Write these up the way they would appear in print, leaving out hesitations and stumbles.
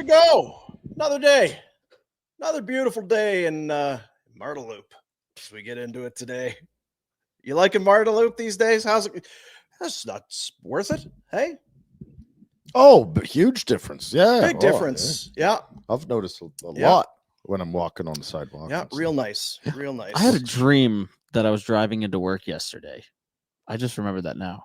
go. Another day. Another beautiful day in Marteloup as we get into it today. You liking Marteloup these days? How's it? That's not worth it. Hey? Oh, huge difference. Yeah. Big difference. Yeah. I've noticed a lot when I'm walking on the sidewalk. Yeah, real nice. Real nice. I had a dream that I was driving into work yesterday. I just remembered that now.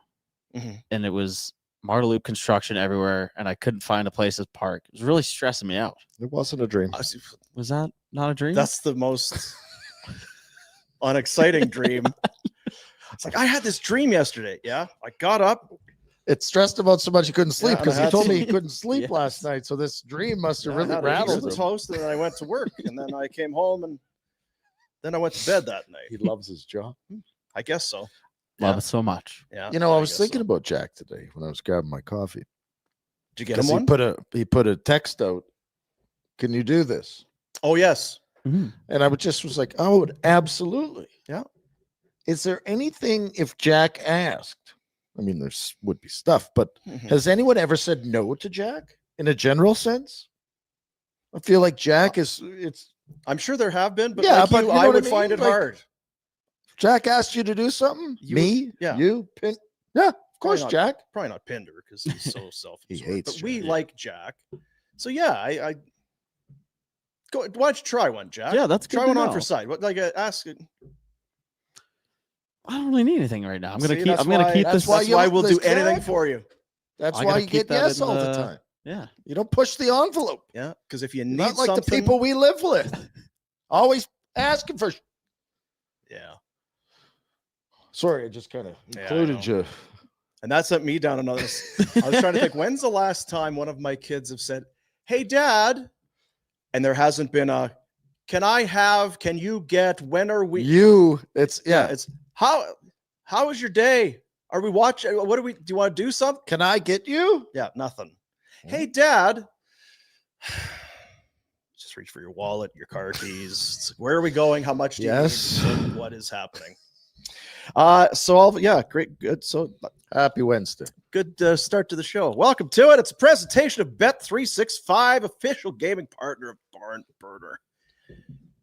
Mm-hmm. And it was Marteloup construction everywhere, and I couldn't find a place to park. It was really stressing me out. It wasn't a dream. Was that not a dream? That's the most unexciting dream. It's like, I had this dream yesterday. Yeah. I got up. It stressed him out so much he couldn't sleep because he told me he couldn't sleep Yes. last night. So this dream must have really I rattled the him. toast, and then I went to work, and then I came home, and then I went to bed that night. He loves his job. I guess so. Love it so much. Yeah. You know, I was guess thinking so. about Jack today when I was grabbing my coffee. Did you get him one? He put a text out. Can you do this? Oh, yes. Mm-hmm. And I was like, oh, absolutely. Yeah. Is there anything if Jack asked? I mean, there's would be stuff, but Mhm. has anyone ever said no to Jack in a general sense? I feel like Jack it's I'm sure there have been, but Yeah, like but you, you know I what I would mean? find it Like, hard. Jack asked you to do something. You- yeah. You, Pin. Yeah, of course, not. Jack. Probably not Pinder because he's so self-absorbed. He hates but we Jack. like Jack. So yeah, I go. Why don't you try one, Jack? Yeah, that's good try to one on know. for side. What ask it? I don't really need anything right now. I'm gonna See, keep. I'm gonna keep that's this. why That's you why like we'll do this, anything Jack. for you. That's I why gotta you keep get that yes in all the the- time. Yeah. You don't push the envelope. Yeah, because if you need Not like something, the people we live with. Always asking for. yeah, Sorry, I just kind of Yeah, I included know. you. and that sent me down another. I was trying to think, when's the last time one of my kids have said, "Hey, Dad," and there hasn't been a, "Can you get? When are we?" It's It's how was your day? Are we watching? What do you want to do something? Can I get you? Yeah, nothing. Hmm. Hey, Dad. Just reach for your wallet, your car keys. It's like, where are we going? How much do Yes. you need? What is happening? Great, good. So Happy Wednesday. good start to the show. Welcome to it. It's a presentation of Bet365, official gaming partner of Barn Burner.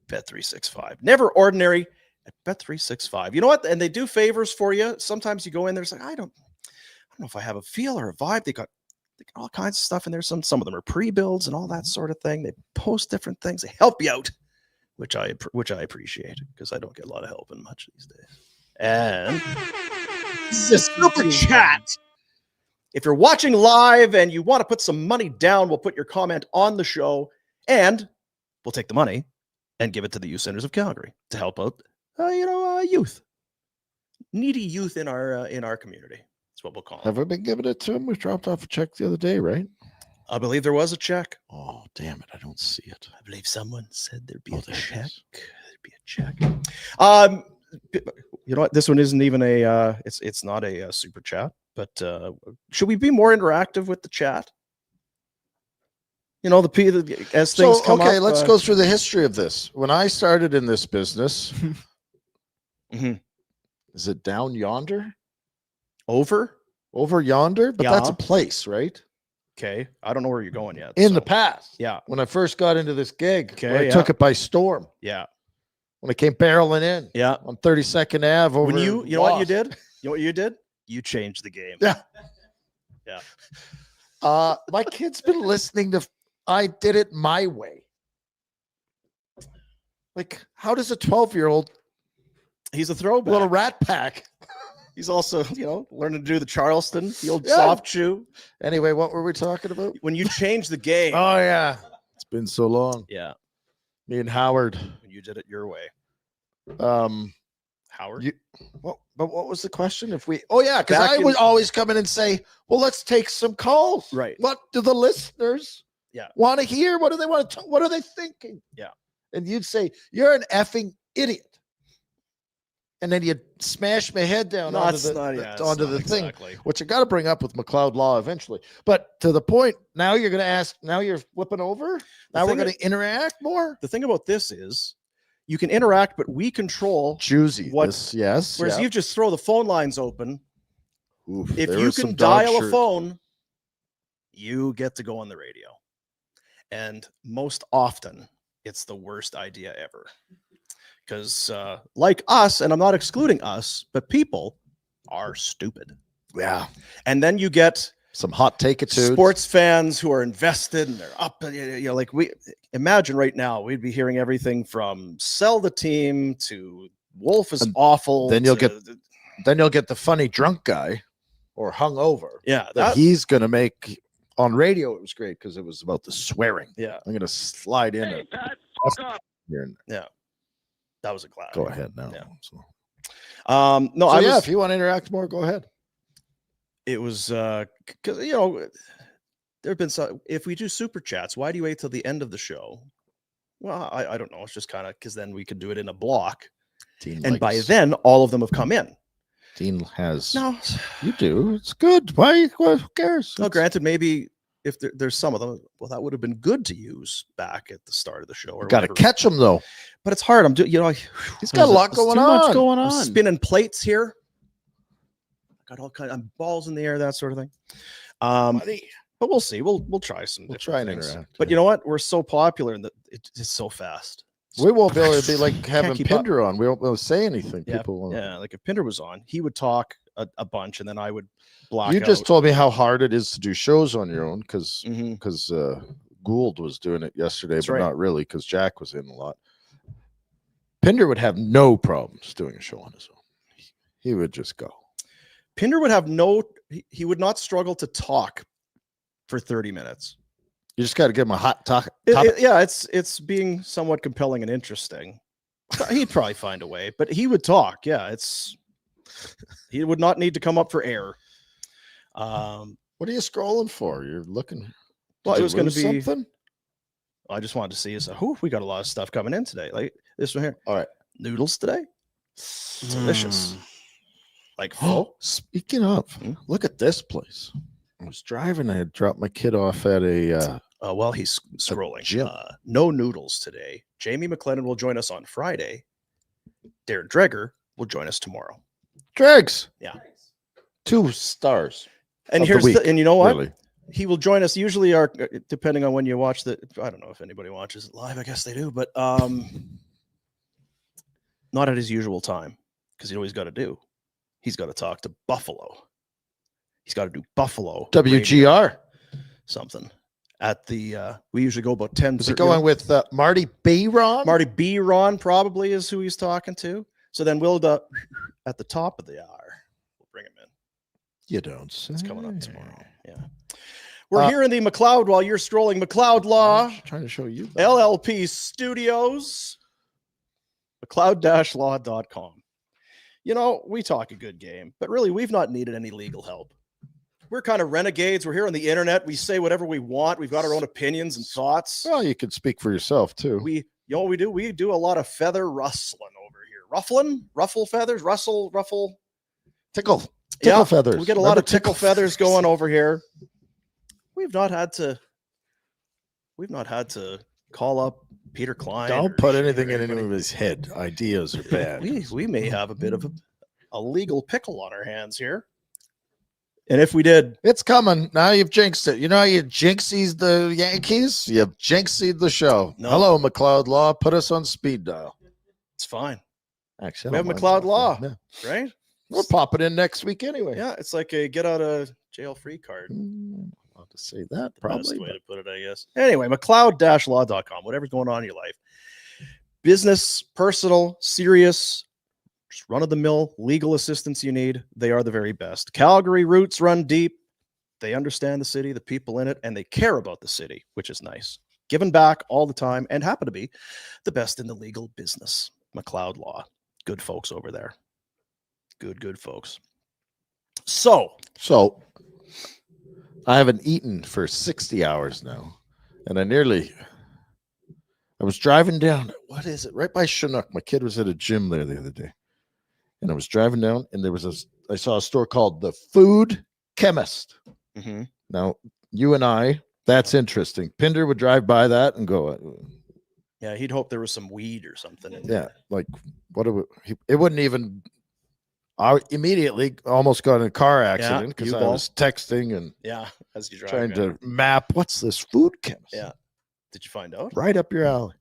Bet365, never ordinary at Bet365. You know what? And they do favors for you. Sometimes you go in there, it's like, I don't know if I have a feel or a vibe. They got all kinds of stuff in there. Some of them are pre-builds and all that sort of thing. They post different things. They help you out, which I appreciate because I don't get a lot of help in much these days. And this is a super chat. If you're watching live and you want to put some money down, we'll put your comment on the show and we'll take the money and give it to the Youth Centers of Calgary to help out, youth, needy youth in our community. That's what we'll call Have it. I been giving it to him? We dropped off a check the other day, right? I believe there was a check. Oh, damn it. I don't see it. I believe someone said there'd be Oh, a there it check. is. There'd be a check. You know what? This one isn't even a. It's not a super chat. But should we be more interactive with the chat? You know, as things come up. Okay, let's go through the history of this. When I started in this business, Mhm. is it down yonder? Over. Over yonder? But that's Yeah. a place, right? Okay, I don't know where you're going yet. In so- the past. Yeah, When I first got into this gig, Okay, when I yeah. took it by storm. yeah, When I came barreling in yeah. on 32nd Ave over. When you know what you Lost. did? You know what you did? You changed the game. Yeah. Yeah. My kid's been listening to I Did It My Way. Like, how does a 12-year-old He's a throwback. little rat pack? He's also, learning to do the Charleston, the old Yeah. soft chew. Anyway, what were we talking about? When you change the game. Oh, yeah. It's been so long. Yeah, Me and Howard. when you did it your way. Howard. But what was the question? Because Back I in- would always come in and say, well, let's take some calls. Right. What do the listeners want to hear? What do they want to what are they thinking? Yeah. And you'd say, you're an effing idiot. And then you'd smash my head down No, onto it's the, not- the- yeah, it's onto not the thing, exactly. which I got to bring up with McLeod Law eventually. But to the point, now you're going to ask, now you're flipping over? Now we're thing going is- to interact more? The thing about this is you can interact, but we control. Choosy. What- Yes. Whereas yeah. you just throw the phone lines open. Oof, If there you was can some dog dial a shirt. phone, you get to go on the radio. And most often, it's the worst idea ever. Because like us, and I'm not excluding us, but people are stupid. Yeah. And then you get Some hot take-attitudes. sports fans who are invested and they're up. Like we imagine right now, we'd be hearing everything from sell the team to Wolf is awful. Then you'll get the funny drunk guy or hungover. Yeah. That he's going to make on radio. It was great because it was about the swearing. Yeah. I'm going to slide in. Hey, Pat, fuck off. Yeah. That was a clap. Go ahead now. Yeah. So, no, I was, if you want to interact more, go ahead. it was because there have been some, if we do super chats, why do you wait till the end of the show? Well, I don't know. It's just kind of because then we could do it in a block. And by then all of them have come in. Dean has No, you do. It's good. Why? Who cares? no, granted, maybe if there's some of them, well, that would have been good to use back at the start of the show. Or Got to whatever. catch him though. But it's hard. I'm doing, He's got a lot There's going too on. much going I'm on. spinning plates here. Got all kind of balls in the air, that sort of thing. But we'll see. We'll try some. We'll different try and things. interact, But yeah. you know what? We're so popular and it's so fast. We won't be able to be like having keep up. Pinder on. We won't be able to say anything. Yeah, People won't. yeah. Like if Pinder was on, he would talk a bunch, and then I would block. You just told me how hard it is to do shows on your own because Mhm. Gould was doing it yesterday, That's but right. not really because Jack was in a lot. Pinder would have no problems doing a show on his own. He would just go. Pinder would have no. He would not struggle to talk for 30 minutes. You just got to give him a hot topic. Yeah, it's being somewhat compelling and interesting. He'd probably find a way, but he would talk. Yeah, he would not need to come up for air. What are you scrolling for? You're looking. Well, Did it you was going to lose be. something. I just wanted to see. We got a lot of stuff coming in today. Like this one here. All right. Noodles today. Delicious. Like full. Speaking of, look at this place. I was driving. I had dropped my kid off at a. While he's scrolling. gym. No noodles today. Jamie McLennan will join us on Friday. Darren Dreger will join us tomorrow. Dregs. Yeah. 2 stars. And Of the here's week, and you know what? Really. He will join us usually depending on when you watch I don't know if anybody watches it live. I guess they do, but not at his usual time because he's got to talk to Buffalo. He's got to do Buffalo WGR. something at the we usually go about 10. Is it going with Marty B. Ron? Marty B. Ron probably is who he's talking to. So then we'll at the top of the hour, we'll bring him in. You don't say. It's coming up tomorrow. Yeah. We're here in the McLeod while you're strolling McLeod Law, Trying to show you. LLP Studios, McLeod-law.com. We talk a good game, but really we've not needed any legal help. We're kind of renegades. We're here on the internet. We say whatever we want. We've got our own opinions and thoughts. Well, you can speak for yourself too. You know what we do? We do a lot of feather rustling over here. Ruffle feathers, ruffle. Tickle Yeah, feathers. We get a lot of tickle feathers going over here. We've not had to call up Peter Klein. Don't put anything in anybody's head. Ideas are bad. We may have a bit of a legal pickle on our hands here. And if we did, It's coming. Now you've jinxed it. You know how you jinxied the Yankees? You've jinxied the show. No. Hello, McLeod Law. Put us on speed dial. it's fine, Actually, We I have don't mind McLeod talking. Law. Yeah. right? We're popping in next week anyway. Yeah, it's like a get out of jail free card. I'll have to say that Best probably. way to put it, I guess. Anyway, McLeod-law.com. Whatever's going on in your life, business, personal, serious, just run-of-the-mill legal assistance you need, they are the very best. Calgary roots run deep. They understand the city, the people in it, and they care about the city, which is nice. Giving back all the time and happen to be the best in the legal business. McLeod Law. Good folks over there. Good folks. So, I haven't eaten for 60 hours now. And I was driving down. What is it? Right by Chinook. My kid was at a gym there the other day. And I was driving down and I saw a store called The Food Chemist. Now, you and I, that's interesting. Pinder would drive by that and go, yeah, he'd hope there was some weed or something in yeah, there. like it wouldn't even. I immediately almost got in a car accident because I U-Ball. was texting and Yeah, as you drive. trying to map what's this food chemist. Yeah. Did you find out? Right up your alley.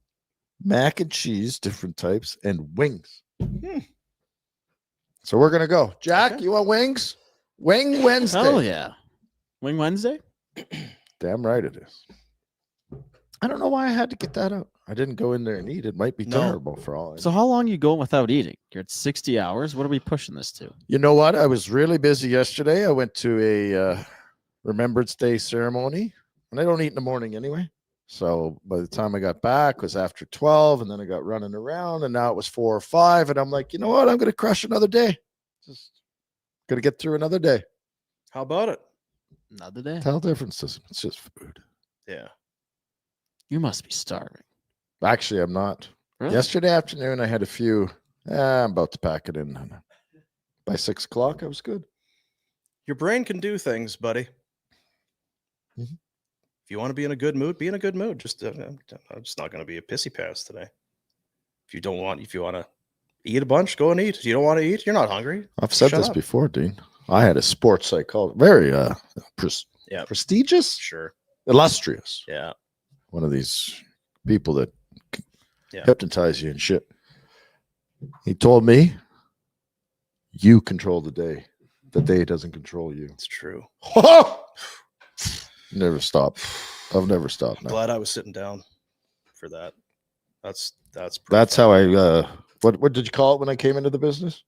Mac and cheese, different types, and wings. So we're gonna go. Jack, Okay. you want wings? Wing Wednesday. Hell yeah. Wing Wednesday? Damn right it is. I don't know why I had to get that out. I didn't go in there and eat. It might be No. terrible for all. I So know. how long you going without eating? You're at 60 hours. What are we pushing this to? You know what? I was really busy yesterday. I went to a Remembrance Day ceremony, and I don't eat in the morning anyway. So by the time I got back, it was after 12, and then I got running around, and now it was 4 or 5, and I'm like, you know what? I'm going to crush another day. Just going to get through another day. How about it? Another day. Tell differences. It's just food. Yeah. You must be starving. Actually, I'm not. Really? Yesterday afternoon, I had a few. I'm about to pack it in. By 6 o'clock, I was good. Your brain can do things, buddy. Mhm. If you want to be in a good mood, be in a good mood. Just I'm just not going to be a pissy pass today. If you want to eat a bunch, go and eat. If you don't want to eat, you're not hungry. I've said Shut this up. before, Dean. I had a sports psychologist, very Yeah. prestigious, Sure. illustrious. Yeah. One of these people that Yeah. hypnotize you and shit. He told me, you control the day. The day doesn't control you. It's true. Never stop. I've never stopped. No. Glad I was sitting down for that. That's That's how I what did you call it when I came into the business?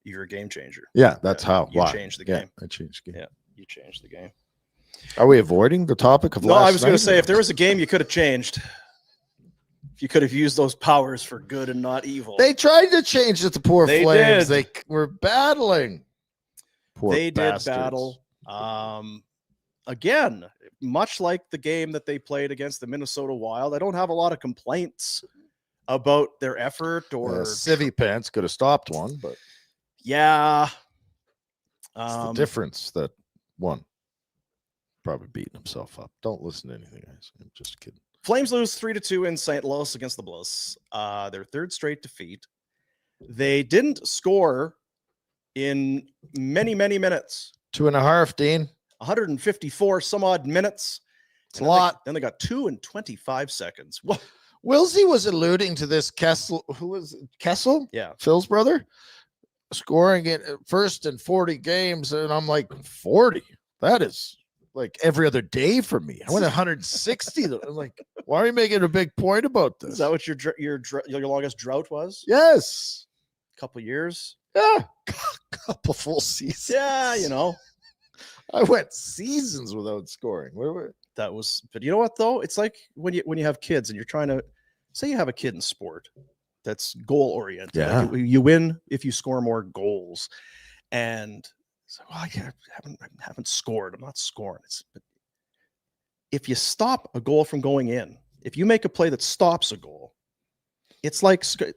you're a game changer. Yeah, that's Yeah, how. you Why? changed the Yeah, game. I changed the game. Yeah. You changed the game. Are we avoiding the topic of No, last I was going night? to say if there was a game you could have changed, if you could have used those powers for good and not evil. They tried to change it to poor They Flames. did. They were battling. Poor They bastards. did battle. Again, much like the game that they played against the Minnesota Wild, I don't have a lot of complaints about their effort or Civvy Pants could have stopped one, but yeah. it's the difference that one probably beating himself up. Don't listen to anything, guys. I'm just kidding. Flames lose 3-2 in St. Louis against the Blues. Their third straight defeat. They didn't score in many, many minutes. 2.5, Dean. 154 some odd minutes. It's a lot. Then they got 2 and 25 seconds. Whoa. Wilsey was alluding to this Kessel. Who was it? Kessel? Yeah. Phil's brother, scoring it first in 40 games, and I'm like, 40. That is like every other day for me. I went 160. I'm like, why are you making a big point about this? Is that what your longest drought was? Yes. A couple years. Yeah. Couple full seasons. Yeah, I went seasons without scoring. that was. But you know what though? It's like when you have kids and you're trying to say you have a kid in sport that's goal oriented. Yeah. Like you win if you score more goals, and it's like, well, I haven't scored. I'm not scoring. But if you stop a goal from going in, if you make a play that stops a goal, it's like so.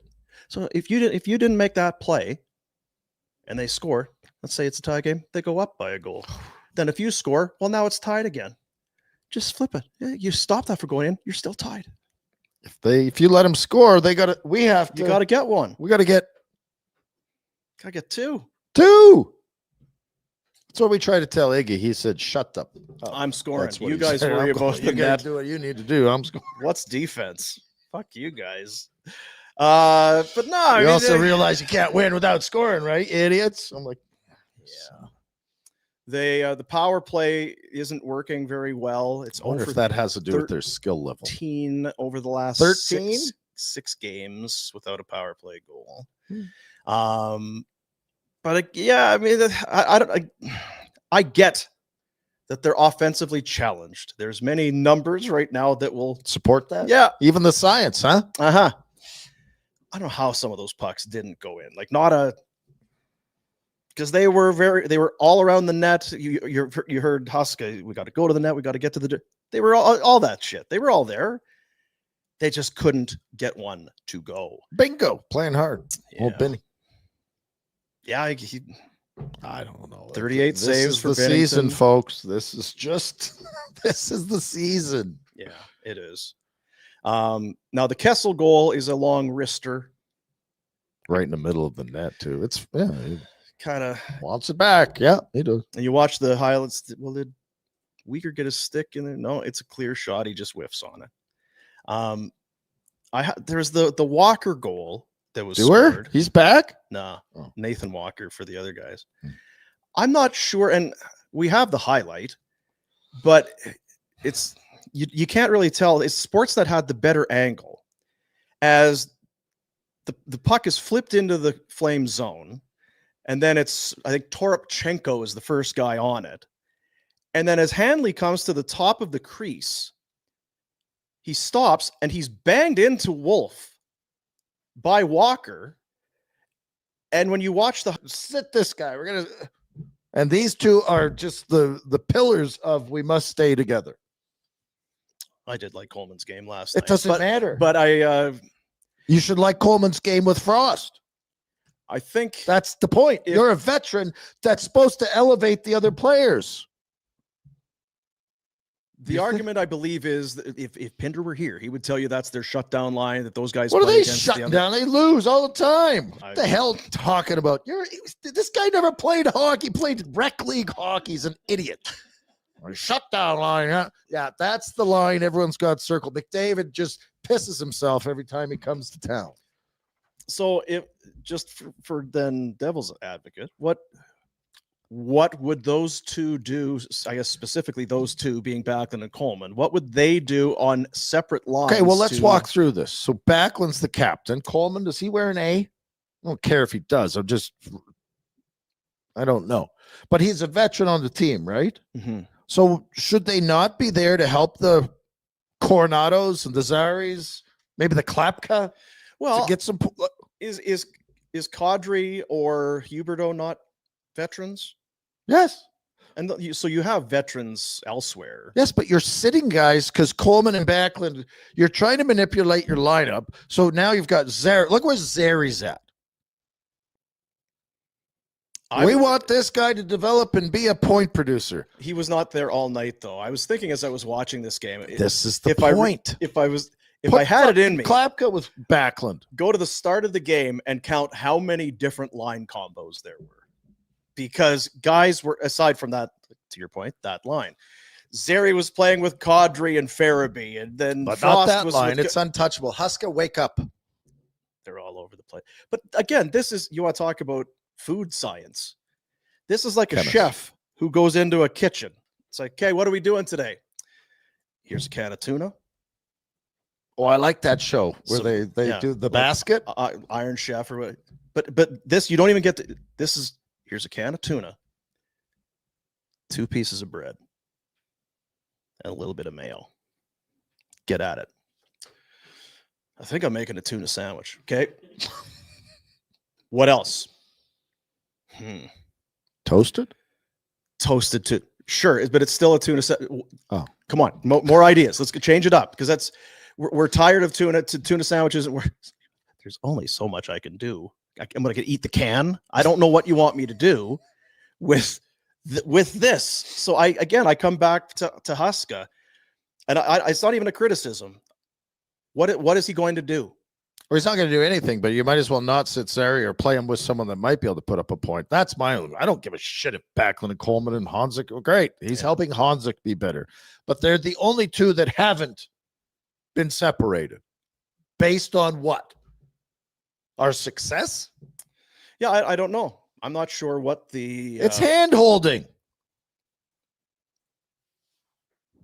If you didn't make that play, and they score, let's say it's a tie game, they go up by a goal. Then if you score, well, now it's tied again. Just flip it. Yeah, you stop that for going in, you're still tied. If you let them score, you got to get one. We got to get Gotta get 2. 2. That's what we try to tell Iggy. He said, shut up. Oh, I'm scoring. that's what You he guys said. worry I'm about going. the You guys net. do what you need to do. I'm scoring. What's defense? Fuck you guys. But no, I You mean, also realize you can't win without scoring, right, idiots? I'm like, yeah. The power play isn't working very well. It's I wonder over if that has to do with their skill level. 13 over the last 13? six games without a power play goal. Hmm. But yeah, I mean, I get that they're offensively challenged. There's many numbers right now that will Support that? yeah. Even the science, huh? I don't know how some of those pucks didn't go in. Like because they were all around the net. You heard Huska, we got to go to the net, we got to get to the. They were all that shit. They were all there. They just couldn't get one to go. Bingo. Playing hard. Yeah. Oh, Benny. Yeah, I don't know. 38 This saves is for the season, Bennington. folks. This is just this is the season. Yeah, it is. Now the Kessel goal is a long wrister. Right in the middle of the net, too. He Kind of. wants it back. Yeah, he does. And you watch the highlights. Well, Weegar get his stick in there? No, it's a clear shot. He just whiffs on it. There's the Walker goal that was scored. He's back? Nah, Oh. Nathan Walker for the other guys. I'm not sure, and we have the highlight, but it's you can't really tell. It's Sportsnet had the better angle as the puck is flipped into the Flame zone, and then it's, I think, Toropchenko is the first guy on it. And then as Hanley comes to the top of the crease, he stops and he's banged into Wolf by Walker. And when you watch sit this guy, and these two are just the pillars of we must stay together. I did like Coleman's game last night. It doesn't matter. But you should like Coleman's game with Frost. I think that's the point. You're a veteran that's supposed to elevate the other players. The argument, I believe, is that if Pinder were here, he would tell you that's their shutdown line, that those guys. What are they shutting down? They lose all the time. What the hell talking about? This guy never played hockey, played rec league hockey. He's an idiot. Shutdown line, huh? Yeah, that's the line everyone's got circled. McDavid just pisses himself every time he comes to town. So if just for then devil's advocate, what would those two do? I guess specifically those two being Backlund and Coleman. What would they do on separate lines? Okay, well, let's walk through this. So Backlund's the captain. Coleman, does he wear an A? I don't care if he does. I don't know. But he's a veteran on the team, right? Mm-hmm. So should they not be there to help the Coronados and the Zarys, maybe the Klapka? Well, to get some. Is Kadri or Huberdeau not veterans? Yes. And so you have veterans elsewhere. Yes, but you're sitting guys because Coleman and Backlund, you're trying to manipulate your lineup. So now you've got Zary. Look where Zary's at. We want this guy to develop and be a point producer. He was not there all night, though. I was thinking as I was watching this game. This is the point. If I had it in me, Klapka with Backlund. Go to the start of the game and count how many different line combos there were. Because guys were, aside from that, to your point, that line. Zary was playing with Kadri and Farabee, and then but Frost not that was line. It's untouchable. Huska, wake up. They're all over the place. But again, you want to talk about food science. This is like a chef who goes into a kitchen. It's like, okay, what are we doing today? Here's a can of tuna. Oh, I like that show where they do the basket. Iron Chef or what. But this, you don't even get to, here's a can of tuna, 2 pieces of bread, and a little bit of mayo. Get at it. I think I'm making a tuna sandwich. Okay. What else? Toasted too. Sure, but it's still a tuna set. Oh, come on, more ideas. Let's change it up because we're tired of tuna sandwiches, and there's only so much I can do. I'm going to eat the can. I don't know what you want me to do with this. So I come back to Huska, and it's not even a criticism. What is he going to do? Well, he's not going to do anything, but you might as well not sit Zary or play him with someone that might be able to put up a point. That's my own. I don't give a shit if Backlund and Coleman and Honzik are great. He's helping Honzik be better. But they're the only two that haven't been separated. Based on what? Our success? Yeah, I don't know. I'm not sure what the... It's hand-holding.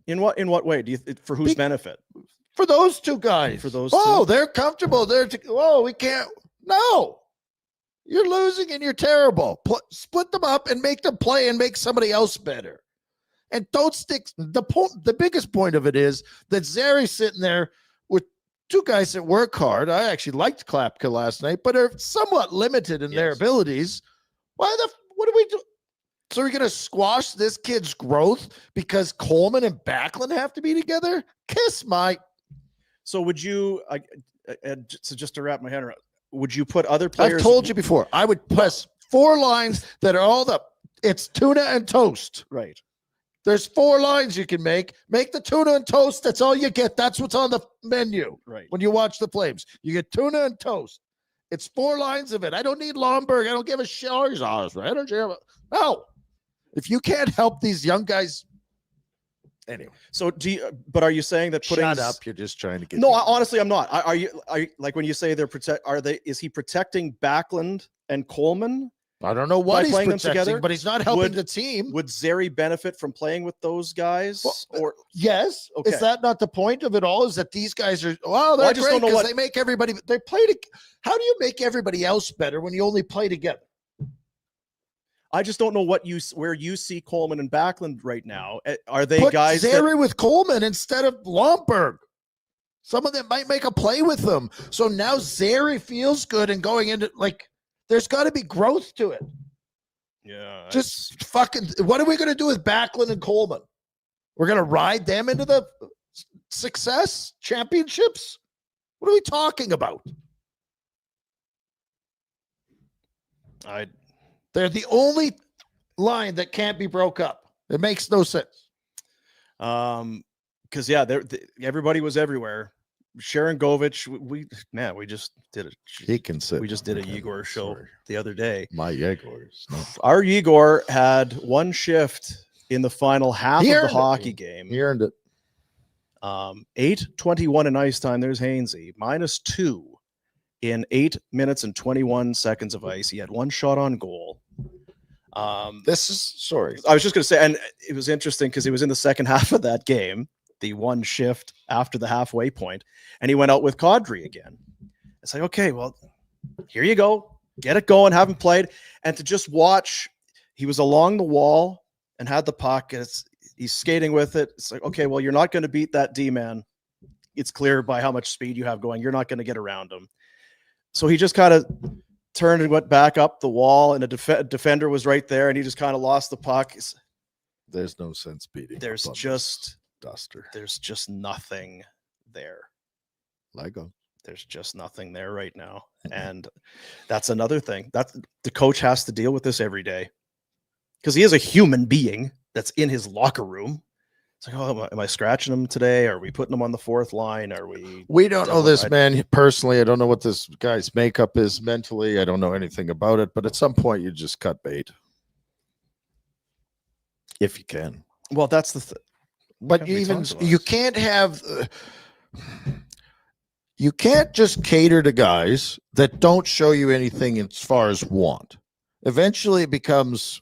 In what way? For whose benefit? For those two guys. For those two? They're comfortable. We can't. No. You're losing and you're terrible. Split them up and make them play and make somebody else better. And don't stick. The biggest point of it is that Zary's sitting there with two guys that work hard. I actually liked Klapka last night, but are somewhat limited in their abilities. What do we do? So we're going to squash this kid's growth because Coleman and Backlund have to be together? Kiss my... So would you, so just to wrap my head around, would you put other players? I've told you before, I would press 4 lines that are it's tuna and toast. Right. There's 4 lines you can make. Make the tuna and toast. That's all you get. That's what's on the menu. Right. When you watch the Flames, you get tuna and toast. It's 4 lines of it. I don't need Lomberg. I don't give a shit. No. If you can't help these young guys Anyway, So but are you saying that putting shut up. You're just trying to get. No, me. honestly, I'm not. Are you like when you say is he protecting Backlund and Coleman? I don't know by what he's playing them protecting, together? but he's not helping Would- the team. Would Zary benefit from playing with those guys? Well, yes. Okay. Is that not the point of it all? Is that these guys are, wow, they're I just great don't know because what- they make everybody, they play to, how do you make everybody else better when you only play together? I just don't know where you see Coleman and Backlund right now. Are they Put guys Zary with Coleman instead of Lomberg. Some of them might make a play with them. So now Zary feels good and going into, like, there's got to be growth to it. Yeah. Just fucking, what are we going to do with Backlund and Coleman? We're going to ride them into the success championships? What are we talking about? They're the only line that can't be broke up. It makes no sense. Because everybody was everywhere. Sharon Govich, we just did it. He can sit. We just did a Yegor show the other day. My Yegor is not. Our Yegor had one shift in the final half of the hockey game. He earned it. 8:21 in ice time. There's Hainsey -2 in 8 minutes and 21 seconds of ice. He had one shot on goal. I was just going to say, and it was interesting because he was in the second half of that game, the one shift after the halfway point, and he went out with Kadri again. It's like, okay, well, here you go. Get it going, haven't played. And to just watch, he was along the wall and had the puck. He's skating with it. It's like, okay, well, you're not going to beat that D-man. It's clear by how much speed you have going. You're not going to get around him. So he just kind of turned and went back up the wall, and a defender was right there, and he just kind of lost the puck. There's no sense beating. There's just duster. There's just nothing there. Lego. There's just nothing there right now. And that's another thing. That the coach has to deal with this every day. Because he is a human being that's in his locker room. It's like, oh, am I scratching him today? Are we putting him on the fourth line? We don't know this man personally. I don't know what this guy's makeup is mentally. I don't know anything about it. But at some point, you just cut bait. If you can. Well, that's the thing. But you can't have... you can't just cater to guys that don't show you anything as far as want. Eventually, it becomes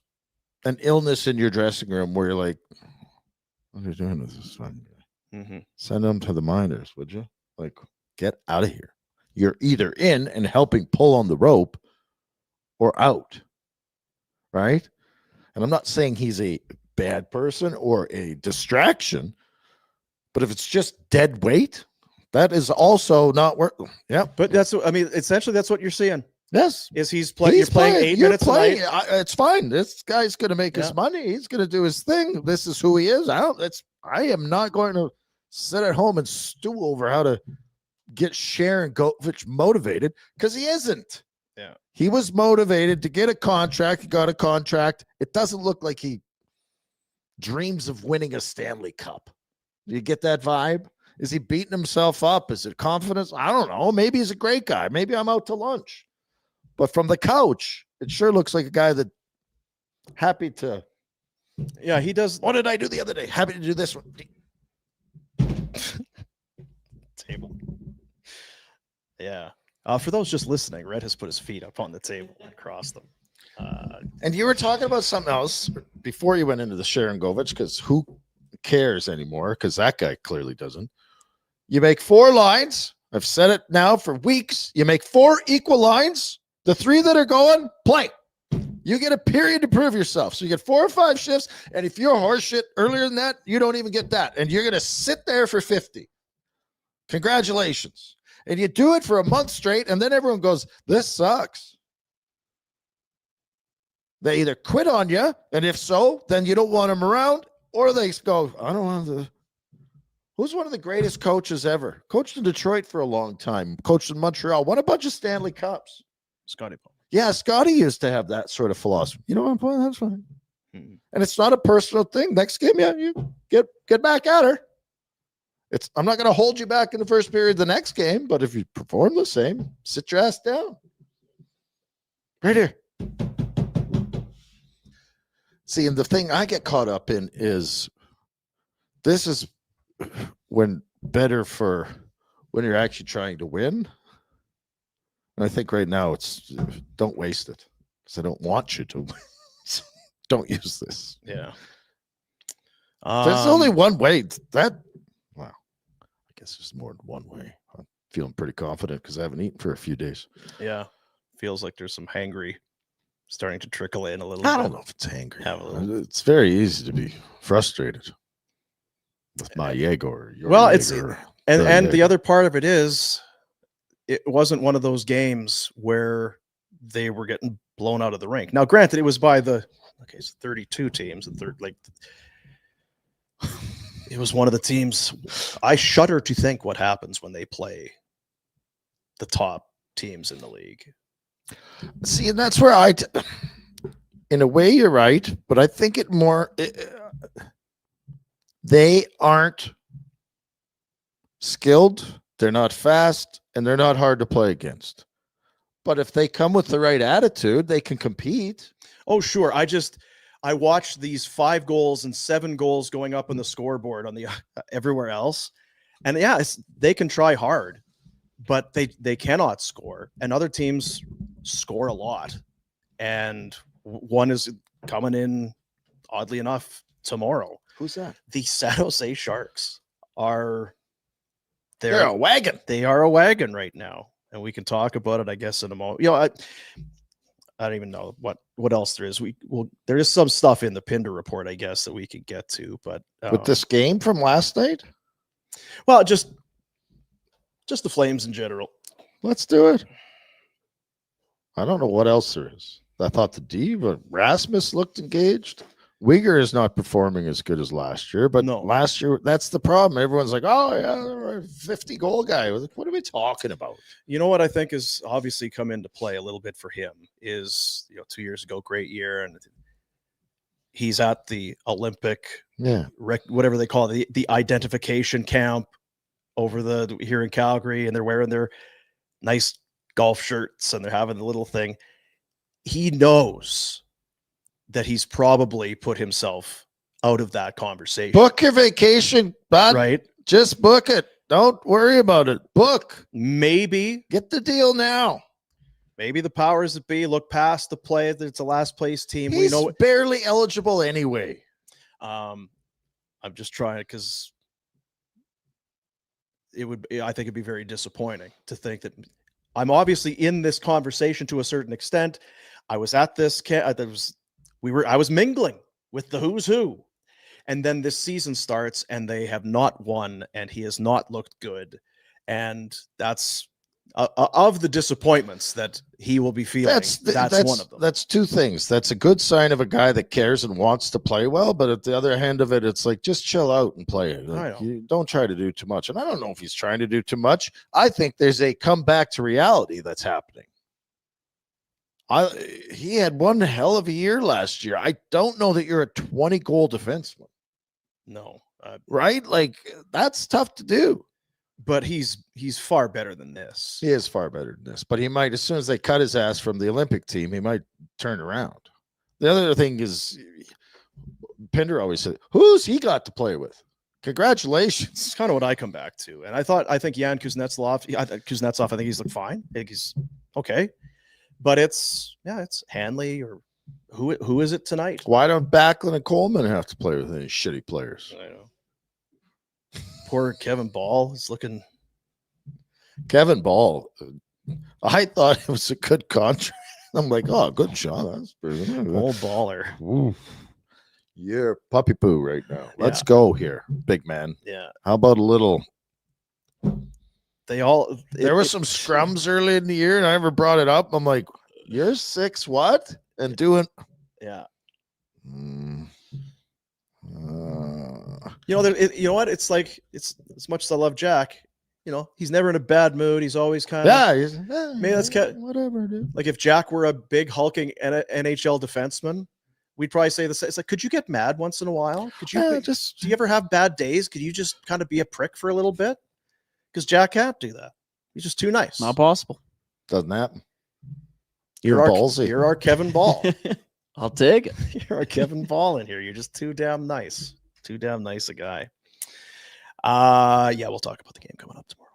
an illness in your dressing room where you're like, what are you doing with this one? Mm-hmm. Send them to the minors, would you? Like, get out of here. You're either in and helping pull on the rope or out, right? And I'm not saying he's a bad person or a distraction, but if it's just dead weight, that is also not work. Yeah, but essentially that's what you're seeing. Yes, is you're playing 8 minutes a night. It's fine. This guy's going to make his money. He's going to do his thing. This is who he is. I am not going to sit at home and stew over how to get Sharon Govich motivated, because he isn't. Yeah, he was motivated to get a contract. He got a contract. It doesn't look like he dreams of winning a Stanley Cup. Do you get that vibe? Is he beating himself up? Is it confidence? I don't know. Maybe he's a great guy. Maybe I'm out to lunch. But from the couch, it sure looks like a guy that happy to. Yeah, he does. What did I do the other day? Happy to do this one. Table. Yeah. For those just listening, Red has put his feet up on the table and crossed them. And you were talking about something else before you went into the Sharon Govich, because who cares anymore? Because that guy clearly doesn't. You make 4 lines. I've said it now for weeks. You make 4 equal lines. The 3 that are going, play. You get a period to prove yourself. So you get 4 or 5 shifts. And if you're horseshit earlier than that, you don't even get that. And you're going to sit there for 50. Congratulations. And you do it for a month straight. And then everyone goes, this sucks. They either quit on you. And if so, then you don't want them around. Or they go, I don't want to. Who's one of the greatest coaches ever? Coached in Detroit for a long time. Coached in Montreal. Won a bunch of Stanley Cups. Scotty Paul. Yeah, Scotty used to have that sort of philosophy. You know what I'm playing? That's fine. Mm-hmm. And it's not a personal thing. Next game, you get back at her. I'm not going to hold you back in the first period of the next game, but if you perform the same, sit your ass down. Right here. See, and the thing I get caught up in is this is when you're actually trying to win. And I think right now it's don't waste it because I don't want you to. Don't use this. Yeah. There's only one way. I guess there's more than one way. I'm feeling pretty confident because I haven't eaten for a few days. Yeah. Feels like there's some hangry starting to trickle in a little I bit. don't know if it's angry. Have a little. It's very easy to be frustrated with my Yegor. your Well, it's Yegor, and their and the Yegor. other part of it is it wasn't one of those games where they were getting blown out of the rink. Now, granted, it was by so 32 teams and it was one of the teams. I shudder to think what happens when they play the top teams in the league. See, and that's where in a way, you're right, but I think they aren't skilled, they're not fast, and they're not hard to play against. But if they come with the right attitude, they can compete. Oh, sure. I watched these 5 goals and 7 goals going up on the scoreboard on the everywhere else. And yeah, they can try hard, but they cannot score. And other teams score a lot. And one is coming in, oddly enough, tomorrow. Who's that? The San Jose Sharks are They're a wagon. They are a wagon right now. And we can talk about it, I guess, in a moment. I don't even know what else there is. There is some stuff in the Pinder report, I guess, that we could get to. But With this game from last night? well, just the Flames in general. Let's do it. I don't know what else there is. I thought the D, but Rasmus looked engaged. Weegar is not performing as good as last year, but No. last year, that's the problem. Everyone's like, oh, yeah, 50-goal guy. I was like, what are we talking about? You know what I think has obviously come into play a little bit for him is 2 years ago, great year, and he's at the Olympic, whatever they call it, the identification camp here in Calgary, and they're wearing their nice golf shirts and they're having the little thing. He knows that he's probably put himself out of that conversation. Book your vacation, bud. Right? Just book it. Don't worry about it. Book. Maybe Get the deal now. the powers that be look past the play that it's a last place team. He's We know barely eligible anyway. I'm just trying because I think it'd be very disappointing to think that I'm obviously in this conversation to a certain extent. I was at this I was mingling with the who's who, and then this season starts and they have not won and he has not looked good, and that's of the disappointments that he will be feeling. That's one of them. That's two things. That's a good sign of a guy that cares and wants to play well, but at the other hand of it, it's like, just chill out and play it. Like, you don't try to do too much. And I don't know if he's trying to do too much. I think there's a comeback to reality that's happening. He had one hell of a year last year. I don't know that you're a 20-goal defenseman. No. Right? Like, that's tough to do. But he's far better than this. He is far better than this. But he might, as soon as they cut his ass from the Olympic team, he might turn around. The other thing is, Pinder always said, who's he got to play with? Congratulations. It's kind of what I come back to. And I think Jan Kuznetsov, I think he's looked fine. I think he's okay. But it's Hanley or who is it tonight? Why don't Backlund and Coleman have to play with any shitty players? I know. Poor Kevin Bahl is looking. Kevin Bahl, I thought it was a good contract. I'm like, oh, good shot. That's pretty good. Old baller. Ooh. You're puppy poo right now. Let's go here, big man. Yeah. How about a little? There were some scrums early in the year, and I never brought it up. I'm like, you're 6 what? And doing. Yeah. You know what? It's like, it's as much as I love Jack, he's never in a bad mood. He's always kind of, maybe that's whatever, dude. Like if Jack were a big hulking NHL defenseman, we'd probably say this. It's like, could you get mad once in a while? Could you do you ever have bad days? Could you just kind of be a prick for a little bit? Because Jack can't do that. He's just too nice. Not possible. Doesn't happen. You're ballsy. You're our Kevin Bahl. I'll take it. You're our Kevin Bahl in here. You're just too damn nice. Too damn nice a guy. Yeah, we'll talk about the game coming up tomorrow.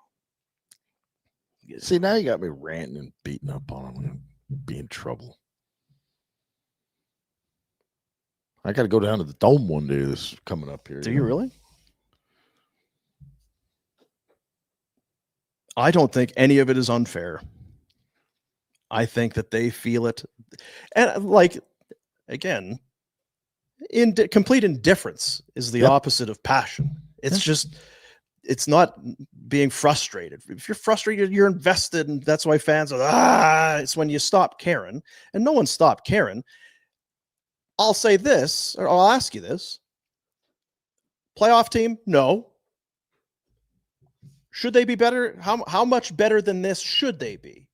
See, now you got me ranting and beating up on him. I'm gonna be in trouble. I got to go down to the Dome one day. This is coming up here. Do you really? I don't think any of it is unfair. I think that they feel it. And like, again, complete indifference is the opposite of passion. It's just, it's not being frustrated. If you're frustrated, you're invested. And that's why fans are, it's when you stop caring. And no one stopped caring. I'll say this, or I'll ask you this. Playoff team? No. Should they be better? How much better than this should they be?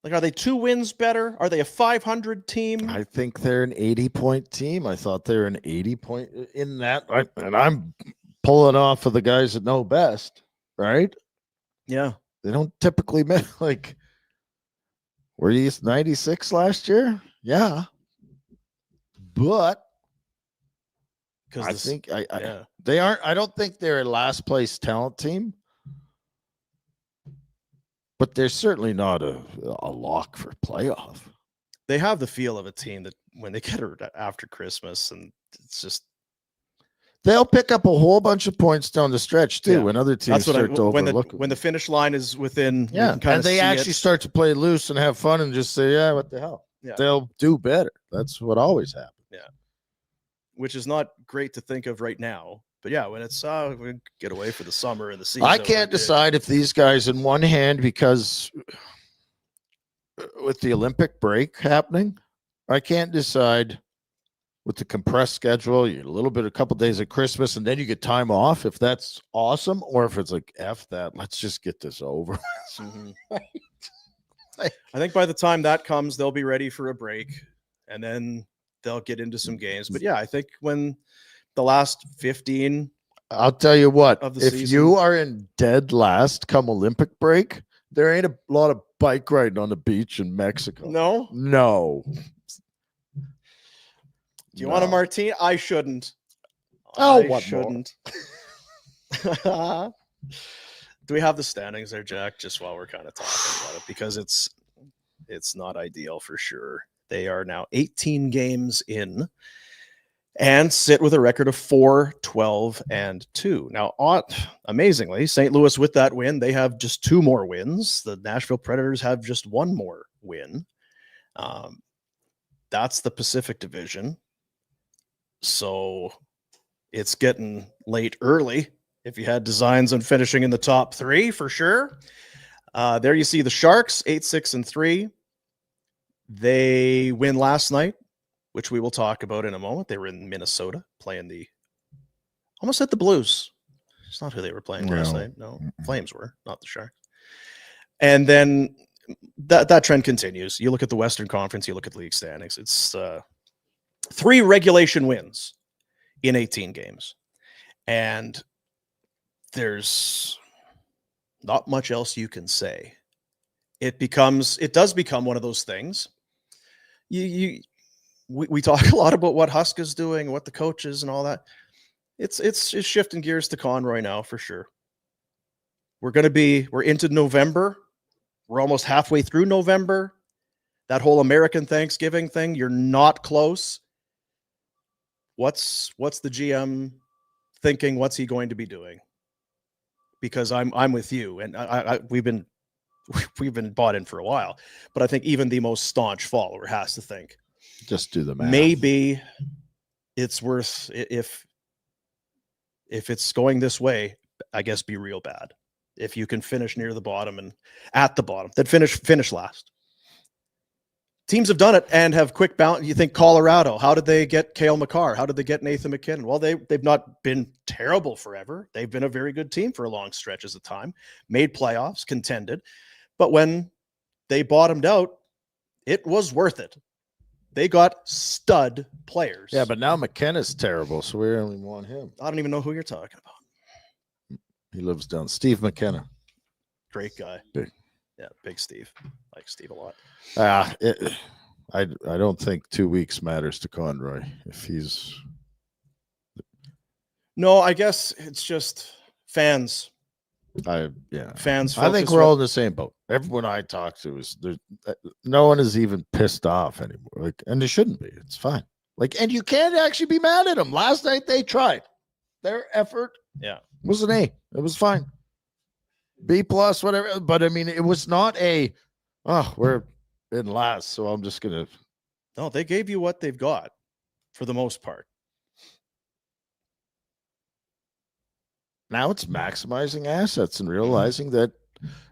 Like, are they 2 wins better? Are they a 500 team? I think they're an 80-point team. I thought they were an 80-point in that. And I'm pulling off of the guys that know best, right? Yeah. They don't typically make, like, were you 96 last year? Yeah. But I think they aren't. I don't think they're a last place talent team, but they're certainly not a lock for playoff. They have the feel of a team that when they get her after Christmas, and it's just they'll pick up a whole bunch of points down the stretch too. When other teams start to overlook when the finish line is within, and they actually start to play loose and have fun and just say, "Yeah, what the hell." Yeah. They'll do better. That's what always happens. Yeah. Which is not great to think of right now. But yeah, when it's we get away for the summer and the season. I can't decide if these guys, in one hand, because with the Olympic break happening, I can't decide with the compressed schedule, you a couple days of Christmas, and then you get time off, if that's awesome, or if it's like, F that, let's just get this over. I think by the time that comes, they'll be ready for a break, and then they'll get into some games. But yeah, I think when the last 15, I'll tell you what, if season, you are in dead last come Olympic break, there ain't a lot of bike riding on the beach in Mexico. No. Do you want a martini? I shouldn't. I shouldn't. Do we have the standings there, Jack? Just while we're kind of talking about it, because it's not ideal for sure. They are now 18 games in and sit with a record of 4-12-2. Now, amazingly, St. Louis with that win, they have just 2 more wins. The Nashville Predators have just 1 more win. That's the Pacific Division. So it's getting late early if you had designs on finishing in the top 3 for sure. There you see the Sharks, 8-6-3. They win last night, which we will talk about in a moment. They were in Minnesota playing almost at the Blues. It's not who they were playing last night. No, Flames were, not the Sharks. And then that trend continues. You look at the Western Conference, you look at league standings. It's 3 regulation wins in 18 games. And there's not much else you can say. It does become one of those things. We talk a lot about what Huska's doing, what the coaches and all that. It's shifting gears to Conroy now for sure. We're into November. We're almost halfway through November. That whole American Thanksgiving thing, you're not close. What's the GM thinking? What's he going to be doing? Because I'm with you, and we've been bought in for a while, but I think even the most staunch follower has to think, just do the math. Maybe it's worth, if it's going this way, I guess be real bad. If you can finish near the bottom and at the bottom, then finish last. Teams have done it and have quick bounce. You think Colorado, how did they get Cale Makar? How did they get Nathan McKinnon? Well, they've not been terrible forever. They've been a very good team for long stretches of time, made playoffs, contended. But when they bottomed out, it was worth it. They got stud players. Yeah, but now McKenna's terrible, so we only want him. I don't even know who you're talking about. He lives down. Steve McKenna. Great guy. Big. Yeah, big Steve. I like Steve a lot. I don't think 2 weeks matters to Conroy if he's No, I guess it's just fans. I Fans. think focus we're on- all in the same boat. Everyone I talk to is there. No one is even pissed off anymore. Like, and they shouldn't be. It's fine. Like, and you can't actually be mad at them. Last night they tried. Their effort, was an A. It was fine. B plus, whatever. But I mean, it was not a. Oh, we're in last, so I'm just gonna. No, they gave you what they've got for the most part. Now it's maximizing assets and realizing that.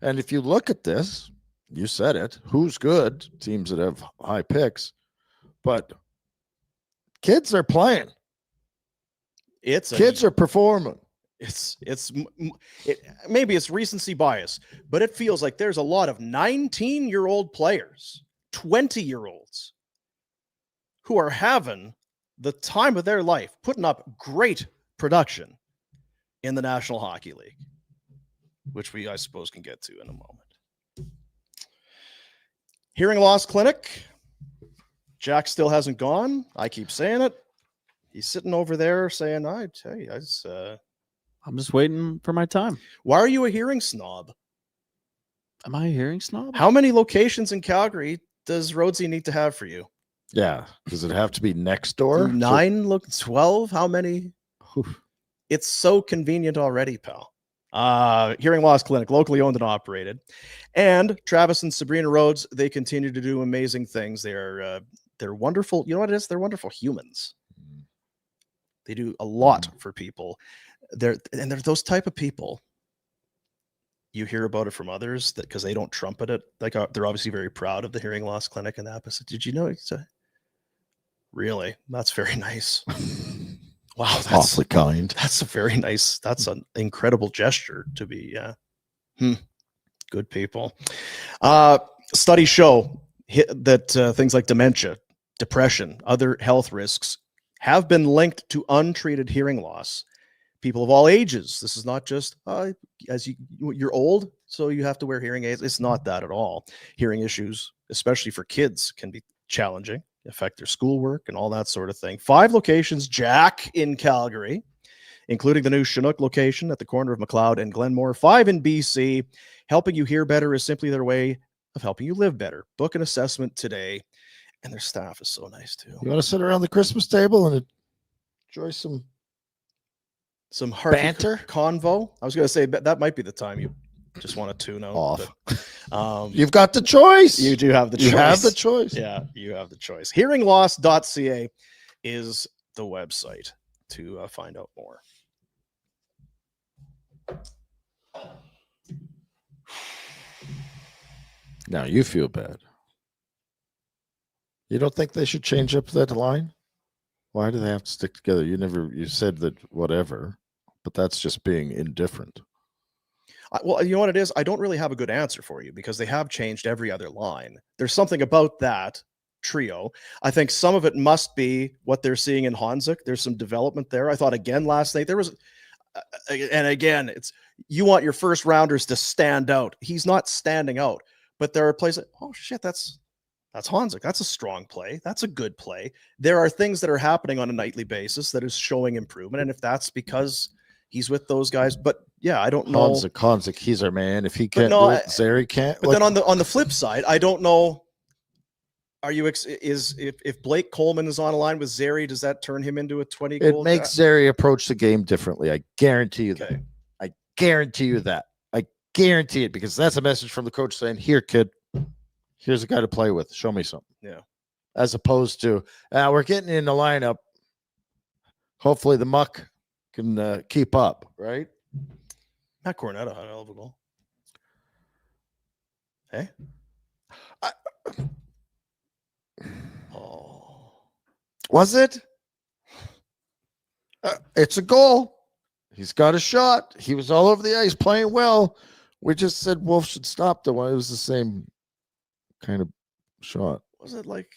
And if you look at this, you said it. Who's good? Teams that have high picks, but kids are playing. Kids are performing. Maybe it's recency bias, but it feels like there's a lot of 19-year-old players, 20-year-olds who are having the time of their life, putting up great production in the National Hockey League, which we, I suppose, can get to in a moment. Hearing loss clinic. Jack still hasn't gone. I keep saying it. He's sitting over there saying, I tell you, I'm just waiting for my time. why are you a hearing snob? Am I a hearing snob? How many locations in Calgary does Rhodesy need to have for you? Yeah. Does it have to be next door? 12? How many? It's so convenient already, pal. Hearing loss clinic, locally owned and operated. And Travis and Sabrina Rhodes, they continue to do amazing things. They're wonderful. You know what it is? They're wonderful humans. They do a lot for people. They're those type of people. You hear about it from others that because they don't trumpet it. Like they're obviously very proud of the hearing loss clinic and that. But did you know it's really? That's very nice. Wow, that's awfully kind. That's a very nice. That's an incredible gesture to be. Good people. Studies show that things like dementia, depression, other health risks have been linked to untreated hearing loss. People of all ages. This is not just as you're old, so you have to wear hearing aids. It's not that at all. Hearing issues, especially for kids, can be challenging, affect their schoolwork and all that sort of thing. 5 locations, Jack, in Calgary, including the new Chinook location at the corner of McLeod and Glenmore. 5 in BC. Helping you hear better is simply their way of helping you live better. Book an assessment today. And their staff is so nice too. You want to sit around the Christmas table and enjoy some banter convo? I was going to say that might be the time you just want to tune out. Off. But, you've got the choice. You do have the choice. You have the choice. Yeah, you have the choice. Hearingloss.ca is the website to find out more. Now you feel bad. You don't think they should change up that line? Why do they have to stick together? You said that whatever, but that's just being indifferent. Well, you know what it is? I don't really have a good answer for you because they have changed every other line. There's something about that trio. I think some of it must be what they're seeing in Honzuk. There's some development there. I thought again last night there was, and again, it's you want your first rounders to stand out. He's not standing out, but there are plays that, oh shit, that's Honzuk. That's a strong play. That's a good play. There are things that are happening on a nightly basis that is showing improvement. And if that's because he's with those guys, but yeah, I don't know. Honzuk, he's our man. If he can't do it, Zary can't. But then on the flip side, I don't know. Are you if Blake Coleman is on a line with Zary, does that turn him into a 20 goal? It makes Zary approach the game differently. I guarantee you that. I guarantee you that. I guarantee it because that's a message from the coach saying, "Here, kid, here's a guy to play with. Show me something." Yeah. As opposed to, we're getting in the lineup. Hopefully the muck can keep up, right? Matt Cornetta had a hell of a goal. Hey? Was it? It's a goal. He's got a shot. He was all over the ice playing well. We just said Wolf should stop the one. It was the same kind of shot. Was it like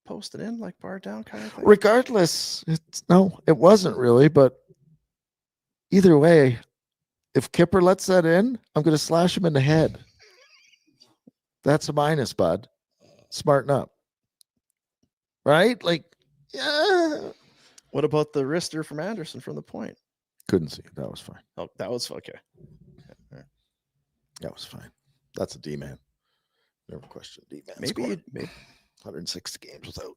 posted in, like bar down kind of thing? Regardless, no, it wasn't really. But either way, if Kipper lets that in, I'm going to slash him in the head. That's a minus, bud. Smarten up. Right? Like, yeah. What about the wrister from Anderson from the point? Couldn't see it. That was fine. Oh, that was okay. That was fine. That's a D-man. Never question D-man. Maybe 160 games without.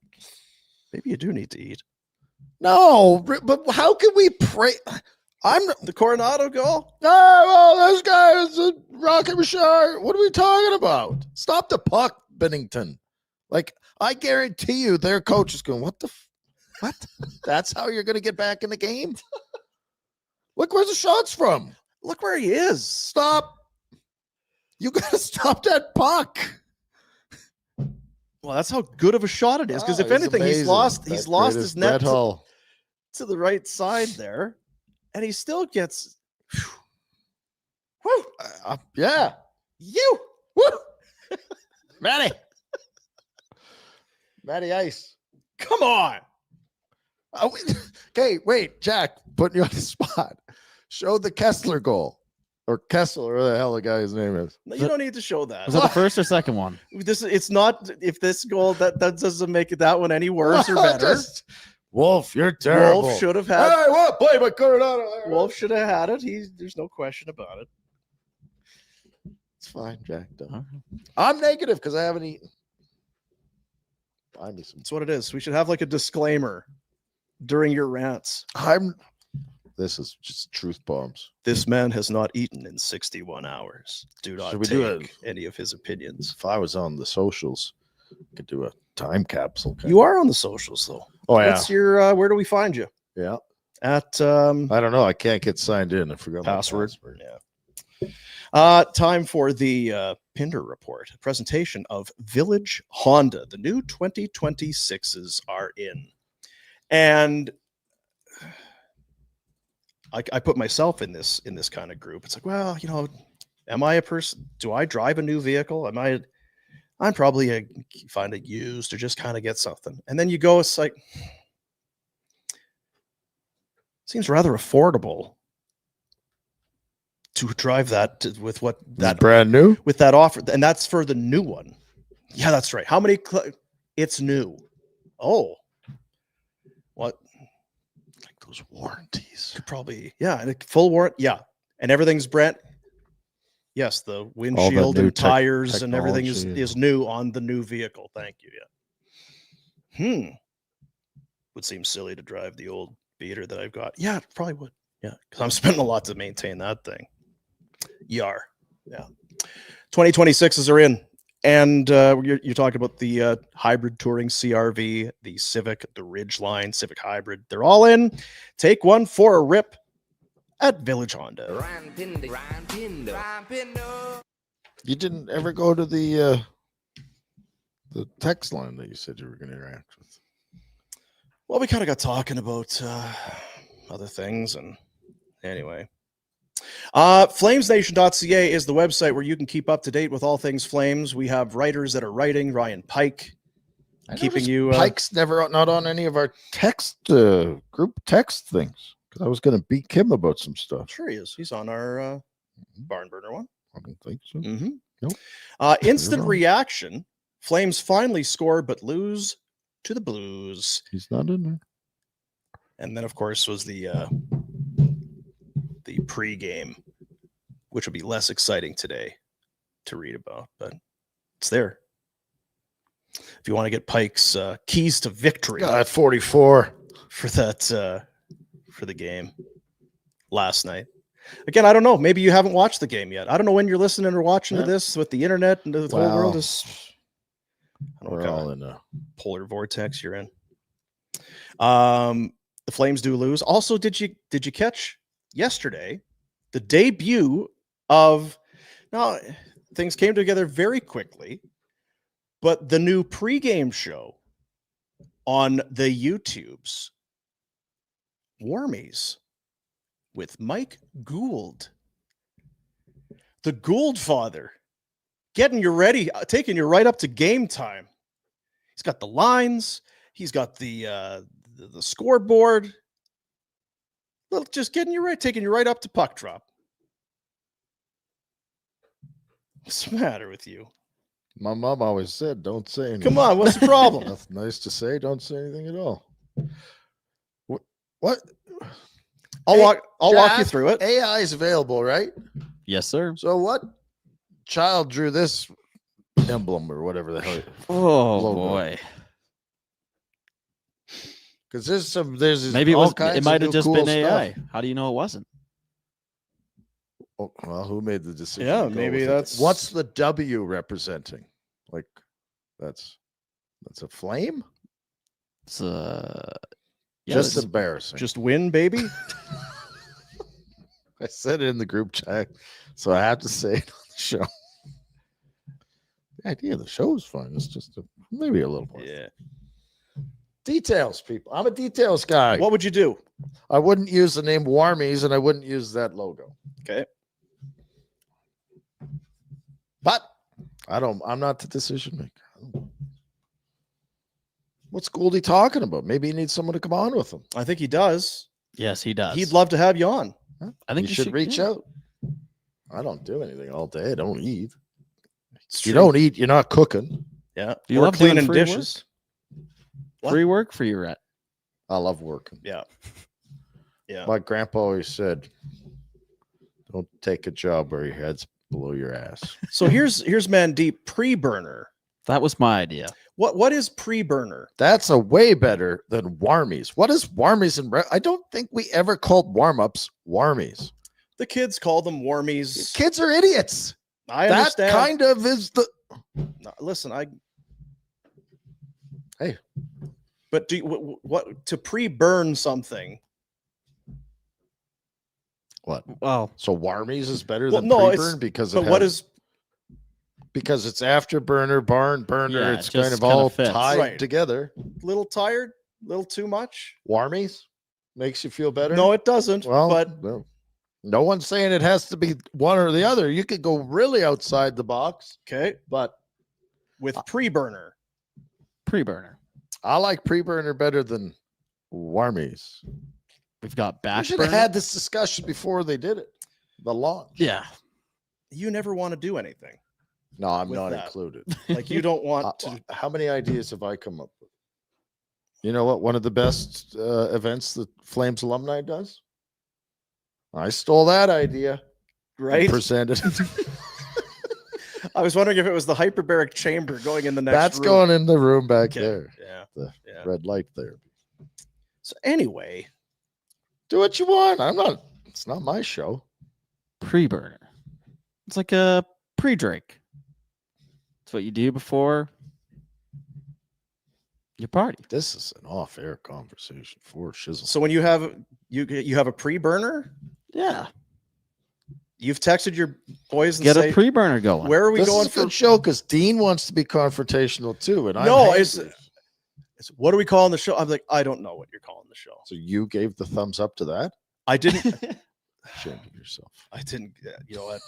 maybe you do need to eat. No, but how can we pray? The Coronado goal? No, this guy is a rocket Richard. What are we talking about? Stop the puck, Bennington. Like, I guarantee you their coach is going, what? That's how you're going to get back in the game? Look where the shot's from. Look where he is. Stop. You got to stop that puck. Well, that's how good of a shot it is. Because if He's anything, he's amazing. lost That his greatest net Brett Hull. to the right side there. And he still gets whoo, Yeah. you woo. Matty Ice. Come on. Okay, wait, Jack, putting you on the spot. Show the Kessler goal. Or Kessler, or the hell the guy's name is. No, you don't need to show that. Was that the first or second one? It's not. If this goal that doesn't make it that one any worse or better. Wolf, you're terrible. Wolf should have had. Hey, Wolf, play by Coronado. Wolf should have had it. There's no question about it. It's fine, Jack. Don't. Huh? I'm negative because I haven't eaten. Buy me some. That's what it is. We should have like a disclaimer during your rants. This is just truth bombs. This man has not eaten in 61 hours. Do not Should we do take any of his opinions. If I was on the socials, I could do a time capsule. You are on the socials though. Oh yeah. What's your where do we find you? Yeah. At I don't know. I can't get signed in. I forgot Password. my password. Yeah. Time for the Pinder report. A presentation of Village Honda. The new 2026s are in. And I put myself in this kind of group. It's like, well, am I a person? Do I drive a new vehicle? I'm probably find it used or just kind of get something. And then you go, it's like, seems rather affordable to drive that with what that brand new with that offer. And that's for the new one. Yeah, that's right. How many? It's new. Oh, what? like those warranties. Could probably, yeah, and a full warrant. Yeah. And everything's brand. Yes, the windshield new and tires and everything technology. is new on the new vehicle. Thank you. Yeah. Would seem silly to drive the old beater that I've got. Yeah, it probably would. Yeah, because I'm spending a lot to maintain that thing. Yar. Yeah. 2026s are in. And you're talking about the hybrid touring CRV, the Civic, the Ridgeline, Civic Hybrid. They're all in. Take one for a rip at Village Honda. You didn't ever go to the text line that you said you were going to interact with. Well, we kind of got talking about other things. And anyway, flamesnation.ca is the website where you can keep up to date with all things Flames. We have writers that are writing. Ryan Pike, keeping you. Pike's not on any of our text group text things. Because I was going to beat Kim about some stuff. Sure he is. He's on our barn burner one. I don't think so. Mm-hmm. Nope. Instant wrong. reaction. Flames finally score but lose to the Blues. He's not in there. And then, of course, was the pregame, which will be less exciting today to read about, but it's there. If you want to get Pike's keys to victory Got 44 for that for the game last night. Again, I don't know. Maybe you haven't watched the game yet. I don't know when you're listening or watching to this with the internet and the whole world is. I don't know We're what all kind of in a polar vortex you're in. The Flames do lose. Also, did you catch yesterday the debut of? Now things came together very quickly, but the new pregame show on the YouTubes, Warmies, with Mike Gould, the Gould father, getting you ready, taking you right up to game time. He's got the lines. He's got the scoreboard. Well, just getting you right, taking you right up to puck drop. What's the matter with you? My mom always said, don't say anything. Come on, what's the problem? Nothing nice to say. Don't say anything at all. What? I'll walk you Jack, through it. AI is available, right? I'll walk you Jack, through it. AI is available, right? Yes, sir. So what child drew this emblem or whatever the hell? Oh Logo. boy. Because there's Maybe it all was. kinds It might of have new just cool been AI. stuff. How do you know it wasn't? Oh, well, who made the decision? Yeah, to go maybe with it? that's- What's the W representing? Like, that's a flame. It's Just it's- embarrassing. Just win, baby. I said it in the group chat, so I have to say it on the show. The idea of the show is fun. It's just maybe a little more. Yeah. Details, people. I'm a details guy. What would you do? I wouldn't use the name Warmies, and I wouldn't use that logo. Okay. But I'm not the decision maker. What's Goldie talking about? Maybe he needs someone to come on with him. I think he does. yes, he does. He'd love to have you on. I think You should reach yeah. out. I don't do anything all day. I don't eat. It's You true. don't eat, you're not cooking. Yeah. Do you Or love doing cleaning free work? dishes. What? Free work for you, Rhett. I love working. Yeah. Yeah. My grandpa always said, don't take a job where your head's below your ass. So here's Mandeep pre-burner. That was my idea. What is pre-burner? That's a way better than Warmies. What is Warmies? I don't think we ever called warm-ups Warmies. The kids call them warmies. Kids are idiots. I That understand. kind of is the... No, listen, Hey. But do you, what to pre-burn something? What? Well, So Warmies is better Well, than no, it's- pre-burn because But what is because it's afterburner, barn burner. Yeah, It's it kind just of kinda all fits. tied Right. together. little tired? Little too much? Warmies makes you feel better. No, it doesn't. well, but no one's saying it has to be one or the other. You could go really outside the box, okay, but with pre-burner. pre-burner. I like pre-burner better than Warmies. We've got We back should have burner. had this discussion before they did it. The launch. Yeah. You never want to do anything. No, I'm With not that. included. Like you don't want to. How many ideas have I come up with? You know what? One of the best events that Flames alumni does. I stole that idea. and Right? Presented. I was wondering if it was the hyperbaric chamber going in the next That's room. going in the room back Okay, there. Yeah. The Yeah. red light there. So anyway, Do what you want. It's not my show. Pre-burner. It's like a pre-drink. It's what you do before your party. This is an off-air conversation for shizzle. so when you have a pre-burner, Yeah. you've texted your boys and Get say, a pre-burner going. where are we This going is a for? good show because Dean wants to be confrontational too, and No, I'm it's- hangry. It's, what are we calling the show? I'm like, I don't know what you're calling the show. So you gave the thumbs up to that. I didn't. Shame of yourself. I didn't. You know what?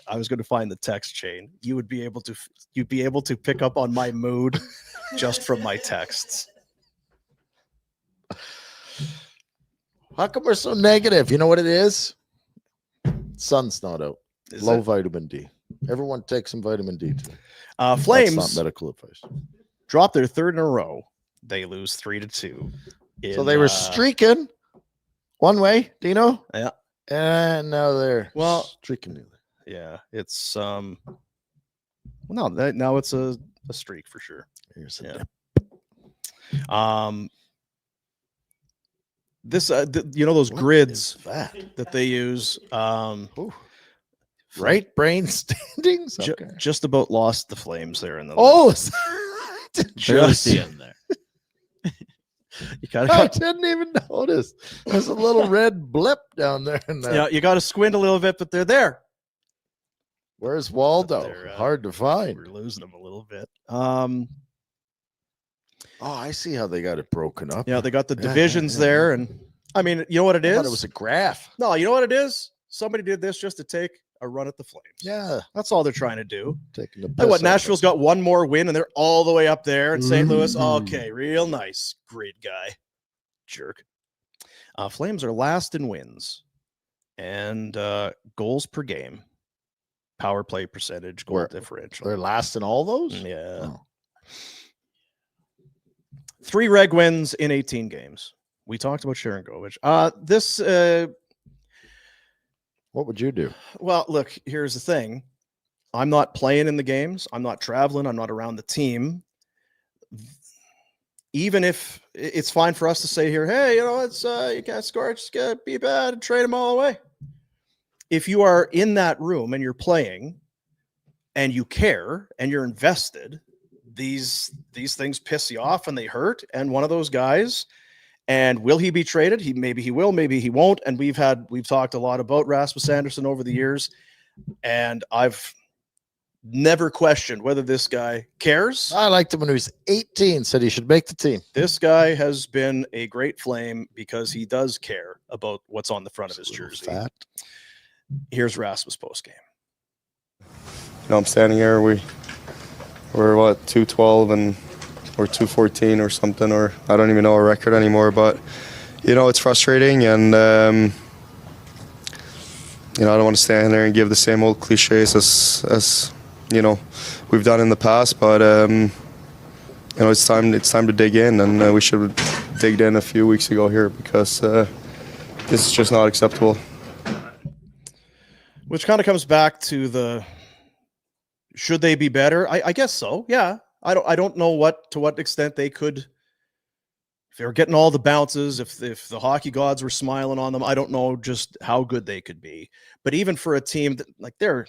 I was going to find the text chain. You'd be able to pick up on my mood just from my texts. How come we're so negative? You know what it is? Sun's not out. Is Low it? vitamin D. Everyone take some vitamin D today. That's Flames not medical advice. dropped their third in a row. They lose 3-2. So they were streaking one way, Dino. Yeah. And now they're streaking the other. Yeah, it's no, now it's a streak for sure. Here's the Yeah. dip. This you know those What grids is that? that they use Right brain standings. ju- Okay. just about lost the Flames there in the Oh, Barely just see him there. you gotta I didn't even notice. There's a little red blip down there. In that. yeah, you got to squint a little bit, but they're there. Where's Waldo? They're, Hard to find. We're losing them a little bit. Oh, I see how they got it broken up. Yeah, they got the Yeah, yeah, divisions yeah, there, yeah. and I mean, you know what it I is? thought it was a graph. No, you know what it is? Somebody did this just to take a run at the Flames. Yeah, That's all they're trying to do. taking the Like piss what? out of Nashville's got one more win, and they're all the way up there. And St. Louis, Ooh. okay, real nice, grid guy, jerk. Flames are last in wins and goals per game, power play percentage, goal Where- differential. They're last in all those. Yeah, Oh. 3 reg wins in 18 games. We talked about Sharon Govich. This What would you do? well, look, here's the thing. I'm not playing in the games. I'm not traveling. I'm not around the team. Even if it's fine for us to say here, hey, it's you can't score, it's gonna be bad and trade them all away. If you are in that room and you're playing and you care and you're invested, these things piss you off and they hurt. And one of those guys, and will he be traded? Maybe he will, maybe he won't. And we've talked a lot about Rasmus Anderson over the years, and I've never questioned whether this guy cares. I liked him when he was 18, said he should make the team. This guy has been a great Flame because he does care about what's on the front of his jersey. Fat. Here's Rasmus postgame. I'm standing here. We're what, 212 and or 214 or something, or I don't even know our record anymore. But it's frustrating, and I don't want to stand there and give the same old cliches as we've done in the past. But it's time to dig in, and we should have digged in a few weeks ago here, because this is just not acceptable. Which kind of comes back to the should they be better? I guess so. Yeah. I don't know to what extent they could, if they were getting all the bounces, if the hockey gods were smiling on them. I don't know just how good they could be. But even for a team that, like, they're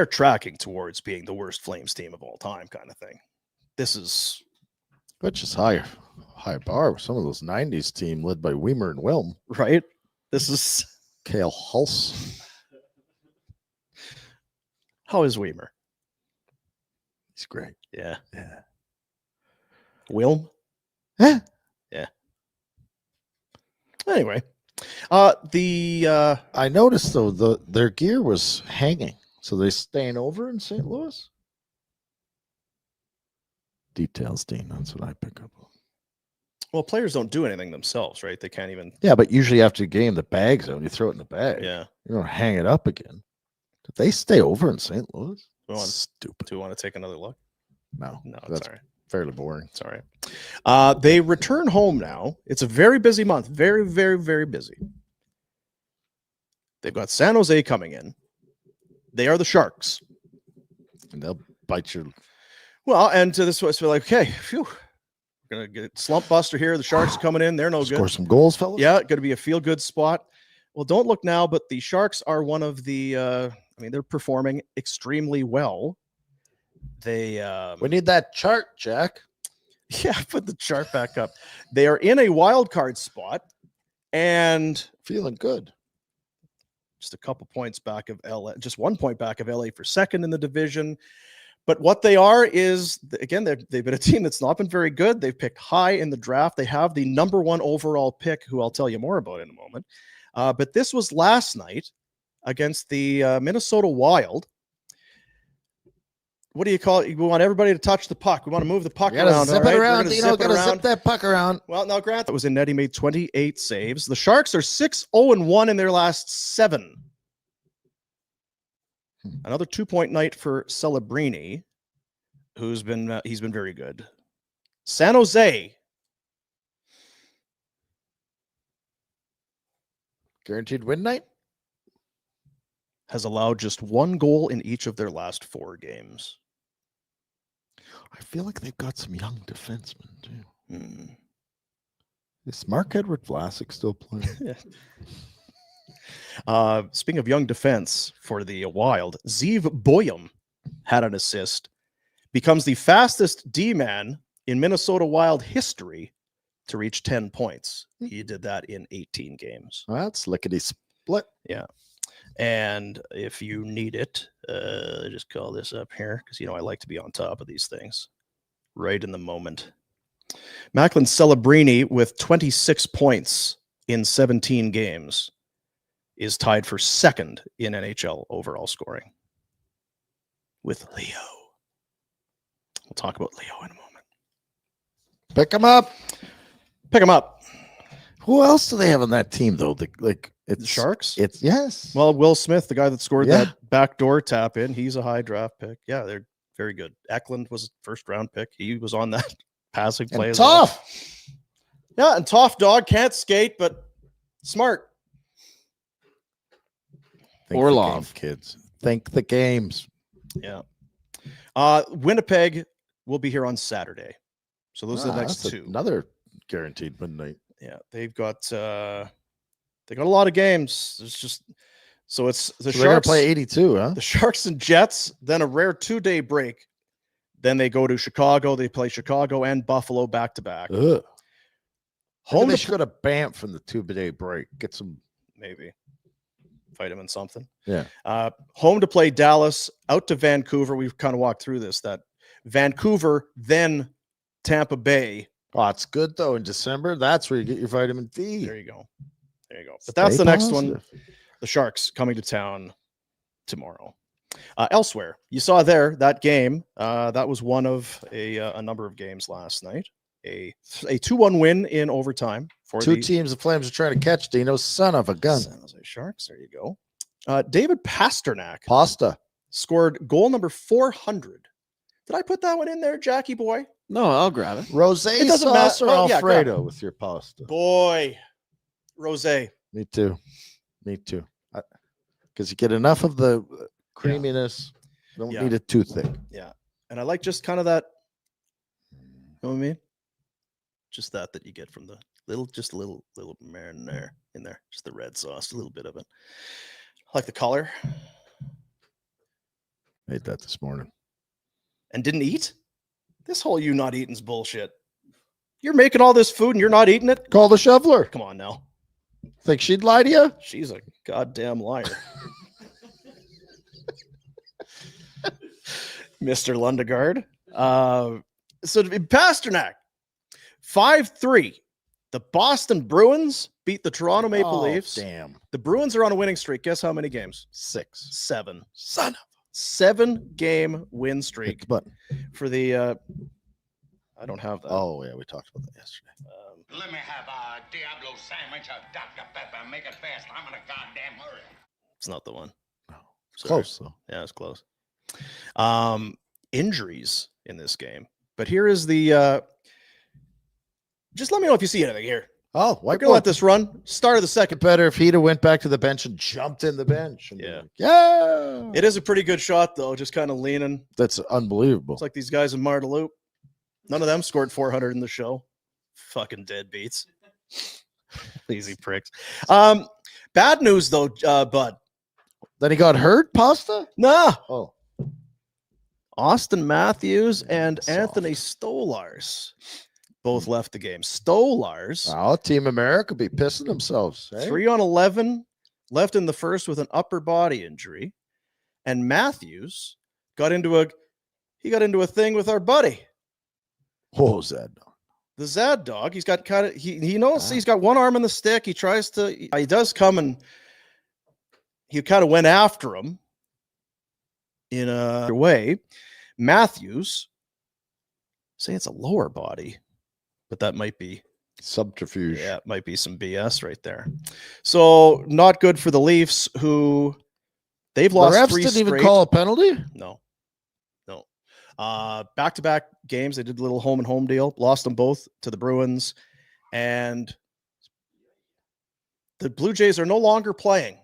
tracking towards being the worst Flames team of all time, kind of thing. Which is high bar with some of those 90s team led by Weimer and Wilm. Right. This is Cale Hulse. How is Weimer? He's great. Yeah. Yeah. Wilm? Yeah. Yeah. Anyway, I noticed though their gear was hanging, so they staying over in St. Louis. Details, Dean. That's what I pick up on. well, players don't do anything themselves, right? They can't even. Yeah, but usually after a game, the bag's out and you throw it in the bag. Yeah. You don't hang it up again. Did they stay over in St. Louis? Stupid. Do you want to take another look? No, No, it's that's all right. fairly boring. It's all right. They return home now. It's a very busy month. Very, very, very busy. They've got San Jose coming in. They are the Sharks. And they'll bite your. Well, and to this was like, okay, phew, we're gonna get slump buster here. The Sharks are coming in. They're no Score good. some goals, fellas. Yeah, going to be a feel good spot. Well, don't look now, but the Sharks are one of the. They're performing extremely well. They. We need that chart, Jack. Yeah, put the chart back up. They are in a wild card spot, and Feeling good. just a couple points back of LA, just 1 point back of LA for second in the division. But what they are is, again, they've been a team that's not been very good. They've picked high in the draft. They have the number 1 overall pick, who I'll tell you more about in a moment. But this was last night against the Minnesota Wild. What do you call it? We want everybody to touch the puck. We want to move the puck around. Zip it around. Gotta zip that puck around. Well, now, Grant, that was in net. He made 28 saves. The Sharks are 6-0-1 in their last 7. Another 2-point night for Celebrini, who's been he's been very good. San Jose. Guaranteed win night. Has allowed just 1 goal in each of their last 4 games. I feel like they've got some young defensemen too. Hmm. Is Mark Edward Vlasic still playing? Speaking of young defense for the Wild, Zeev Boyum had an assist, becomes the fastest D-man in Minnesota Wild history to reach 10 points. He did that in 18 games. Well, that's lickety split. Yeah. And if you need it, just call this up here because, I like to be on top of these things right in the moment. Macklin Celebrini with 26 points in 17 games is tied for second in NHL overall scoring with Leo. We'll talk about Leo in a moment. Pick him up. Pick him up. Who else do they have on that team though? The Sharks? It's yes. Well, Will Smith, the guy that scored that backdoor tap in, he's a high draft pick. Yeah, they're very good. Eklund was a first round pick. He was on that passing play. And tough. Yeah, and tough dog, can't skate, but smart. Think Orlov. the game, kids. Think the games. Yeah. Winnipeg will be here on Saturday. So those are the next That's two. Another guaranteed midnight. Yeah, they got a lot of games. It's just so it's the So they're gonna Sharks play 82, huh? the Sharks and Jets, then a rare 2-day break. Then they go to Chicago. They play Chicago and Buffalo back to back. Ugh. Home They to should go to Banff from the 2-day break. Get some. maybe vitamin something. Yeah. Home to play Dallas, out to Vancouver. We've kind of walked through this. That Vancouver, then Tampa Bay. Oh, it's good though in December. That's where you get your vitamin D. There you go. But that's Stay the next one. positive. The Sharks coming to town tomorrow. Elsewhere, you saw there that game. That was one of a number of games last night. A 2-1 win in overtime for Two the teams the Flames are trying to catch. Dino, son of a gun. San Jose Sharks. There you go. David Pasternak Pasta. scored goal number 400. Did I put that one in there, Jackie boy? No, I'll grab it. Rosé It doesn't sauce matter. or Oh, yeah, grab Alfredo with your pasta? Boy, Rosé. Me too. Because you get enough of the creaminess. Don't Yeah. need it too thick. Yeah, and I like just kind of that. You know what I mean? Just that you get from the little marinara in there, just the red sauce, a little bit of it. I like the color. Made that this morning. And didn't eat. This whole you not eating's bullshit. You're making all this food and you're not eating it. Call the shoveler. Come on now. Think she'd lie to you? She's a goddamn liar. Mr. Lundegaard. So Pasternak, 5-3. The Boston Bruins beat the Toronto Maple Leafs. Damn. The Bruins are on a winning streak. Guess how many games? 6. 7. Son of 7-game win Hit streak the button. for the. I don't have that. Oh, yeah. We talked about that yesterday. Let me have a Diablo sandwich, a Dr. Pepper. Make it fast. I'm in a goddamn hurry. It's not the one. No. Sorry. Close, though. Yeah, it's close. Injuries in this game. But here is the just let me know if you see anything here. Oh, We're why gonna let this run. Start of the second. better if he'd have went back to the bench and jumped in the bench. And Yeah. Yeah. It is a pretty good shot though, just kind of leaning. That's unbelievable. It's like these guys in Marteloup. None of them scored 400 in the show. Fucking deadbeats. Lazy pricks. Bad news though, Bud. Then he got hurt, Pasta? Nah. Oh. Austin Matthews and Soft. Anthony Stolars both left the game. Stolars, Oh, Team America be pissing themselves. Eh? 3 on 11, left in the first with an upper body injury. And Matthews got into a thing with our buddy, What was that? the Zad dog. He's got kind of he knows he's got one arm on the stick. He tries to he does come and he kind of went after him in a way. Matthews say it's a lower body, but that might be Subterfuge. yeah, it might be some BS right there. So not good for the Leafs, who they've The lost refs 3 didn't straight. even call a penalty? No. Back-to-back games. They did a little home and home deal. Lost them both to the Bruins. And the Blue Jays are no longer playing.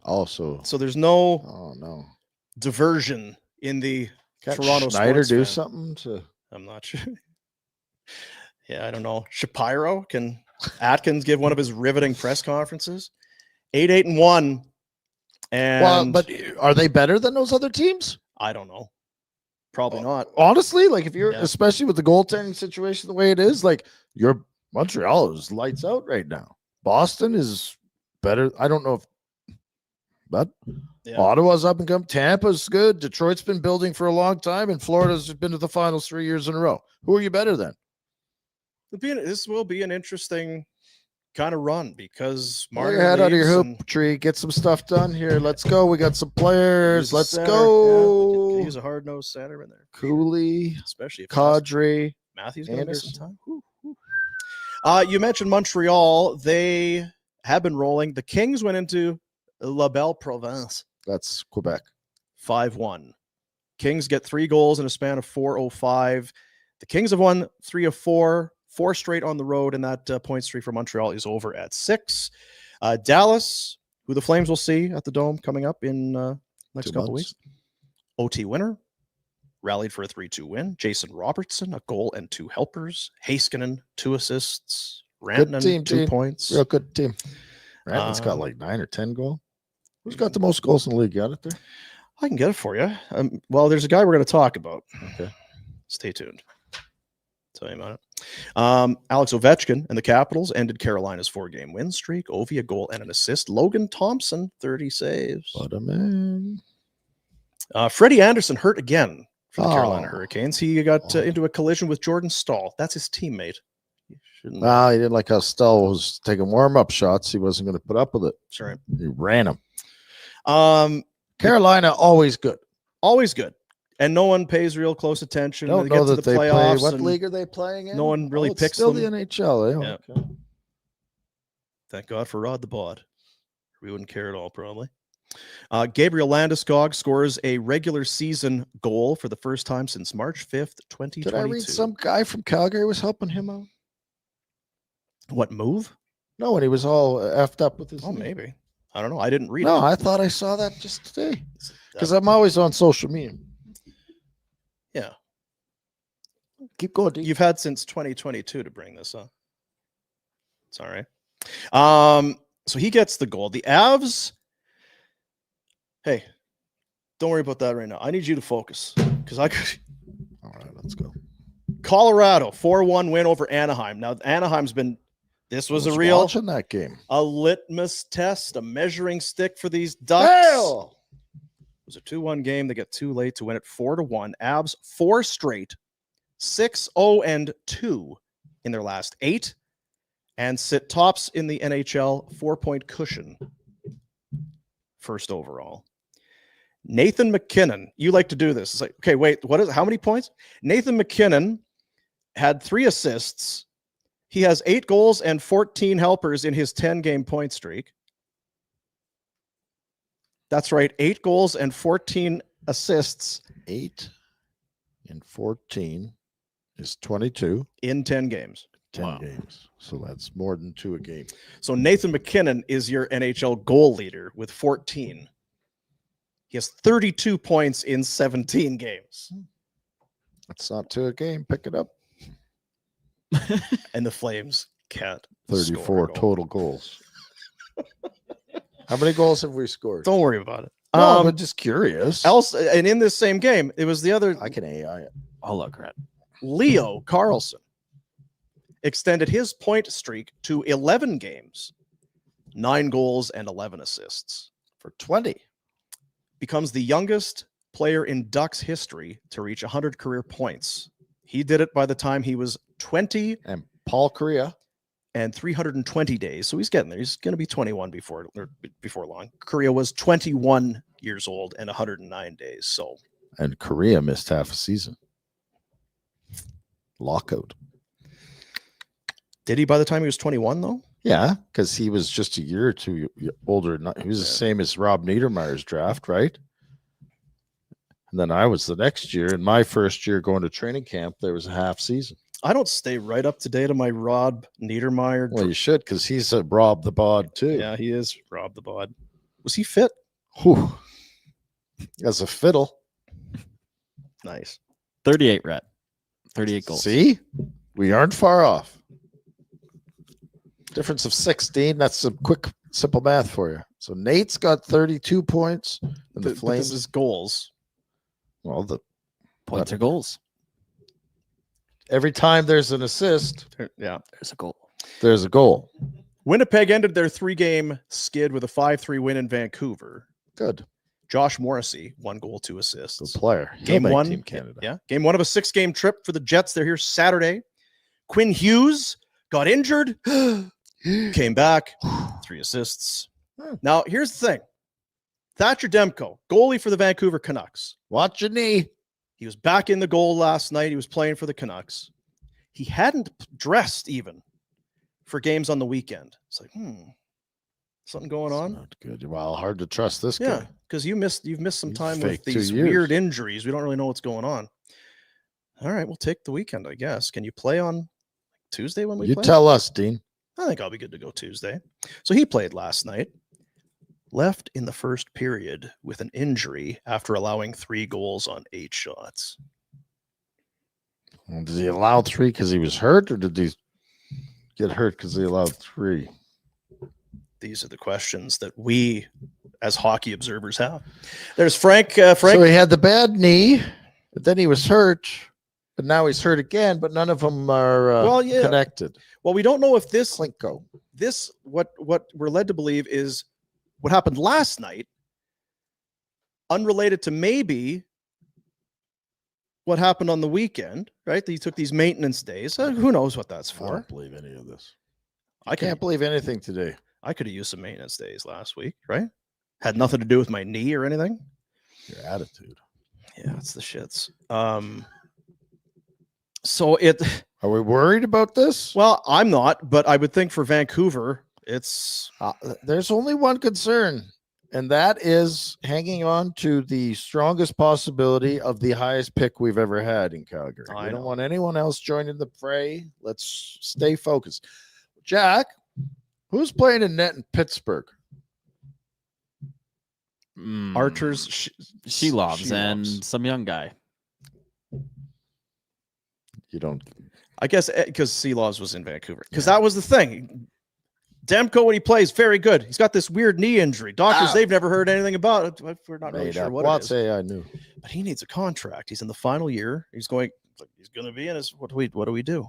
Also. So there's no Oh, no. diversion in the Can't Toronto Schneider sports do fan. something to. I'm not sure. Yeah, I don't know. Shapiro, can Atkins give one of his riveting press conferences? 8-1. And Well, but are they better than those other teams? I don't know. Probably not. Honestly, like if you're, Yeah. especially with the goaltending situation the way it is, like your Montreal is lights out right now. Boston is better. I don't know if, but Yeah. Ottawa's up and come. Tampa's good. Detroit's been building for a long time, and Florida's been to the finals 3 years in a row. Who are you better than? This will be an interesting kind of run because Pull Marner your head out of your leaves hoop and tree. Get some stuff done here. Let's go. We got some players. use a Let's center. go. Yeah, could use a hard-nosed center in there, Cooley, especially if Kadri. Matthews going to miss some Anderson. time. You mentioned Montreal. They have been rolling. The Kings went into La Belle Province That's Quebec. 5-1. Kings get 3 goals in a span of 4:05. The Kings have won 3 of 4. 4 straight on the road, and that point streak for Montreal is over at 6. Dallas, who the Flames will see at the Dome coming up in next 2 couple months. weeks. OT winner, rallied for a 3-2 win. Jason Robertson, a goal and 2 helpers. Heiskanen, 2 assists. Rantanen, team, 2 Dean. points. Real good team. Rantanen's got like 9 or 10 goals. Who's got the most goals in the league? Got it there? I can get it for you. Well, there's a guy we're going to talk about. Okay. Stay tuned. Tell you about it. Alex Ovechkin and the Capitals ended Carolina's 4-game win streak. Ovi, a goal and an assist. Logan Thompson, 30 saves. What a man. Freddie Anderson hurt again for the Carolina Oh. Hurricanes. He got into a collision with Jordan Stahl. That's his teammate. Shouldn't. He didn't like how Stell was taking warm-up shots. He wasn't going to put up with it. Sorry. He ran him. Carolina, always good. Always good. And no one pays real close attention. Don't They know get to that the they play. playoffs What and league are they playing in? no one really it's picks still them. the NHL. Eh? Yeah. Okay. Thank God for Rod the Bod. We wouldn't care at all, probably. Gabriel Landeskog scores a regular season goal for the first time since March 5th, 2022. Did I read some guy from Calgary was helping him out? What move? No, and he was all effed up with his. Oh, knee. maybe. I don't know. I didn't read No, it. I thought I saw that just today because I'm always on social media. Yeah. Keep going. Dean. You've had since 2022 to bring this up. It's all right. So he gets the goal. The Avs. Hey, don't worry about that right now. I need you to focus because I could. All right, let's go. Colorado 4-1 win over Anaheim. Now Anaheim's been. This was a real watching that game. a litmus test, a measuring stick for these Ducks. Hell! It was a 2-1 game. They get too late to win it 4-1. Avs 4 straight, 6-0-2 in their last 8, and sit tops in the NHL 4-point cushion. First overall. Nathan McKinnon, you like to do this. It's like, okay, wait, how many points? Nathan McKinnon had 3 assists. He has 8 goals and 14 helpers in his 10-game point streak. That's right, 8 goals and 14 assists 8 and 14 is 22. in 10 games. 10 games. So that's more than 2 a game. So Nathan McKinnon is your NHL goal leader with 14. He has 32 points in 17 games. That's not 2 a game. Pick it up. And the Flames can't 34 score a goal. total goals. How many goals have we scored? Don't worry about it. No, I'm just curious. And in this same game, it was the other I can AI it. I'll look at. Leo Carlson extended his point streak to 11 games, 9 goals and 11 assists. For 20. Becomes the youngest player in Ducks history to reach 100 career points. He did it by the time he was 20 And Paul Korea. and 320 days. So he's getting there. He's going to be 21 before long. Korea was 21 years old and 109 days. So And Korea missed half a season. Lockout. did he by the time he was 21 though? Yeah, because he was just a year or 2 older. He was the same as Rob Niedermeyer's draft, right? And then I was the next year. In my first year going to training camp, there was a half season. I don't stay right up to date on my Rob Niedermeyer. Well, you should, because he's a Rob the Bod too. Yeah, he is Rob the Bod. Was he fit? Whew. As a fiddle. Nice. 38, Rhett. 38 goals. See, we aren't far off. Difference of 16. That's some quick, simple math for you. So Nate's got 32 points, and the But this Flames. is goals. Well, Points are goals. every time there's an assist, Yeah. There's a goal. there's a goal. Winnipeg ended their 3-game skid with a 5-3 win in Vancouver. Good. Josh Morrissey, 1 goal, 2 Good assists. player. He'll Game make 1. Team Canada. Yeah. Game 1 of a 6-game trip for the Jets. They're here Saturday. Quinn Hughes got injured. Came back. 3 assists. Now, here's the thing. Thatcher Demko, goalie for the Vancouver Canucks. Watch your knee. He was back in the goal last night. He was playing for the Canucks. He hadn't dressed even for games on the weekend. It's like, something going on? Not good. Well, hard to trust this Yeah, guy. because you've missed some You time with faked 2 these years. weird injuries. We don't really know what's going on. All right, we'll take the weekend, I guess. Can you play on Tuesday when we You play? tell us, Dean. I think I'll be good to go Tuesday. So he played last night. Left in the first period with an injury after allowing 3 goals on 8 shots. Did he allow 3 because he was hurt, or did he get hurt because he allowed 3? These are the questions that we, as hockey observers, have. There's Frank. So Frank. he had the bad knee, but then he was hurt, but now he's hurt again. But none of them are connected. Well, we don't know if this Klinko. what we're led to believe is what happened last night, unrelated to maybe what happened on the weekend, right? He took these maintenance days. Who knows what that's I for? don't believe any of this. I Can't believe anything today. I could have used some maintenance days last week, right? Had nothing to do with my knee or anything. Your attitude. Yeah, it's the shits. So it. Are we worried about this? Well, I'm not, but I would think for Vancouver, it's. There's only one concern, and that is hanging on to the strongest possibility of the highest pick we've ever had in Calgary. I We know. don't want anyone else joining the fray. Let's stay focused. Jack, who's playing in net in Pittsburgh? Archers. Shelovs and Shelovs. some young guy. You don't. I guess because Sealaws was in Vancouver. Because that was the thing. Demko, when he plays, very good. He's got this weird knee injury. Doctors, they've never heard anything about it. We're not really sure what it is. Say I knew. But he needs a contract. He's in the final year. He's going to be in his. What do we do?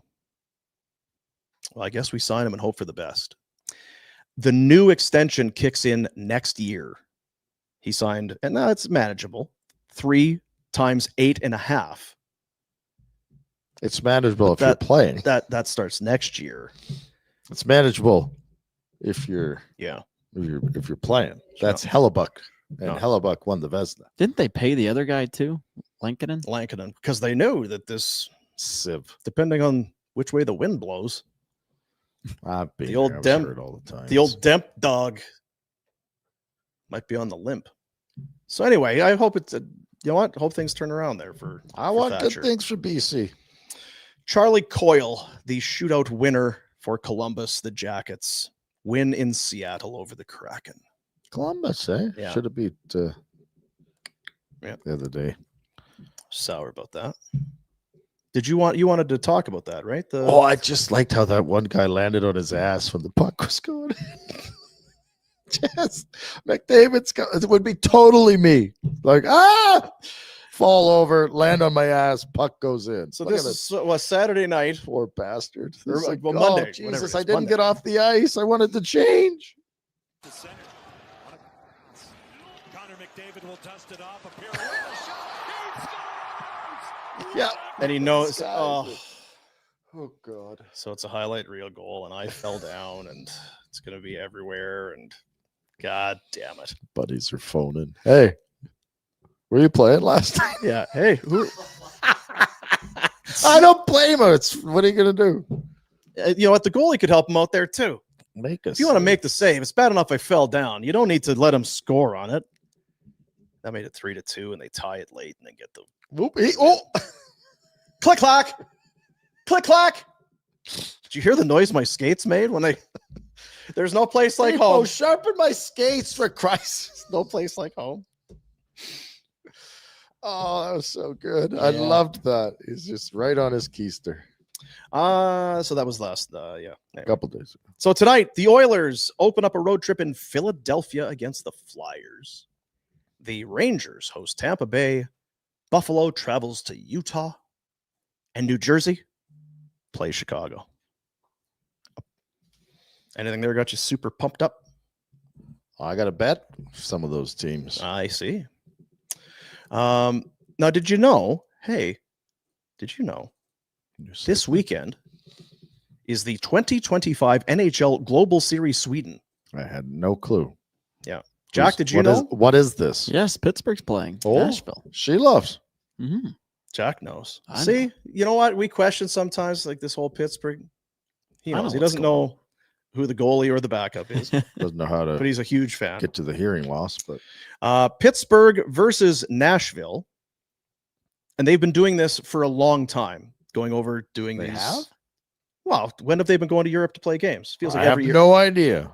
Well, I guess we sign him and hope for the best. The new extension kicks in next year. He signed, and now it's manageable. 3 times 8.5. It's manageable But if you're playing. That starts next year. It's manageable if you're Yeah. if you're playing. That's Hellebuck, and No. Hellebuck won the Vezina. Didn't they pay the other guy too? Lankinen? Lankinen, because they knew that this, Civ. depending on which way the wind blows, I've been The old there. I was Dem- hurt all the time. the old Demp dog might be on the limp. So anyway, I hope it's you know what? Hope things turn around there for. I for want Thatcher. good things for BC. Charlie Coyle, the shootout winner for Columbus, the Jackets win in Seattle over the Kraken. Columbus, eh? Yeah. Should have beat Yeah. the other day. Sour about that. Did you wanted to talk about that, right? Oh, I just liked how that one guy landed on his ass when the puck was going in. Just McDavid's it would be totally me. Like, fall over, land on my ass, puck goes in. So Look this at was Saturday night. poor bastard. Or, It's like, well, Monday, whatever Jesus, it I is, didn't Monday. get off the ice. I wanted to change. Connor McDavid will dust it off. A pair of shot. Yeah. And he knows. Guys, Oh, Oh God. so it's a highlight reel goal, and I fell down, and it's going to be everywhere. And God damn it. Buddies are phoning. Hey, were you playing last night? Yeah. Hey, who? I don't blame him. It's what are you gonna do? You know what? The goalie could help him out there too. Make us. If you want to make the save, it's bad enough I fell down. You don't need to let him score on it. That made it 3-2, and they tie it late, and then get the click clack, click clack. Did you hear the noise my skates made when they? There's no place like home. Sharpen my skates for Christ. No place like home. Oh, that was so good. I Yeah. loved that. He's just right on his keister. So that was last. Yeah. A Anyway. couple days ago. So tonight, the Oilers open up a road trip in Philadelphia against the Flyers. The Rangers host Tampa Bay. Buffalo travels to Utah, and New Jersey plays Chicago. Anything there got you super pumped up? I got to bet some of those teams. I see. Now, did you know? Hey, did you know this weekend is the 2025 NHL Global Series Sweden? I had no clue. Jack, did you know? What is this? Yes, Pittsburgh's playing. Oh. Nashville. She loves. Mm-hmm. Jack knows. I See, know. you know what? We question sometimes, like this whole Pittsburgh. He I know knows. He what's doesn't going know who the goalie or the backup is, Doesn't know how but to he's a huge fan. get to the hearing loss, but Pittsburgh versus Nashville, and they've been doing this for a long time. Going over doing They these. have? Well, when have they been going to Europe to play games? Feels like I have every year. no idea.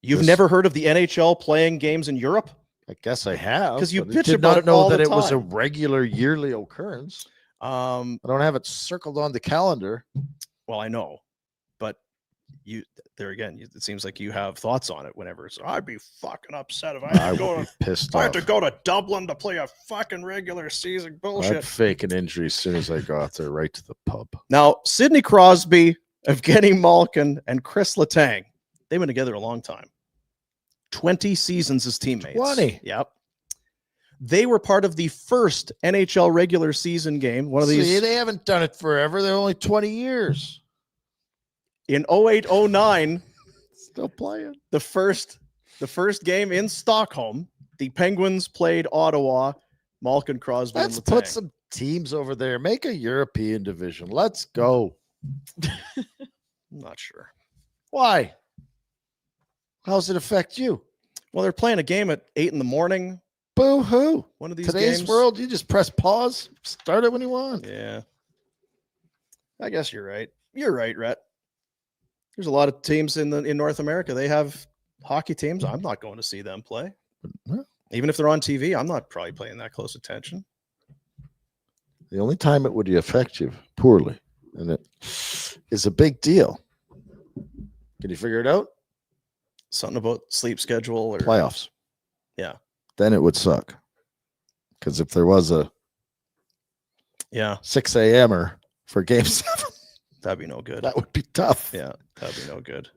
You've this- never heard of the NHL playing games in Europe? I guess I have. 'Cause you but I bitch did about not it know all that the it was a time. regular yearly occurrence. I don't have it circled on the calendar. Well, I know, but you there again. It seems like you have thoughts on it. Whenever so, I'd be fucking upset if I I had to go would to. be pissed If I had off. to go to Dublin to play a fucking regular season I'd bullshit. fake an injury as soon as I got there, right to the pub. Now, Sidney Crosby, Evgeny Malkin, and Chris Letang, they've been together a long time. 20 seasons as teammates. 20. Yep. They were part of the first NHL regular season game. One of these See, they haven't done it forever. They're only 20 years. in 08-09, Still playing. the first game in Stockholm. The Penguins played Ottawa. Malkin, Crosby, Let's and put Letang. some teams over there. Make a European division. Let's go. I'm not sure. Why? How does it affect you? Well, they're playing a game at 8 a.m. Boo hoo. One of these Today's games. world, you just press pause, start it when you want. Yeah. I guess you're right. You're right, Rhett. There's a lot of teams in North America. They have hockey teams. I'm not going to see them play. Well, Even if they're on TV, I'm not probably paying that close attention. the only time it would affect you poorly, and it is a big deal. Can you figure it out? Something about sleep schedule or Playoffs. Yeah. Then it would suck. Because if there was a Yeah, 6 a.m.er for game 7, that'd be no good. that would be tough. Yeah, that'd be no good.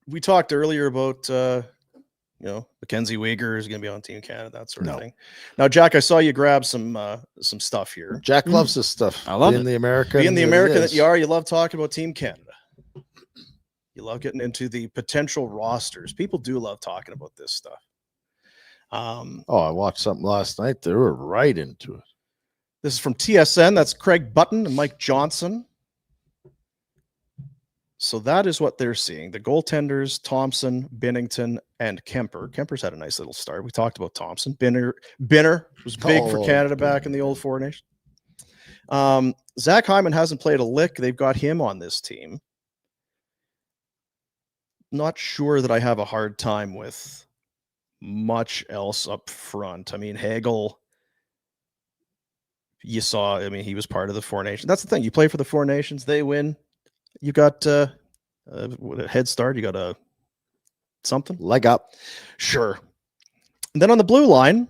We talked earlier about Mackenzie Weegar is going to be on Team Canada, that sort of No. thing. Now, Jack, I saw you grab some stuff here. Jack loves this stuff. I love Being it. the American. Being the that he American that is. you are, you love talking about Team Canada. You love getting into the potential rosters. People do love talking about this stuff. Oh, I watched something last night. They were right into it. This is from TSN. That's Craig Button and Mike Johnson. So that is what they're seeing. The goaltenders, Thompson, Binnington, and Kemper. Kemper's had a nice little start. We talked about Thompson. Binner was big for Oh, Canada back in the old Four Nations. Zach Hyman hasn't played a lick. They've got him on this team. Not sure that I have a hard time with much else up front. I mean, Hagel, you saw, he was part of the Four Nations. That's the thing. You play for the Four Nations, they win. You got a head start. You got a something. Leg up. Sure. And then on the blue line,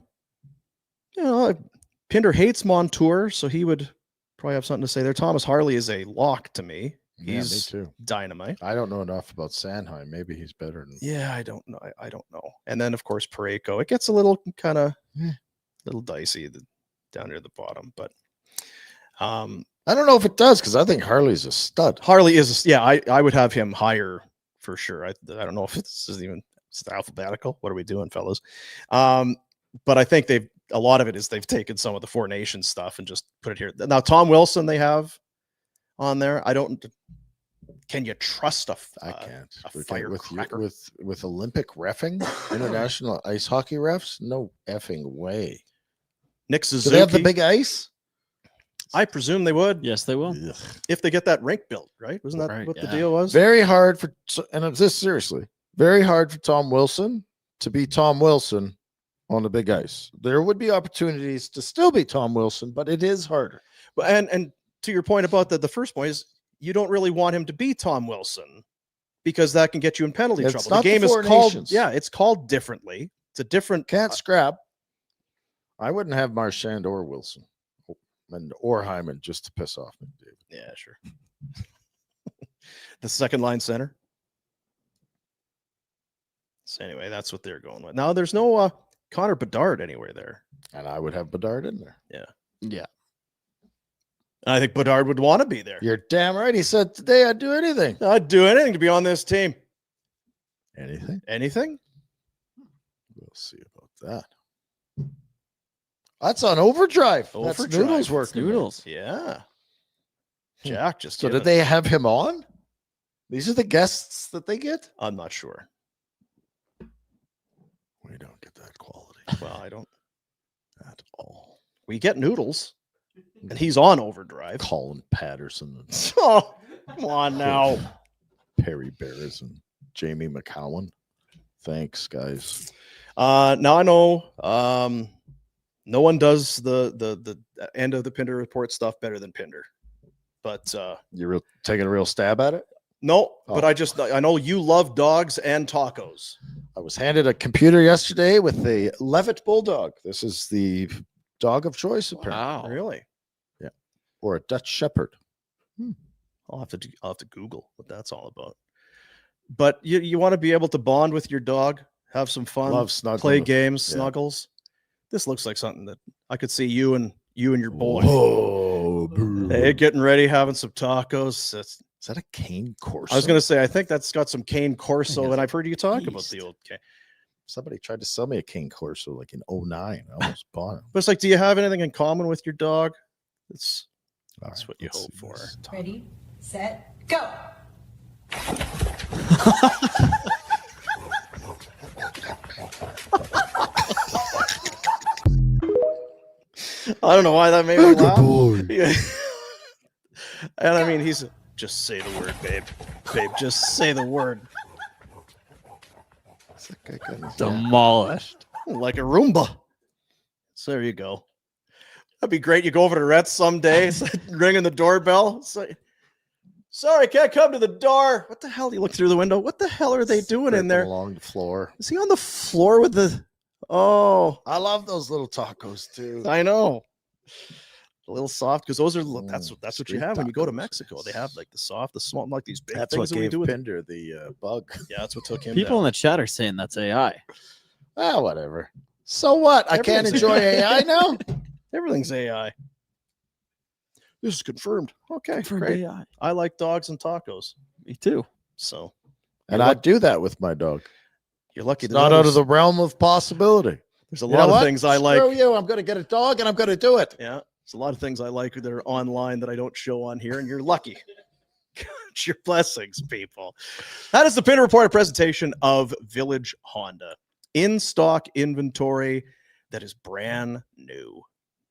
Pinder hates Montour, so he would probably have something to say there. Thomas Harley is a lock to me. Yeah, me He's too. dynamite. I don't know enough about Sandheim. Maybe he's better than. Yeah, I don't know. I don't know. And then, of course, Parayko. It gets a little kind of little dicey down near the bottom, but I don't know if it does because I think Harley's a stud. Harley is. Yeah, I would have him higher for sure. I don't know if this is even it's alphabetical. What are we doing, fellas? But I think a lot of it is they've taken some of the Four Nations stuff and just put it here. Now, Tom Wilson they have on there. I don't. Can you trust I can't. a Okay, firecracker? with Olympic reffing, international ice hockey refs, no effing way. Nick Do they have the Suzuki. big ice? I presume they would Yes, they will. Ugh. if they get that rink built, right? Wasn't that Right, what the yeah. deal was? Very hard for, and I'm this seriously, very hard for Tom Wilson to be Tom Wilson on the big ice. There would be opportunities to still be Tom Wilson, but it is harder. But and to your point about the first point is you don't really want him to be Tom Wilson because that can get you in penalty It's trouble. not The the game is Four called Nations. it's called differently. It's a different Can't scrap. I wouldn't have Marchand or Wilson or Hyman just to piss off McDavid. Yeah, sure. The second line center. So anyway, that's what they're going with. Now there's no Connor Bedard anywhere there. And I would have Bedard in there. Yeah. And I think Bedard would want to be there. You're damn right. He said today I'd do anything. I'd do anything to be on this team. Anything? Anything? We'll see about that. That's on overdrive. That's Overdrive. Noodles working. there. Noodles. Yeah. Jack just So gave did they have him on? These are the guests that they get? I'm not sure. We don't get that quality Well, I don't. at all. We get Noodles. and he's on overdrive. Colin Patterson, and Oh, come on now. Perry Bears, and Jamie McCowan. Thanks, guys. Now I know no one does the end of the Pinder report stuff better than Pinder. But You're taking a real stab at it? no, Oh. but I know you love dogs and tacos. I was handed a computer yesterday with a Levitt Bulldog. This is the dog of choice, apparently. Really? Or a Dutch Shepherd. I'll have to Google what that's all about. But you want to be able to bond with your dog, have some fun, Love snuggling play with- games, yeah. snuggles. This looks like something that I could see you and your boy. Whoa, Hey, getting ready, having some tacos. Is that a cane Corso? I was going to say, I think that's got some cane Corso, Thing is and I've heard you talk about beast. the old cane. Somebody tried to sell me a cane Corso like in 09. I almost bought it. But it's like, do you have anything in common with your dog? That's what you let's hope see for. this. Ready, set, go. I don't know why that made me Good laugh. boy. Yeah. And I mean, he's just say the word, babe. Babe, just say the word. What's that guy got in his- Demolished. Like a Roomba. So there you go. That'd be great. You go over to Rhett's someday, ringing the doorbell. Say, sorry, can't come to the door. What the hell? You look through the window. What the hell are they doing in Scraping there? along the floor. Is he on the floor with the? Oh, I love those little tacos too. I know. A little soft because those are that's what you street have when you go to tacos. Mexico. They have like the soft, the small, like these big That's things what that we gave do with. Pinder the bug. Yeah, that's what took him. People in down. the chat are saying that's AI. Ah, whatever. So what? I can't Everything's enjoy AI now. Everything's AI. This is confirmed. Okay, For great. AI. I like dogs and tacos, Me too. so And I do that with my dog. you're lucky. It's not out of the realm of possibility. There's a You know lot of what? things I like. Screw you. I'm going to get a dog and I'm going to do it. Yeah, there's a lot of things I like that are online that I don't show on here, and you're lucky. It's your blessings, people. That is the Pinder Report presentation of Village Honda. In stock inventory that is brand new.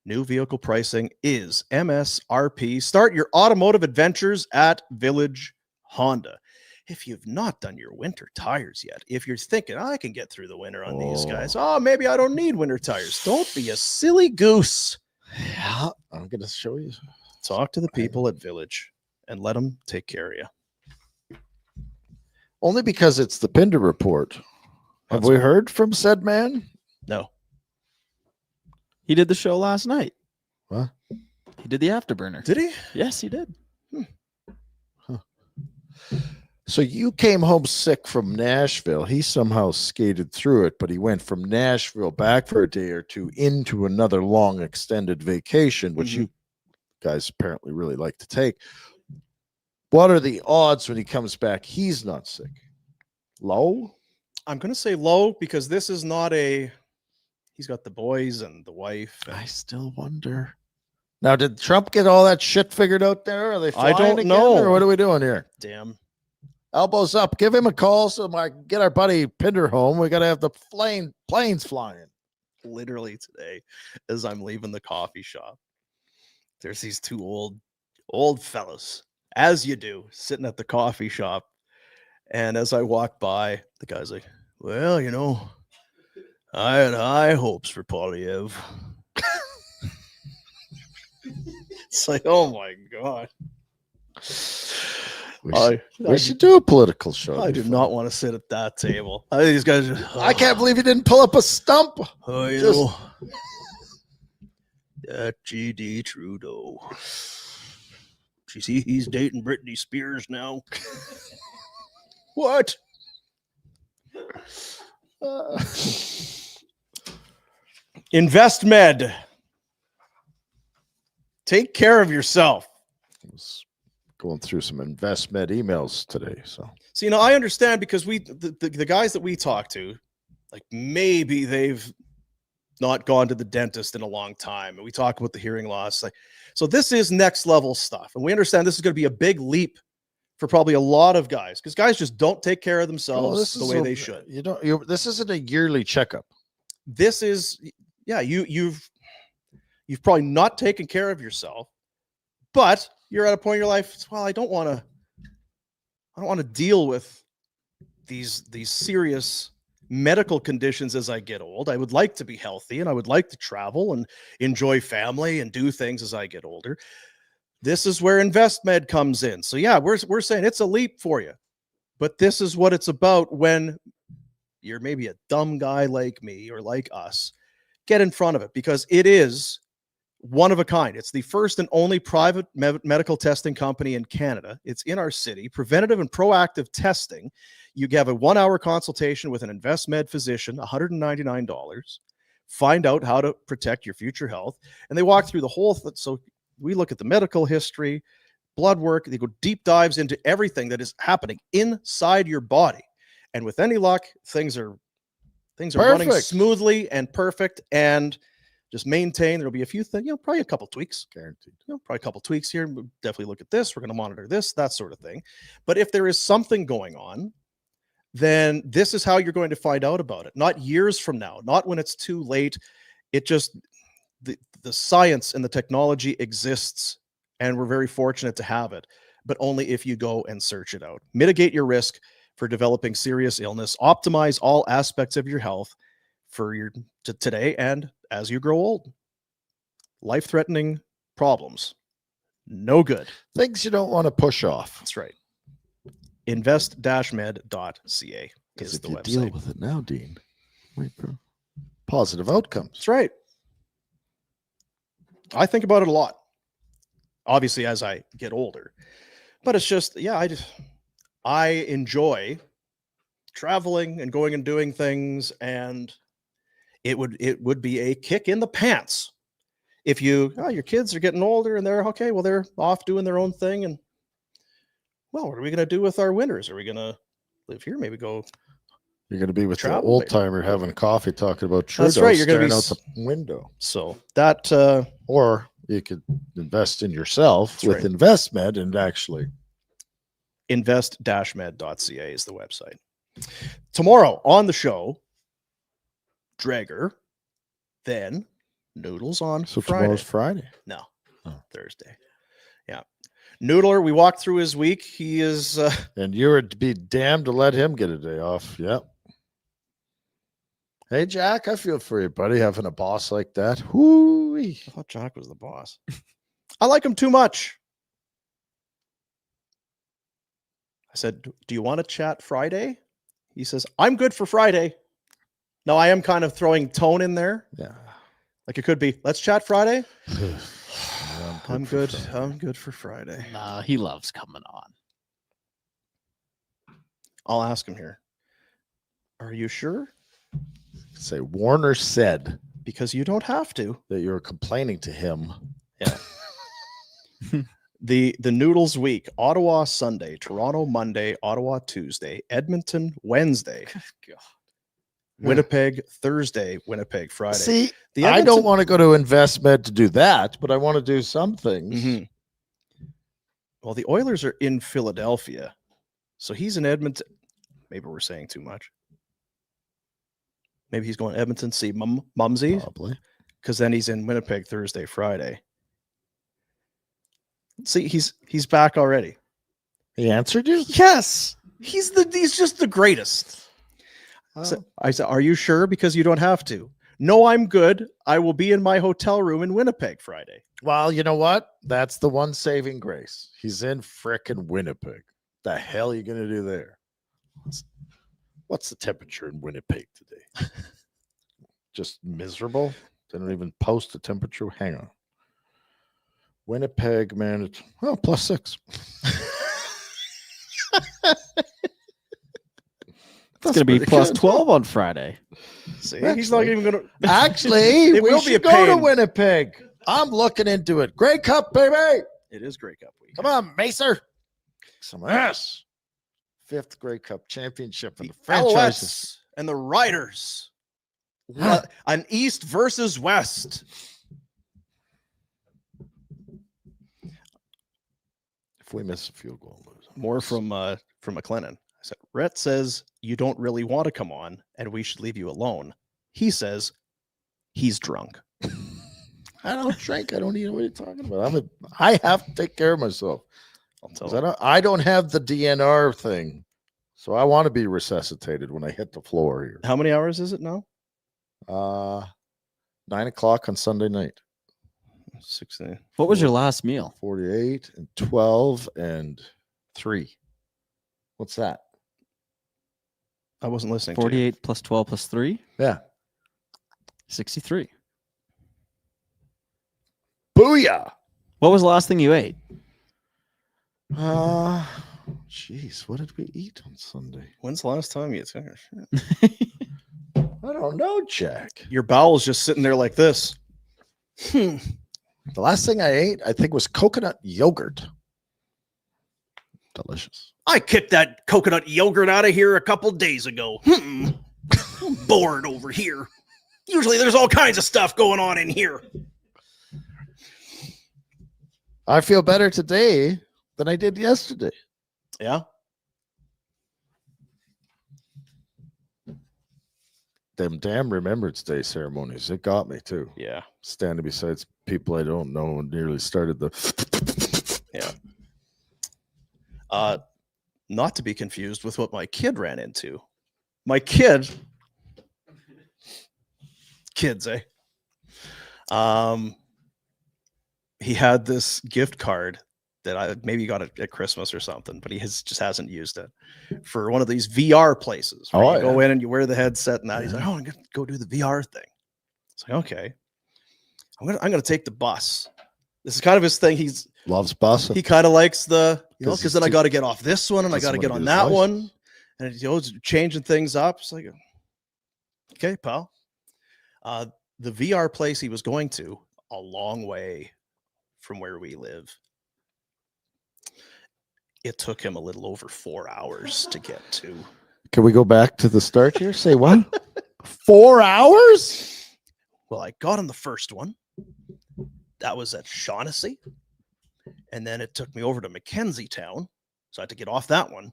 New vehicle pricing is MSRP. Start your automotive adventures at Village Honda. If you've not done your winter tires yet, if you're thinking, I can get through the winter on these guys. Oh, maybe I don't need winter tires. Don't be a silly goose. Yeah, I'm going to show you. Talk to the people at Village and let them take care of you. Only because it's the Pinder Report. Have That's we right. heard from said man? No. He did the show last night. What? He did the afterburner. Did he? Yes, he did. So you came home sick from Nashville. He somehow skated through it, but he went from Nashville back for a day or two into another long extended vacation, which you guys apparently really like to take. What are the odds when he comes back he's not sick? Low? I'm going to say low because this is not a. He's got the boys and the wife. And I still wonder. Now, did Trump get all that shit figured out there? Are they I flying don't again, know. or what are we doing here? damn. Elbows up. Give him a call so I can get our buddy Pinder home. We got to have the planes flying. Literally today, as I'm leaving the coffee shop, there's these two old fellas, as you do, sitting at the coffee shop. And as I walk by, the guy's like, well, you know, I had high hopes for Polyev. It's like, oh my God. We should do a political show. I do not want to sit at that table. These guys are, I can't believe you didn't pull up a stump. oh, you Just- know, that GD Trudeau. You see, he's dating Britney Spears now. What? InvestMed. Take care of yourself. I was going through some InvestMed emails today. So So, you know, I understand because the guys that we talk to, like maybe they've not gone to the dentist in a long time. And we talk about the hearing loss. Like, so this is next level stuff. And we understand this is going to be a big leap for probably a lot of guys because guys just don't take care of themselves the way they should. You don't. This isn't a yearly checkup. This is, yeah, you've You've probably not taken care of yourself, but you're at a point in your life, well, I don't want to deal with these serious medical conditions as I get old. I would like to be healthy and I would like to travel and enjoy family and do things as I get older. This is where InvestMed comes in. So yeah, we're saying it's a leap for you, but this is what it's about when you're maybe a dumb guy like me or like us. Get in front of it because it is one of a kind. It's the first and only private medical testing company in Canada. It's in our city. Preventative and proactive testing. You have a 1-hour consultation with an InvestMed physician, $199. Find out how to protect your future health. And they walk through the whole thing. So we look at the medical history, blood work. They go deep dives into everything that is happening inside your body. And with any luck, things are running smoothly and perfect. And just maintain. There'll be a few things, probably a couple tweaks, guaranteed. Probably a couple tweaks here. We'll definitely look at this. We're going to monitor this, that sort of thing. But if there is something going on, then this is how you're going to find out about it. Not years from now, not when it's too late. It just, the science and the technology exists, and we're very fortunate to have it, but only if you go and search it out. Mitigate your risk for developing serious illness. Optimize all aspects of your health for your today and as you grow old. Life-threatening problems, no good. Things you don't want to push off. That's right. invest-med.ca is the you website. Deal with it now, Dean. Wait for positive outcomes. That's right. I think about it a lot, obviously, as I get older. But it's just, I enjoy traveling and going and doing things, and it would be a kick in the pants if your kids are getting older and they're off doing their own thing. And well, what are we going to do with our winters? Are we going to live here? Maybe go. You're going to be with the travel, old timer having coffee, talking about Trudeau. That's right. You're going to be out the window. So that, or you could invest in yourself with InvestMed and actually invest-med.ca is the website. Tomorrow on the show, Drager, then Noodles on So Friday. tomorrow's Friday. No, Thursday. Yeah. Noodler, we walked through his week. He is... and you were to be damned to let him get a day off. Yep. Hey, Jack, I feel for you, buddy, having a boss like that. Whoo-wee. I thought Jack was the boss. I like him too much. I said, do you want to chat Friday? He says, I'm good for Friday. No, I am kind of throwing tone in there. Yeah. Like it could be, let's chat Friday. I'm good. I'm good for Friday. Nah, he loves coming on. I'll ask him here. Are you sure? Say Warner said Because you don't have to. that you were complaining to him. Yeah. The Noodles week: Ottawa Sunday, Toronto Monday, Ottawa Tuesday, Edmonton Wednesday, Winnipeg Thursday, Winnipeg Friday. See, The I Edmonton- don't want to go to InvestMed to do that, but I want to do some things. Mhm. Well, the Oilers are in Philadelphia, so he's in Edmonton. Maybe we're saying too much. Maybe he's going to Edmonton see Mumsy, Probably. because then he's in Winnipeg Thursday, Friday. See, he's back already. He answered you? Yes, he's just the greatest. Oh. So I said, "Are you sure? Because you don't have to." No, I'm good. I will be in my hotel room in Winnipeg Friday. Well, you know what? That's the one saving grace. He's in frickin' Winnipeg. The hell are you going to do there? What's the temperature in Winnipeg today? Just miserable? They don't even post the temperature. Hang on. Winnipeg, man, it's +6. It's going to be pretty plus good. 12 on Friday. See, he's not even going to. Actually, It we will be should a go to pain. Winnipeg. I'm looking into it. Grey Cup, baby. It is Grey Cup week. Come on, Macer. Some ass. 5th Grey Cup championship in The the franchises. LOS and the Riders. An East versus West. If we miss a field goal, lose. More from McLennan. I said, Rhett says you don't really want to come on, and we should leave you alone. He says he's drunk. I don't drink. I don't eat. What are you talking about? I have to take care of myself. I'll tell 'Cause you. I don't have the DNR thing. So I want to be resuscitated when I hit the floor here. How many hours is it now? 9 o'clock on Sunday night. 16. What was your last meal? 48 and 12 and 3. What's that? I wasn't listening. To you. 48 plus 12 plus 3? Yeah. 63. Booyah. What was the last thing you ate? Jeez, what did we eat on Sunday? When's the last time you took a shit? I don't know, Jack. Your bowel's just sitting there like this. The last thing I ate, I think, was coconut yogurt. Delicious. I kicked that coconut yogurt out of here a couple days ago. I'm bored over here. Usually there's all kinds of stuff going on in here. I feel better today than I did yesterday. Yeah. Them damn Remembrance Day ceremonies. It got me too. Yeah. Standing beside people I don't know and nearly started the. Yeah. Not to be confused with what my kid ran into. My kids, eh? He had this gift card that I maybe got at Christmas or something, but he just hasn't used it for one of these VR places. Where you go in and you wear the headset and that. He's like, "Oh, I'm gonna go do the VR thing." It's like, okay, I'm gonna take the bus. This is kind of his thing. He's Loves busing. he kind of likes the, because he's then I too- got to get off this one and I doesn't got to wanna get get on his that license. one, and he's changing things up. It's like, okay, pal. The VR place he was going to, a long way from where we live. It took him a little over 4 hours to get to. Can we go back to the start here? Say what? 4 hours? Well, I got on the first one. That was at Shaughnessy. And then it took me over to Mackenzie Town. So I had to get off that one.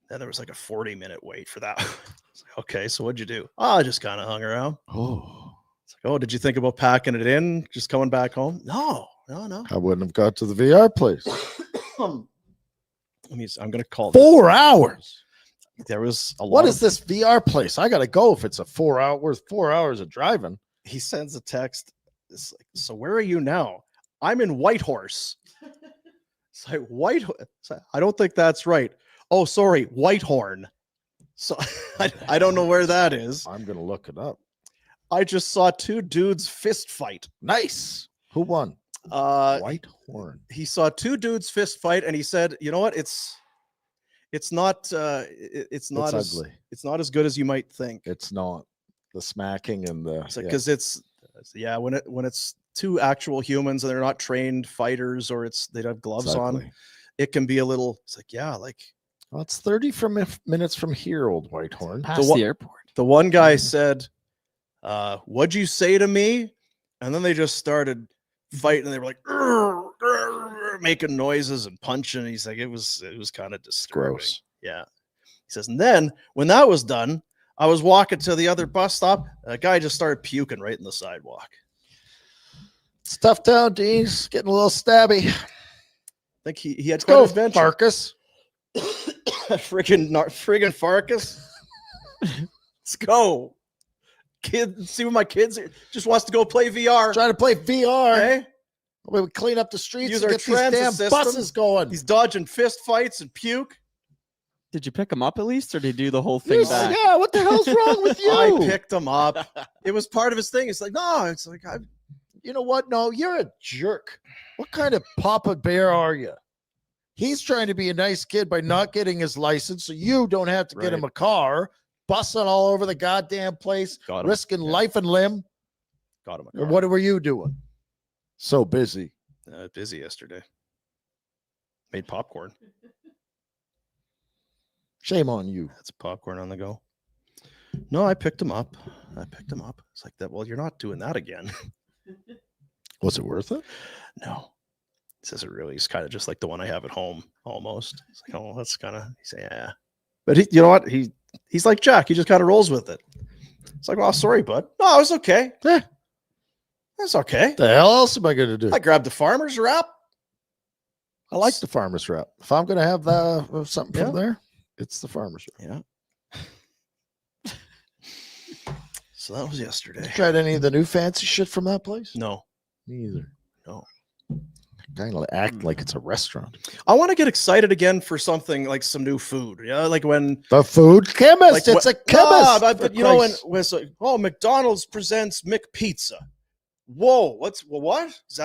Then there was like a 40-minute wait for that. It's like, okay, so what'd you do? Oh, I just kind of hung around. Oh, It's like, oh, did you think about packing it in? Just coming back home? No. I wouldn't have got to the VR place. I'm going to call 4 hours. There was a lot. What is this VR place? I gotta go if it's a 4 hour worth 4 hours of driving. He sends a text. It's like, so where are you now? I'm in Whitehorse. It's like I don't think that's right. Oh, sorry, Whitehorn. So I don't know where that is. I'm gonna look it up. I just saw two dudes fist fight. Nice. Who won? White Horn. He saw two dudes fist fight, and he said, "You know what? It's not It's ugly. it's not as good as you might think." It's not the smacking and the Because when it's two actual humans and they're not trained fighters or they don't have gloves on, Exactly. it can be a little. It's like Well, it's 30 minutes from here, old Whitehorn. Past one- the airport. the one guy said, "What'd you say to me?" And then they just started fighting. They were like "Urgh, urgh," making noises and punching. He's like, it was kind of disturbing. Gross. Yeah. He says, and then when that was done, I was walking to the other bus stop. And a guy just started puking right in the sidewalk. It's tough down, Dean's getting a little stabby. I think he had Let's quite go, an adventure. Farkas. friggin' Farkas. Let's go. Kid, see what my kids just wants to go play VR. Trying to play VR. Okay? We would clean up the streets Use and our get these transit damn system. buses going. He's dodging fist fights and puke. Did you pick him up at least, or did you do the whole thing Yes, back? yeah, what the hell's wrong with you? I picked him up. It was part of his thing. It's like, no, it's like, You know what? No, you're a jerk. What kind of Papa Bear are you? He's trying to be a nice kid by not getting his license, so you don't have to get him a car, bussing all over the goddamn place, Got him. risking life and limb. Got him. And what were you doing? So busy. Busy yesterday. Made popcorn. Shame on you. That's popcorn on the go. No, I picked him up. It's like that. Well, you're not doing that again. Was it worth it? No. He says it really is kind of just like the one I have at home, almost. It's like, oh, that's kind of, he's like, yeah. But you know what? He's like Jack. He just kind of rolls with it. It's like, oh, sorry, bud. No, it's okay. Yeah. That's okay. The hell else am I going to do? I grabbed the farmer's wrap. I like the farmer's wrap. If I'm going to have something Yeah. from there, it's the farmer's wrap. Yeah. So that was yesterday. You tried any of the new fancy shit from that place? No. Me either. No. Kind of act like it's a restaurant. I want to get excited again for something like some new food. Yeah, like when The food chemist. like It's a Nah, chemist. but for you know when Christ. it's like, oh, McDonald's presents McPizza. Whoa, what? Is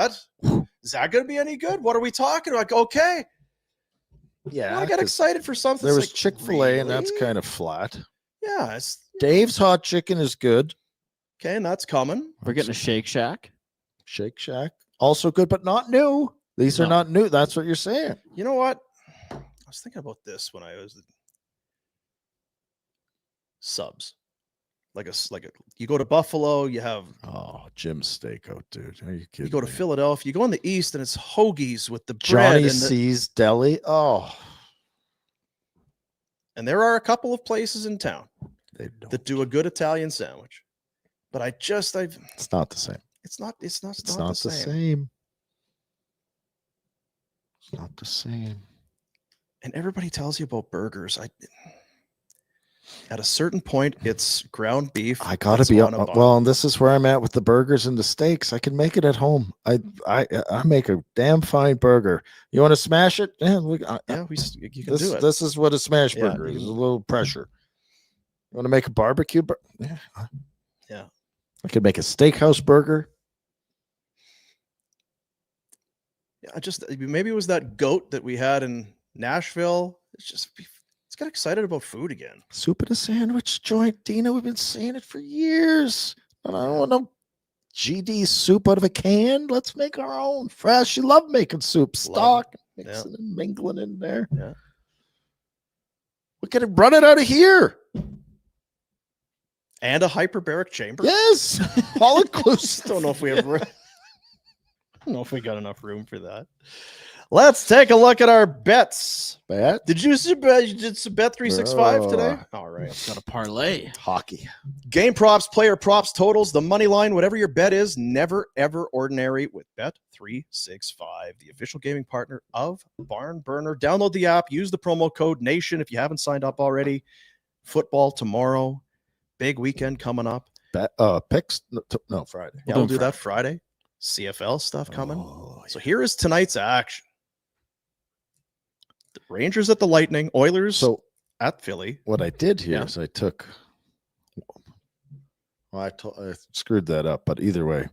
that going to be any good? What are we talking about? Like, okay, Yeah, I get 'cause excited for something. there It's was like, Chick-fil-A, and that's really? kind of flat. Yeah. It's, Dave's hot chicken is good. okay, and that's coming. We're getting a Shake Shack. Shake Shack, also good, but not new. These are No. not new. That's what you're saying. You know what? I was thinking about this when I was subs. Like a you go to Buffalo, you have Oh, Jim's Steakout, dude. Are you kidding? you go to me? Philadelphia, you go in the East, and it's hoagies with the bread. Johnny And, C's Deli. Oh, and there are a couple of places in town they don't. that do a good Italian sandwich. But It's not the same. it's not It's not not the the same. same. It's not the same. And everybody tells you about burgers. At a certain point, it's ground beef. I gotta that's be on a bun. well, and this is where I'm at with the burgers and the steaks. I can make it at home. I make a damn fine burger. You want to smash it? Yeah, Yeah, you can do it. This is what a smash Yeah, burger is. you A can- little pressure. You want to make a barbecue? Yeah. Yeah. I could make a steakhouse burger. Yeah, maybe it was that goat that we had in Nashville. Let's get excited about food again. Soup in a sandwich joint. Dina, we've been saying it for years. And I don't want no GD soup out of a can. Let's make our own. Fresh. You love making soup. Stock. Mixing and mingling in there. Yeah. We can run it out of here. And a hyperbaric chamber. Yes. All inclusive. Don't know if we have room. I don't know if we got enough room for that. Let's take a look at our bets. Bet. Did you did some bet 365 today? Oh. All right. Got a parlay. Hockey. Game props, player props, totals, the money line, whatever your bet is, never ever ordinary with Bet 365, the official gaming partner of Barn Burner. Download the app, use the promo code NATION if you haven't signed up already. Football tomorrow, big weekend coming up. Bet. Picks. No, Friday. Yeah, we'll do that Friday. CFL stuff coming. Oh, So here is tonight's action. The Rangers at the Lightning, Oilers So at Philly. what I did here Yeah. is I took. Well, I screwed that up, but either way,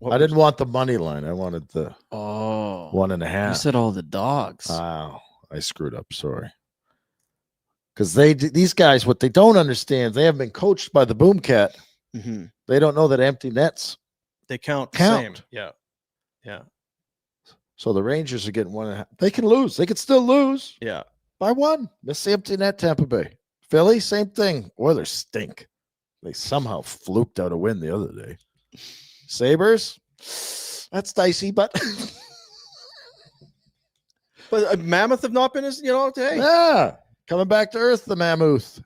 I didn't want the money line. I wanted the Oh. 1.5. You said all the dogs. Wow, I screwed up. Sorry. Because these guys, what they don't understand, they haven't been coached by the Boomcat. Mhm. They don't know that empty nets. They count the Count. same. Yeah. Yeah. So the Rangers are getting 1.5. They can lose. They can still lose Yeah. by 1. Miss the empty net, Tampa Bay. Philly, same thing. Oilers stink. They somehow fluked out a win the other day. Sabres, that's dicey, but But Mammoth have not been as, hey. yeah, coming back to earth, the Mammoth.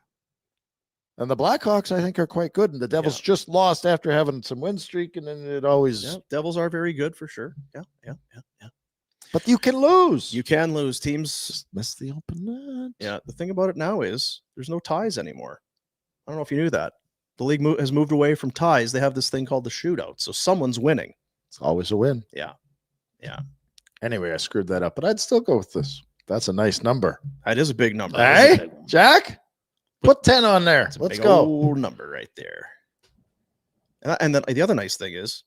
And the Blackhawks, I think, are quite good. And the Devils just lost after having some win streak, and then it always. Yeah, Devils are very good for sure. Yeah. But you can lose. You can lose. Teams. just miss the open net. Yeah. The thing about it now is there's no ties anymore. I don't know if you knew that. The league has moved away from ties. They have this thing called the shootout. So someone's winning. It's always a win. Yeah. Yeah. Anyway, I screwed that up, but I'd still go with this. That's a nice number. That is a big number. Hey, Jack, put 10 on there. It's a Let's big go. old number right there. And then the other nice thing is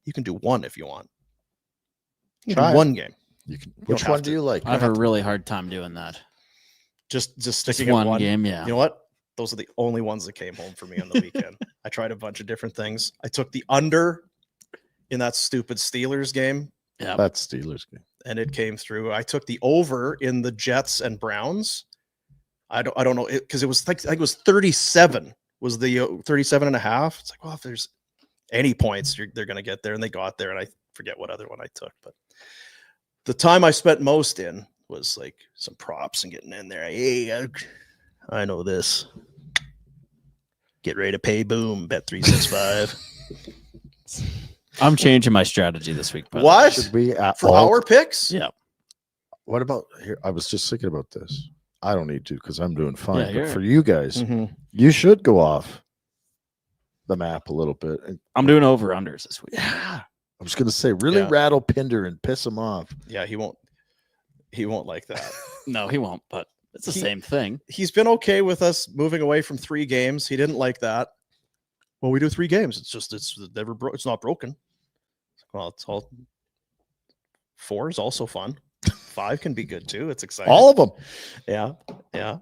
you can do one if you want. You can Try do it. one game. You can. don't Which have one to. do you like? I have a really hard time doing that. Just Just sticking one at one game, yeah. You know what? Those are the only ones that came home for me on the weekend. I tried a bunch of different things. I took the under in that stupid Steelers game, Yeah. That's Steelers game. and it came through. I took the over in the Jets and Browns. I don't know, because it was like I think it was 37 was the 37 and a half. It's like, well, if there's any points, they're going to get there, and they got there. And I forget what other one I took, but the time I spent most in was like some props and getting in there. Hey, I know this. Get ready to pay. Boom. Bet 365. I'm changing my strategy this week. by the way. What? Should we For our picks? Yeah. What about here? I was just thinking about this. I don't need to because I'm doing fine. Yeah, but you're- for you guys, Mhm. you should go off the map a little bit. And, I'm doing over unders this week. yeah, I was going to say really Yeah. rattle Pinder and piss him off. Yeah, he won't. He won't like that. No, he won't, but it's the He- same thing. He's been okay with us moving away from 3 games. He didn't like that. Well, we do 3 games. It's never broke. It's not broken. Well, it's all 4 is also fun. 5 can be good too. It's exciting. All of them. Yeah, yeah.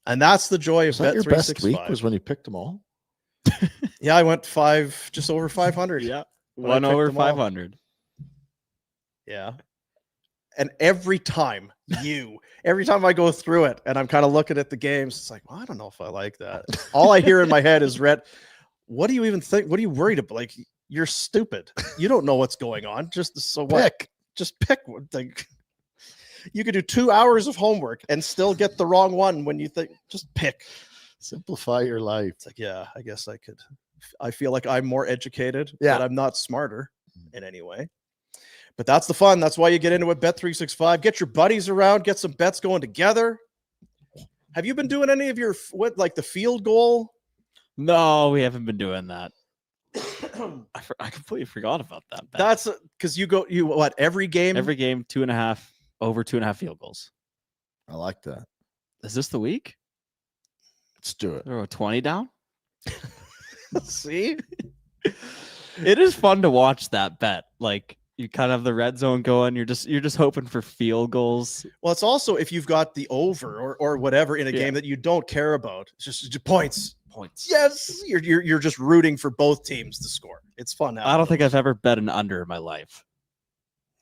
And that's the joy of Was that your best week? Bet365. Was when you picked them all? Yeah, I went 5, just over 500. Yeah. When I 1 picked over them all. 500. Yeah. And every time I go through it and I'm kind of looking at the games, it's like, well, I don't know if I like that. All I hear in my head is, Rhett, what do you even think? What are you worried about? Like, you're stupid. You don't know what's going on. Just so what? Pick. Just pick one thing. You could do 2 hours of homework and still get the wrong one when you think, just pick. Simplify your life. It's like, yeah, I guess I could. I feel like I'm more educated, Yeah. but I'm not smarter in any way. But that's the fun. That's why you get into it. Bet365. Get your buddies around. Get some bets going together. Have you been doing any of your like the field goal? No, we haven't been doing that. I completely forgot about that. bet. That's because you what every game? every game, 2.5 over 2.5 field goals. I like that. Is this the week? Let's do it. Throw 20 down. See, It is fun to watch that bet. Like you kind of have the red zone going. You're just hoping for field goals. well, it's also if you've got the over or whatever in a Yeah. game that you don't care about. It's just points. Points. Yes, you're just rooting for both teams to score. It's fun. I don't think I've ever bet an under in my life.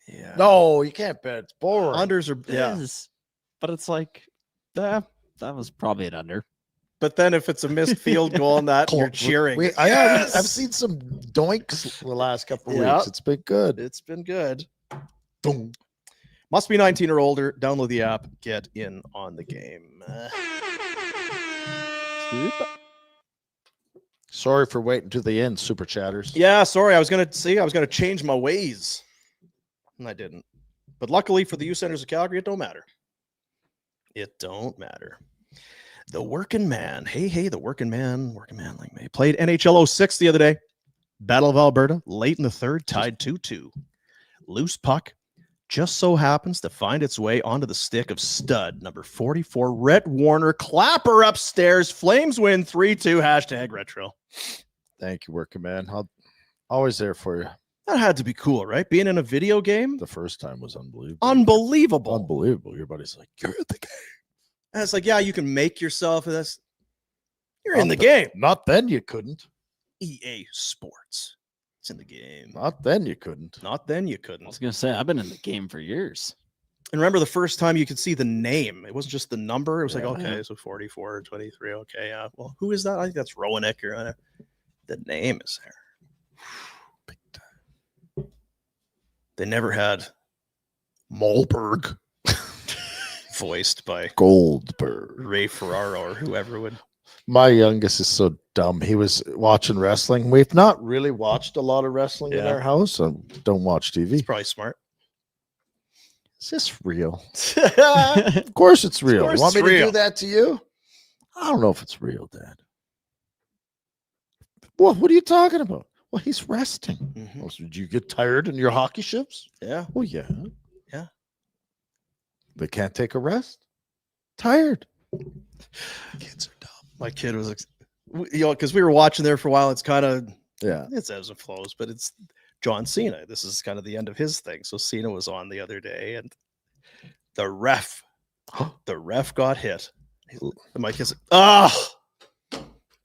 Yeah. No, you can't bet. It's boring. Unders are yeah. Yes. But it's like, that was probably an under. But then if it's a missed field goal on that, you're cheering. I've Yes! seen some doinks the last couple of Yeah. weeks. It's been good. It's been good. Boom. Must be 19 or older. Download the app. Get in on the game. Sorry for waiting to the end, super chatters. Yeah, sorry. I was gonna change my ways, and I didn't. But luckily for the U Centers of Calgary, it don't matter. It don't matter. The working man. Hey, the working man like me. Played NHL 06 the other day. Battle of Alberta, late in the third, tied 2-2. Loose puck just so happens to find its way onto the stick of stud number 44, Rhett Warner. Clapper upstairs. Flames win 3-2. # retro. Thank you, working man. Always there for you. That had to be cool, right? Being in a video game. The first time was unbelievable. Unbelievable. Unbelievable. Your buddy's like, you're at the game. And it's like, yeah, you can make yourself this. You're in the game. Not then you couldn't. EA Sports. It's in the game. Not then you couldn't. Not then you I was couldn't. gonna say I've been in the game for years. And remember the first time you could see the name. It wasn't just the number. It was like, Yeah. okay, so 44, 23. Okay, yeah. Well, who is that? I think that's Rowanek. Or the name is there. Big time. They never had Malberg voiced by Goldberg. Ray Ferraro or whoever would. My youngest is so dumb. He was watching wrestling. We've not really watched a lot of wrestling in Yeah. our house. So don't watch TV. It's probably smart. Is this real? Of course it's real. course You want it's me to real. do that to you? I don't know if it's real, Dad. What are you talking about? Well, he's resting. Mhm. Oh, so did you get tired in your hockey shifts? Yeah. Oh, yeah. Yeah. They can't take a rest? Tired. Kids are dumb. My kid was, because we were watching there for a while. It's kind of, Yeah. it's ebbs and flows, but it's John Cena. This is kind of the end of his thing. So Cena was on the other day, and the ref got hit. And my kid's like,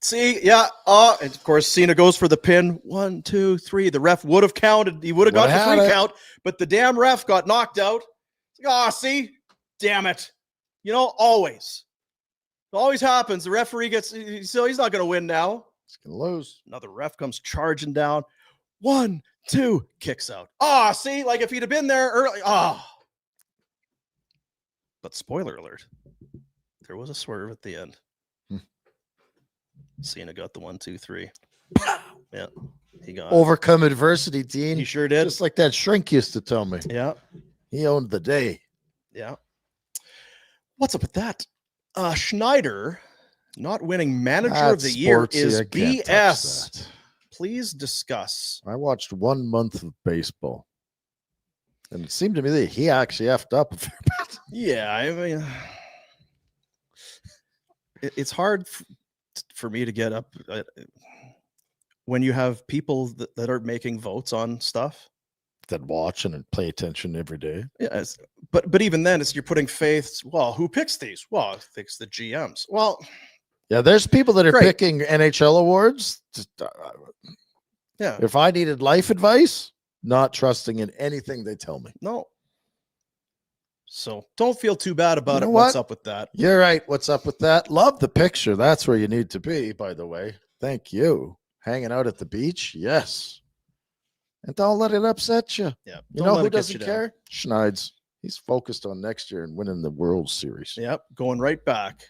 see, yeah, and of course Cena goes for the pin. 1, 2, 3. The ref would have counted. He would have got Would've the had 3 it. count, but the damn ref got knocked out. See, damn it. Always happens. The referee gets, so he's not going to win now. He's going to lose. Another ref comes charging down. 1, 2, kicks out. See, like if he'd have been there early. But spoiler alert, there was a swerve at the end. Cena got the 1, 2, 3. Yeah, he got Overcome adversity, Dean. He sure did. Just like that shrink used to tell me. Yeah, He owned the day. yeah. What's up with that? Schneider not winning Manager of the That's Year sportsy. is I can't touch BS. that. Please discuss. I watched 1 month of baseball, and it seemed to me that he actually effed up a fair bit. Yeah, I mean, it's hard for me to get up when you have people that are making votes on stuff. That watch and pay attention every day. Yes, but even then, you're putting faith. Well, who picks these? Well, it picks the GMs. Well, Yeah, there's people that are Great. picking NHL awards. Just, yeah, if I needed life advice, not trusting in anything they tell me. no. So don't feel too bad about You know it. What's what? up with that? You're right. What's up with that? Love the picture. That's where you need to be, by the way. Thank you. Hanging out at the beach? Yes. And don't let it upset you. Yeah, You don't know let who it get doesn't you down. care? Schneids. He's focused on next year and winning the World Series. Yep, going right back.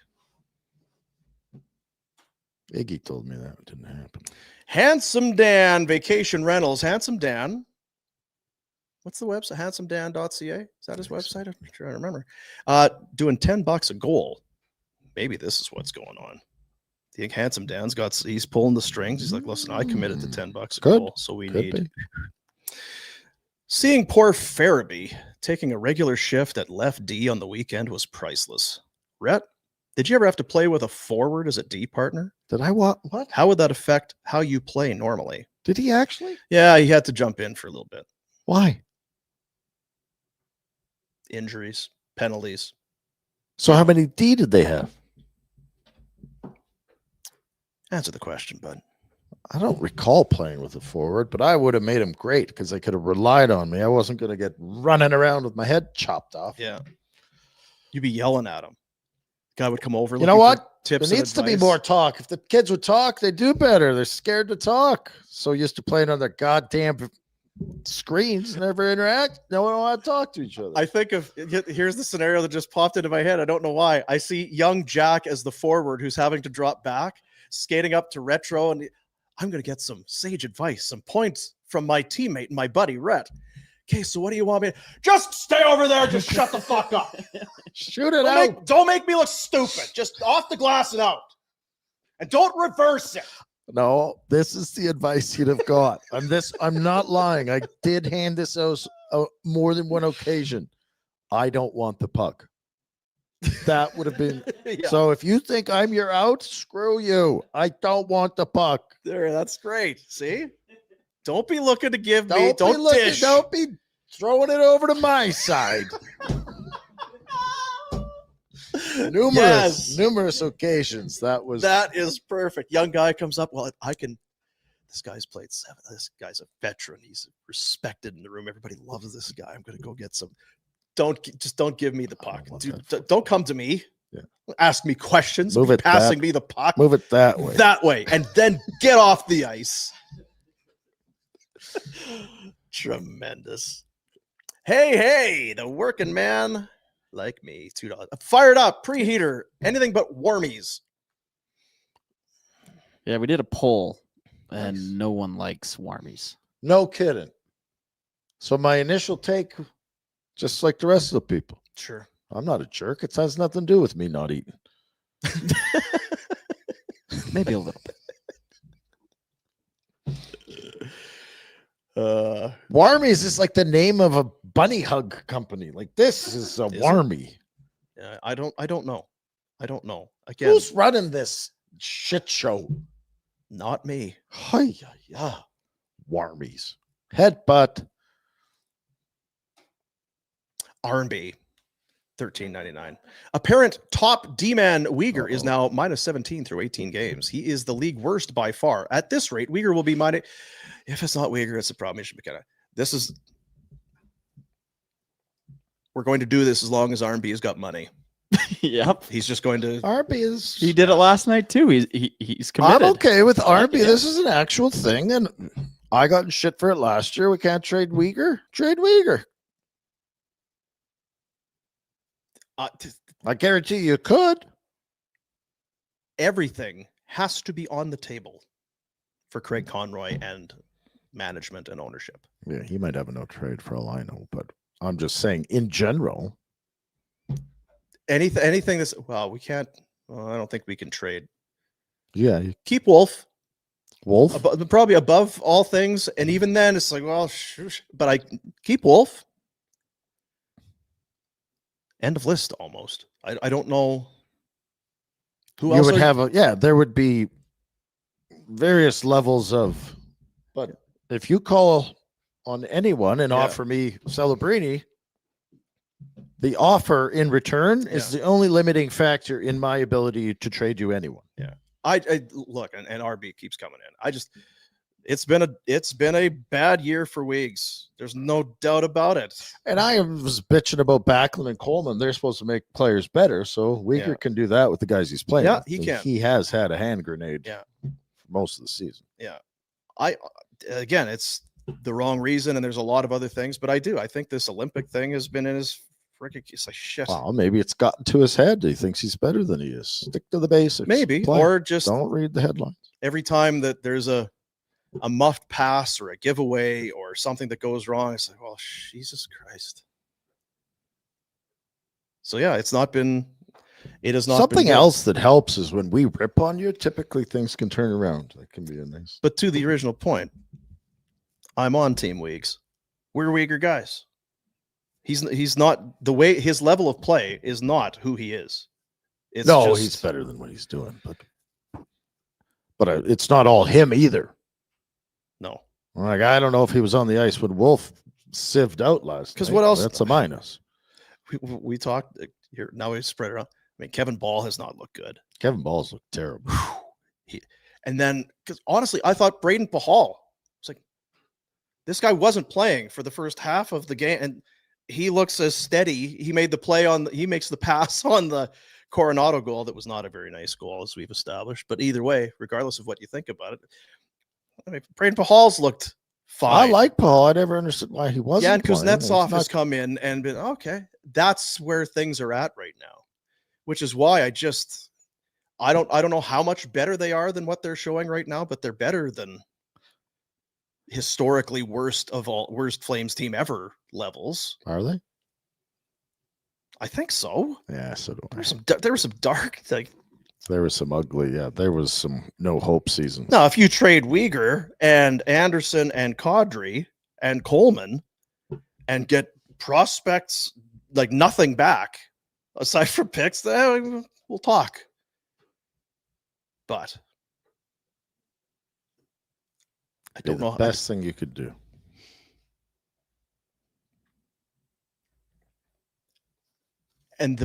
Iggy told me that didn't happen. Handsome Dan Vacation Rentals. Handsome Dan. What's the website? HandsomeDan.ca. Is that his website? I'm trying to remember. Doing $10 a goal. Maybe this is what's going on. Do you think Handsome Dan's he's pulling the strings? He's like, listen, I committed to $10 a Good. goal, so we Could need. be. Seeing poor Farabee taking a regular shift at left D on the weekend was priceless. Rhett, did you ever have to play with a forward as a D partner? Did I what? How would that affect how you play normally? Did he actually? Yeah, he had to jump in for a little bit. Why? Injuries, penalties. So how many D did they have? Answer the question, bud. I don't recall playing with a forward, but I would have made him great because they could have relied on me. I wasn't going to get running around with my head chopped off. Yeah. You'd be yelling at him. Guy would come over. You know looking for what? Tips There and needs to be advice. more talk. If the kids would talk, they do better. They're scared to talk. So used to playing on their goddamn screens, never interact. No one want to talk to each other. I think here's the scenario that just popped into my head. I don't know why. I see young Jack as the forward who's having to drop back, skating up to Retro, and I'm going to get some sage advice, some points from my teammate and my buddy, Rhett. Okay, so what do you want me to just stay over there? Just shut the fuck up. Shoot it out. Don't make me look stupid. Just off the glass and out. And don't reverse it. No, this is the advice you'd have got. I'm not lying. I did hand this out more than one occasion. I don't want the puck. That would have been. Yeah. So if you think I'm your out, screw you. I don't want the puck. There, that's great. See? Don't be looking to give me. Don't Don't be looking, dish. don't be throwing it over to my side. Numerous occasions. That is perfect. Young guy comes up. Well, I can. This guy's played 7. This guy's a veteran. He's respected in the room. Everybody loves this guy. I'm going to go get some. Don't give me the puck. Dude, don't come to me. Yeah. Ask me questions. Move it passing that- me the puck. Move it that way. That way, and then get off the ice. Tremendous. Hey, the working man like me, $2. Fired up, preheater, anything but warmies. Yeah, we did a poll, and Nice. no one likes warmies. No kidding. So my initial take, just like the rest of the people, Sure. I'm not a jerk. It has nothing to do with me not eating. Maybe a little bit. Warmies is like the name of a bunny hug company. Like this is a Is it? Warmy. Yeah, I don't know. I don't know. Again, Who's running this shit show? not me. Hi, yeah. Warmies. Headbutt. R&B. $13.99. Apparent top D-man Weegar is now minus 17 through 18 games. He is the league worst by far. At this rate, Weegar will be minus. If it's not Weegar, it's a problem. We're going to do this as long as R&B has got money. Yep. He's just going to. RB is. He did it last night too. He's committed. I'm okay with RB. Yeah. This is an actual thing, and I got in shit for it last year. We can't trade Weegar. Trade Weegar. I guarantee you could. Everything has to be on the table. for Craig Conroy and management and ownership. Yeah, he might have a no trade for all I know, but I'm just saying in general. Anything that's we can't. Well, I don't think we can trade. Yeah, Keep Wolf. Wolf. Probably above all things, and even then, it's like, well, but I keep Wolf. End of list almost. I don't know who else would have there would be various levels of, but if you call on anyone and offer me Celebrini, the offer in return is the only limiting factor in my ability to trade you anyone. Yeah. I look, and RB keeps coming in. It's been a bad year for Weegs. There's no doubt about it. And I was bitching about Backlund and Coleman. They're supposed to make players better, so Weegar can do that with the guys he's playing. Yeah, he can. He has had a hand grenade. For most of the season. Yeah, again, it's the wrong reason, and there's a lot of other things, but I think this Olympic thing has been in his freaking. It's like shit. Well, maybe it's gotten to his head. He thinks he's better than he is. Stick to the basics. Maybe, Play. or just don't read the headlines. Every time that there's a muffed pass or a giveaway or something that goes wrong, it's like, well, Jesus Christ. So yeah, it has not been Something else that helps is when we rip on you, typically things can turn around. That can be a nice. But to the original point, I'm on Team Weegs. We're Weegar guys. He's not the way his level of play is not who he is. He's better than what he's doing, but it's not all him either. No. Like, I don't know if he was on the ice when Wolf sieved out last night. Because what else? That's a minus. We talked here. Now we spread it around. I mean, Kevin Bahl has not looked good. Kevin Ball's looked terrible. And then, because honestly, I thought Braden Bahl was like, this guy wasn't playing for the first half of the game, and he looks as steady. He made the play he makes the pass on the Coronado goal. That was not a very nice goal, as we've established. But either way, regardless of what you think about it, I mean, Braden Bahl's looked fine. I like Paul. I never understood why he wasn't. Yeah, and Kuznetsov has come in and been okay. That's where things are at right now, which is why I don't know how much better they are than what they're showing right now, but they're better than historically worst Flames team ever levels. Are they? I think so. Yeah, so do I. There was some dark, like there was some ugly. Yeah, there was some no hope seasons. Now, if you trade Weegar and Anderson and Kadri and Coleman and get prospects like nothing back aside from picks, then we'll talk. But I don't know. The best thing you could do. And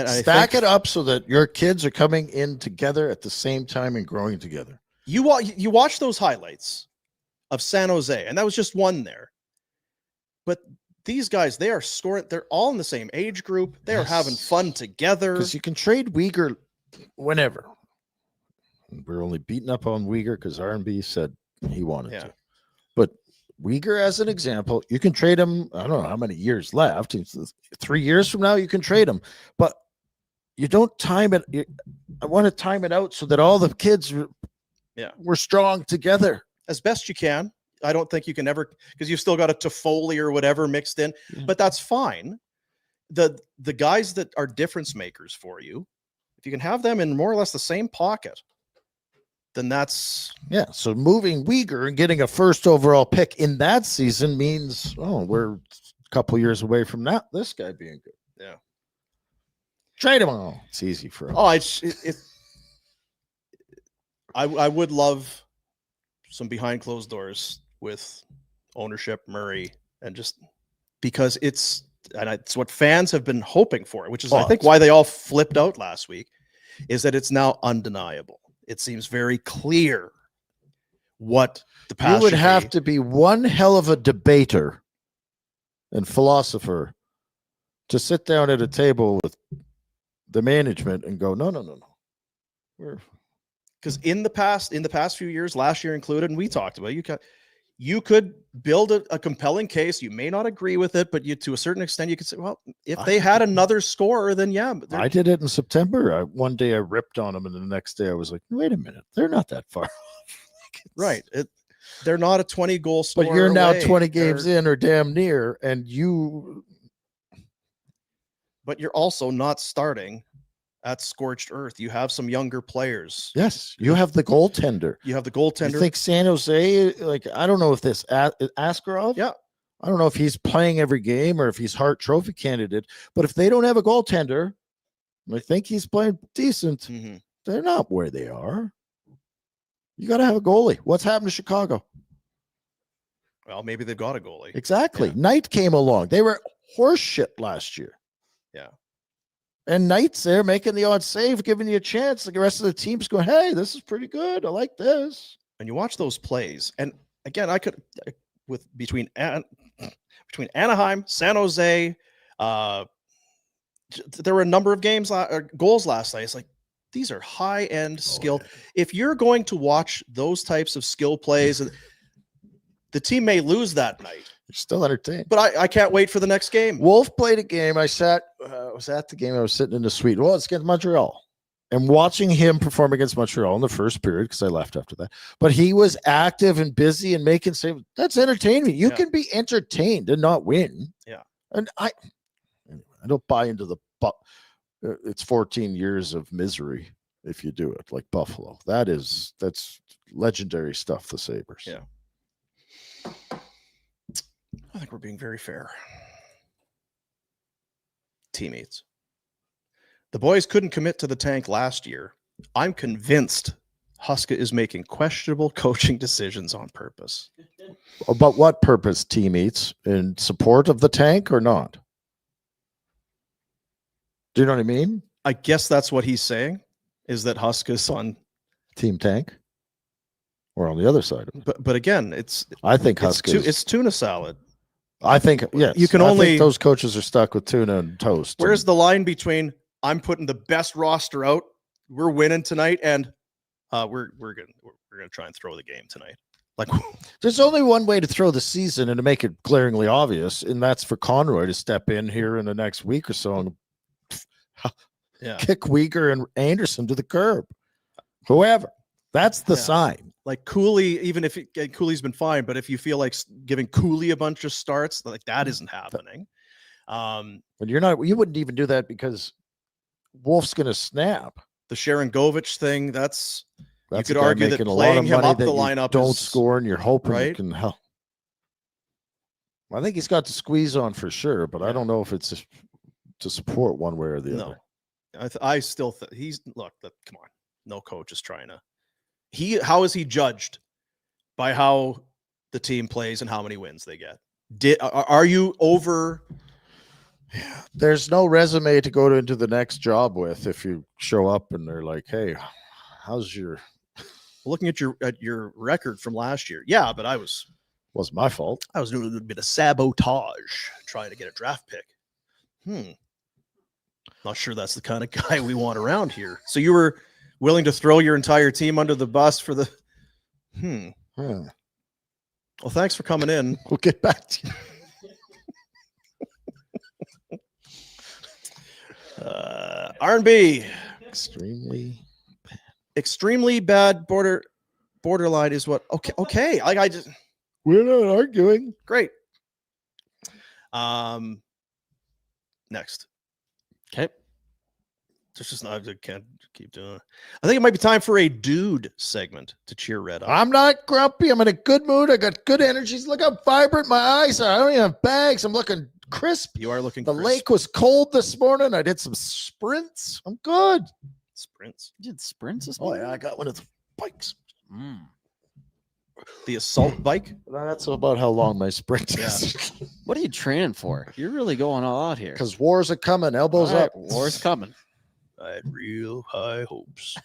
stack it up so that your kids are coming in together at the same time and growing together. You watch those highlights of San Jose, and that was just one there. But these guys, they are scoring. They're all in the same age group. They are having fun together. Because you can trade Weegar whenever. We're only beating up on Weegar because R&B said he wanted to. But Weegar, as an example, you can trade him. I don't know how many years left. 3 years from now, you can trade him. But you don't time it. I want to time it out so that all the kids were strong together. As best you can. I don't think you can ever, because you've still got a Toffoli or whatever mixed in. Yeah. But that's fine. The guys that are difference makers for you, if you can have them in more or less the same pocket, then that's so moving Weegar and getting a first overall pick in that season means we're a couple years away from this guy being good. Yeah, trade him all. It's easy for him. I would love some behind closed doors with ownership, Murray, and just because it's what fans have been hoping for, which is I think why they all flipped out last week, is that it's now undeniable. It seems very clear what the past. You would have to be one hell of a debater and philosopher to sit down at a table with the management and go, no. Because in the past few years, last year included, and we talked about you could build a compelling case. You may not agree with it, but to a certain extent, you could say, well, if they had another scorer, then yeah. I did it in September. One day I ripped on them, and the next day I was like, wait a minute, they're not that far off. Right. They're not a 20 goal scorer. But you're now away. 20 games They're- in or damn near, and you. But you're also not starting at scorched earth. You have some younger players. Yes, you have the goaltender. You have the You goaltender. think San Jose, like, I don't know if this Askarov? Yeah. I don't know if he's playing every game or if he's Hart Trophy candidate, but if they don't have a goaltender, and I think he's playing decent, Mhm. they're not where they are. You got to have a goalie. What's happened to Chicago? Well, maybe they've got a goalie. Exactly. Yeah. Knight came along. They were horse shit last year. Yeah. And Knight's there making the odd save, giving you a chance. Like the rest of the team's going, hey, this is pretty good. I like this. And you watch those plays, and again, between Anaheim, San Jose, there were a number of goals last night. It's like these are high-end skill. If you're going to watch those types of skill plays, the team may lose that night. You're still entertained. But I can't wait for the next game. Wolf played a game. I was at the game. I was sitting in the suite. Well, it's against Montreal. And watching him perform against Montreal in the first period, because I left after that. But he was active and busy and making saves. That's entertainment. You can be entertained and not win. Yeah. And I don't buy into it's 14 years of misery if you do it like Buffalo. That's legendary stuff, the Sabres. Yeah. I think we're being very fair. Teammates. The boys couldn't commit to the tank last year. I'm convinced Huska is making questionable coaching decisions on purpose. About what purpose, teammates? In support of the tank or not? Do you know what I mean? I guess that's what he's saying, is that Huska's on Team tank? Or on the other side of it? but again, I think Huska. it's tuna salad. I think, yes. You can I only- think those coaches are stuck with tuna and toast. Where's the line between I'm putting the best roster out, we're winning tonight, and we're gonna try and throw the game tonight? Like, There's only one way to throw the season and to make it glaringly obvious, and that's for Conroy to step in here in the next week or so and yeah, kick Weegar and Anderson to the curb. Whoever. That's the Yeah. sign. like Cooley. Even if Cooley's been fine, but if you feel like giving Cooley a bunch of starts, like that isn't happening. But you wouldn't even do that because Wolf's going to snap. The Sharon Govich thing, That's you could a guy argue that making a lot playing of him money up that the you lineup don't is- score, and you're hoping you right? can help. I think he's got the squeeze on for sure, but I don't know if it's to support one way or the no. other. I still think come on, no coach is trying to. How is he judged by how the team plays and how many wins they get? Are you over? There's no resume to go into the next job with if you show up and they're like, "Hey, how's your?" Looking at your record from last year? Yeah, but Wasn't my fault. I was doing a little bit of sabotage trying to get a draft pick. Not sure that's the kind of guy we want around here. So you were willing to throw your entire team under the bus for the. Huh. Well, thanks for coming in. We'll get back to you. R&B. Extremely. Extremely bad borderline is what. Okay. Like I just We're not arguing. great. Next. Okay. There's just not. I can't keep doing it. I think it might be time for a dude segment to cheer Red up. I'm not grumpy. I'm in a good mood. I got good energies. Look how vibrant my eyes are. I don't even have bags. I'm looking crisp. You are looking. The crisp. lake was cold this morning. I did some sprints. I'm good. Sprints. You did sprints this Oh, morning? yeah. I got one of the bikes. The assault bike. That's about how long my sprint is. What are you training for? You're really going all out here. Because wars are coming. Elbows All right, up. war's coming. I had real high hopes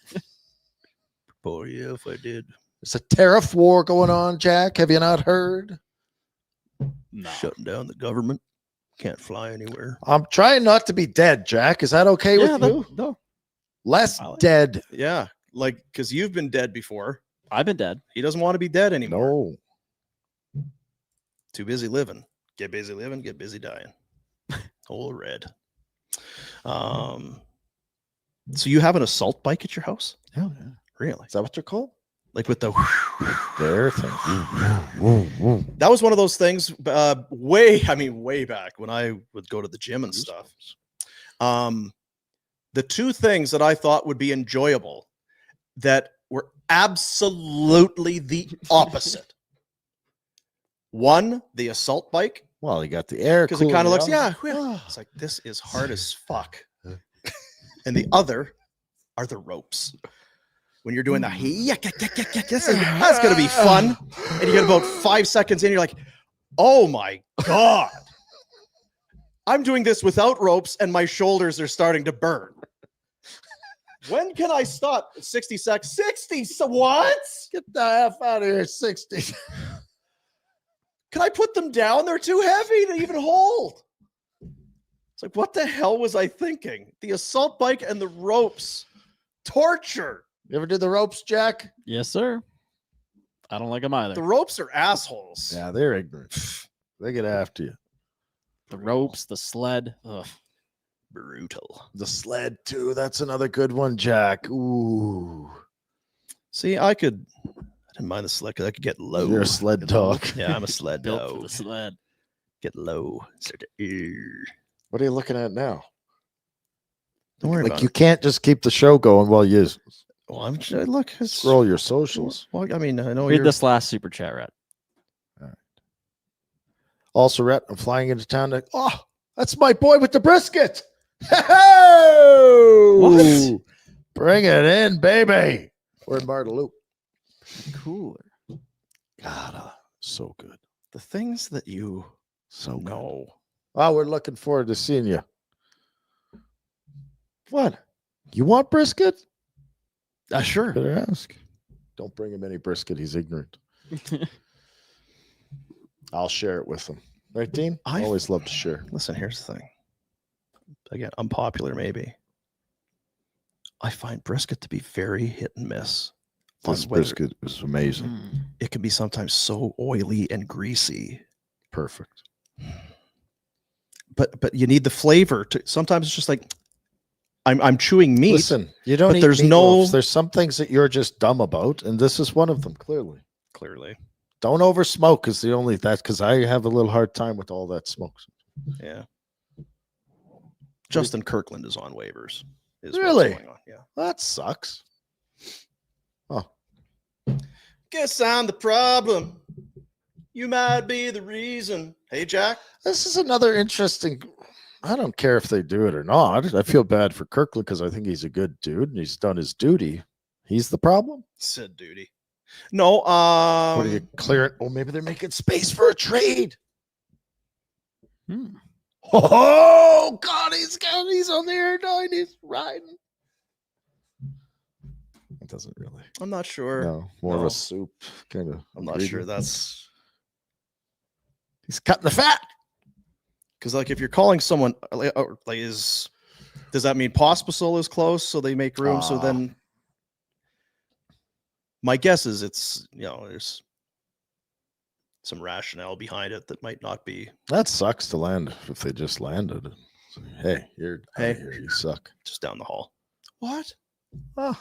for you if I did. There's a tariff war going on, Jack. Have you not heard? No. Shutting down the government. Can't fly anywhere. I'm trying not to be dead, Jack. Is that okay with you? No. Less I like- dead. Yeah, like because you've been dead before. I've been dead. He doesn't want to be dead anymore. No. Too busy living. Get busy living. Get busy dying. Old Red. So you have an assault bike at your house? Oh, yeah. Really? Is that what they're called? like with the. Their thing. That was one of those things way back when I would go to the gym and stuff. The two things that I thought would be enjoyable that were absolutely the opposite. One, the assault bike, Well, you got the air because it kind of looks, cooling it's like, this is hard as fuck. And the other are the ropes. When you're doing the that's going to be fun. And you get about 5 seconds in, you're like, oh my God. I'm doing this without ropes and my shoulders are starting to burn. When can I stop? 60 seconds. 60? So what? Get the F out of here, 60. Can I put them down? They're too heavy to even hold. It's like, what the hell was I thinking? The assault bike and the ropes. Torture. You ever did the ropes, Jack? Yes, sir. I don't like them either. The ropes are assholes. Yeah, they're ignorant. They get after you. The ropes, the sled. Ugh. Brutal. The sled, too. That's another good one, Jack. Ooh. See, I didn't mind the sled because I could get low. You're a sled dog. Yeah, I'm a sled Built for dog. the sled. Get low. Start to, What are you looking at now? Don't worry Like, about you it. can't just keep the show going while you Well, look. scroll your socials. Well, I mean, I know Read you're. this last super chat, Rat. Also, Rhett, I'm flying into town. Oh, that's my boy with the brisket. What? Bring it in, baby. We're in Bartaloop. Cooler. God, so good. The things that you So good. know. Well, we're looking forward to seeing you. What? You want brisket? Sure. Better ask. Don't bring him any brisket. He's ignorant. I'll share it with him. Right, Dean? I always love to share. Listen, here's the thing. Again, unpopular maybe. I find brisket to be very hit and miss. on This whether- brisket is amazing. It can be sometimes so oily and greasy. Perfect. But you need the flavor to. Sometimes it's just like I'm chewing meat. Listen, you don't. but Eat there's meatloafs. no- There's some things that you're just dumb about, and this is one of them. Clearly, Clearly, don't over smoke is the only that because I have a little hard time with all that smoke. yeah. Justin Kirkland is on waivers. Is what's Really? going on. Yeah. That sucks. Oh, Guess I'm the problem. You might be the reason. Hey, Jack. this is another interesting. I don't care if they do it or not. I feel bad for Kirkland because I think he's a good dude and he's done his duty. He's the problem. Said duty. No. What do you clear it? Oh, maybe they're making space for a trade. Oh God, he's on the air 9. He's riding. It doesn't really. I'm not sure. No, more of No. a soup kind of. I'm not sure that's He's cutting the fat. because, like, if you're calling someone, does that mean Pospisil is close, so they make room? So then, my guess is it's there's some rationale behind it that might not be That sucks to land if they just landed. and say, hey, you're Hey. here. You suck. just down the hall. What? Oh,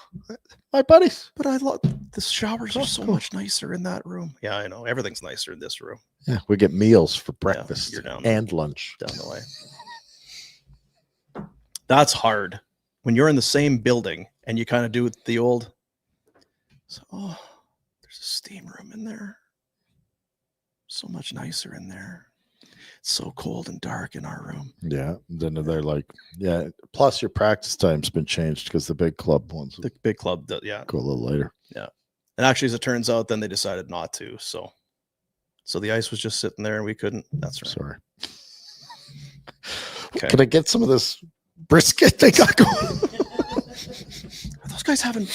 my buddies. But I love the showers are Oh, so cool. much nicer in that room. Yeah, I know. Everything's nicer in this room. Yeah, we get meals for breakfast you're down and lunch. down the way. That's hard when you're in the same building and you kind of do the old. So, there's a steam room in there. So much nicer in there. It's so cold and dark in our room. Yeah. Then they're like, yeah. Plus, your practice time's been changed because the big club ones The big club, yeah. go a little later. And actually, as it turns out, then they decided not to. So the ice was just sitting there and we couldn't. That's right. Sorry. Okay. Can I get some of this brisket they got going? Are those guys having?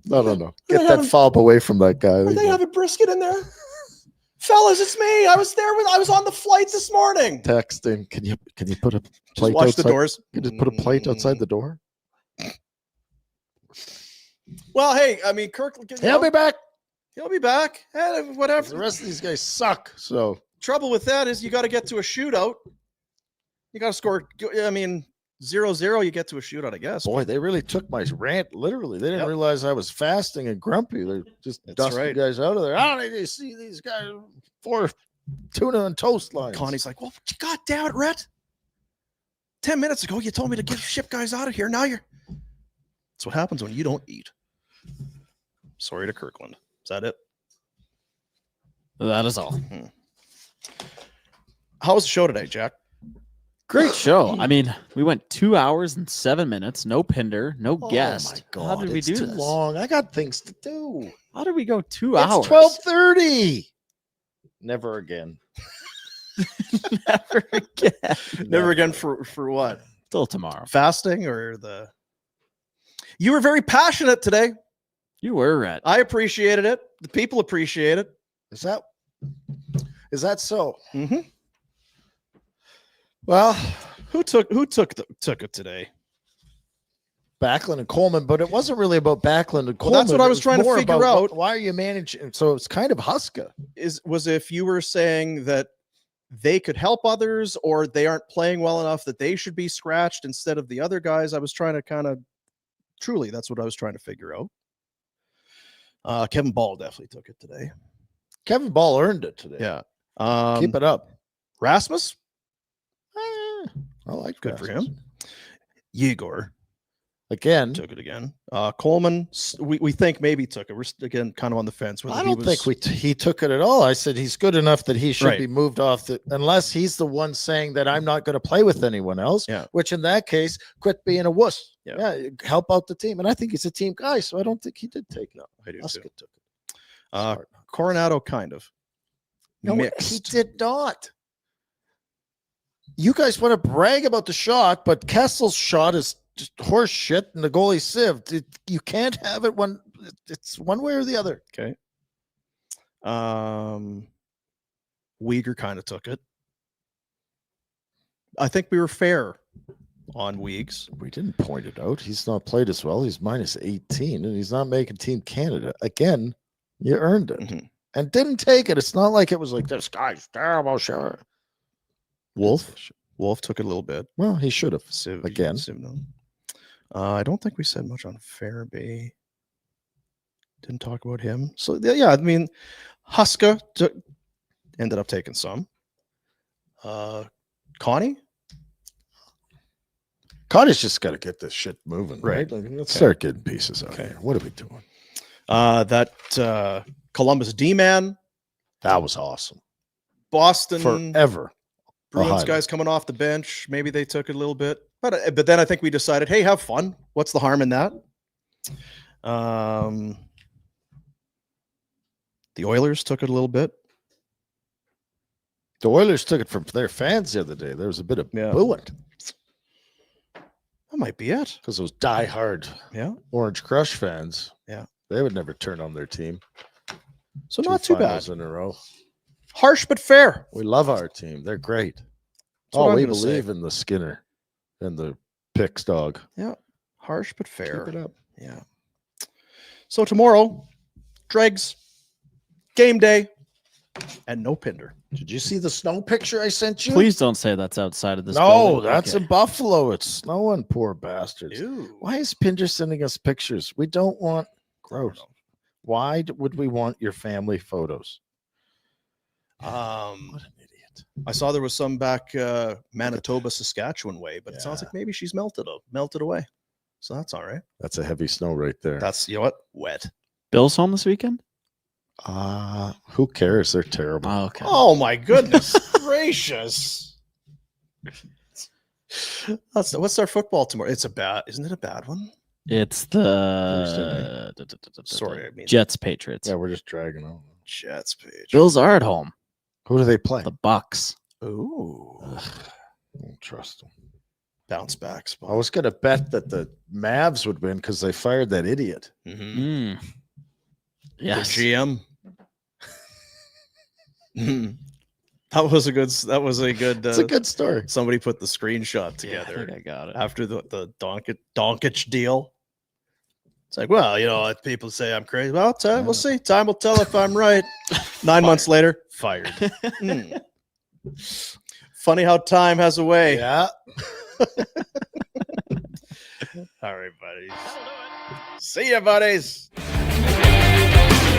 No. they Get that having- fob away from that guy. Are they having brisket in there? Fellas, it's me. I was there I was on the flight this morning. Texting. Can you put a Just plate watch outside? the doors. Can you just put a plate outside the door? Well, hey, I mean, Kirk. He'll be back. He'll be back. Whatever. The rest of these guys suck. So Trouble with that is you got to get to a shootout. You got to score. I mean, 0-0, you get to a shootout, I guess. Boy, they really took my rant literally. They didn't Yep. realize I was fasting and grumpy. They're just That's dusting right. guys out of there. How did you see these guys 4 tuna and toast lines? Connie's like, well, God damn it, Rhett. 10 minutes ago, you told me to ship guys out of here. Now you're. That's what happens when you don't eat. Sorry to Kirkland. Is that it? That is all. How was the show today, Jack? Great show. I mean, we went 2 hours and 7 minutes. No Pinder, no guest. Oh my How God, did we it's do too this? long. I got things to do. How did we go 2 It's hours? 12:30. Never again. Never again. Never again for what? Till tomorrow. Fasting or the. You were very passionate today. You were right. I appreciated it. The people appreciate it. Is that so? Mm-hmm. Well, Who took it today? Backlund and Coleman, but it wasn't really about Backlund and Well, Coleman. that's what I It was trying to more figure about out. Why are you managing? So it's kind of Huska. Was if you were saying that they could help others or they aren't playing well enough that they should be scratched instead of the other guys. I was trying to truly, that's what I was trying to figure out. Kevin Bahl definitely took it today. Kevin Bahl earned it today. Yeah. Keep it up. Rasmus, I like good for Rasmus. him. Yegor Again, took it again. Coleman, we think maybe took it. We're again kind of on the fence. Whether I he don't was- think he took it at all. I said he's good enough that he should Right. be moved off unless he's the one saying that I'm not going to play with anyone else. Yeah. Which in that case, quit being a wuss. Yeah. Yeah, help out the team. And I think he's a team guy, so I don't think he did take it. I do too. Huska took it. Coronado kind of No, he mixed. did not. You guys want to brag about the shot, but Kessel's shot is just horse shit, and the goalie sieved. You can't have it when it's one way or the other. Okay. Weegar kind of took it. I think we were fair on Weeks. We didn't point it out. He's not played as well. He's minus 18, and he's not making Team Canada. Again, you earned it Mhm. and didn't take it. It's not like it was like, this guy's terrible. Sure. Wolf took it a little bit. Well, he should have. Civ, Again. no. I don't think we said much on Fairby. Didn't talk about him. So yeah, I mean, Huska ended up taking some. Connie, Connie's just got to get this shit moving, right? Right. Like, let's start getting pieces out Okay. here. What are we doing? that Columbus D-man, That was awesome. Boston Forever. Bruins highlight. guys coming off the bench. Maybe they took it a little bit, but then I think we decided, hey, have fun. What's the harm in that? The Oilers took it a little bit. The Oilers took it from their fans the other day. There was a bit of Yeah. booing That might be it. because those diehard Yeah. Orange Crush fans. Yeah. They would never turn on their team. So not too bad. finals in a row. Harsh but fair. We love our team. They're great. what I'm We gonna say. believe in the Skinner and the Pix dog. Yeah. Harsh but fair. Keep it up. Yeah. So tomorrow, Dregs, game day, and no Pinder. Did you see the snow picture I sent you? Please don't say that's outside of this. No, building. that's Okay. in Buffalo. It's snowing, poor bastards. Ew. Why is Pinder sending us pictures? We don't want gross. Why would we want your family photos? What an idiot. I saw there was some back Manitoba, Saskatchewan way, but it sounds Yeah. like maybe she's melted away. So that's all right. That's a heavy snow right there. That's, you know what? Wet. Bill's home this weekend. Who cares? They're terrible. Oh, okay. Oh my goodness gracious. What's our football tomorrow? Isn't it a bad one? It's Thursday the Sorry, I mean Jets Patriots. Yeah, we're just dragging on. Jets page. Bills are at home. Who do they play? The Bucks. Ooh. Don't trust them. Bounce back I spot. was going to bet that the Mavs would win because they fired that idiot. Mm-hmm. Yes. GM. That was a good. It's a good story. Somebody put the screenshot Yeah, I together think I got it. after the Doncic deal. It's like, well, if people say I'm crazy, well, we'll see. Time will tell if I'm right. 9 months later, fired. Funny how time has a way. Yeah. right, buddies. See ya, buddies.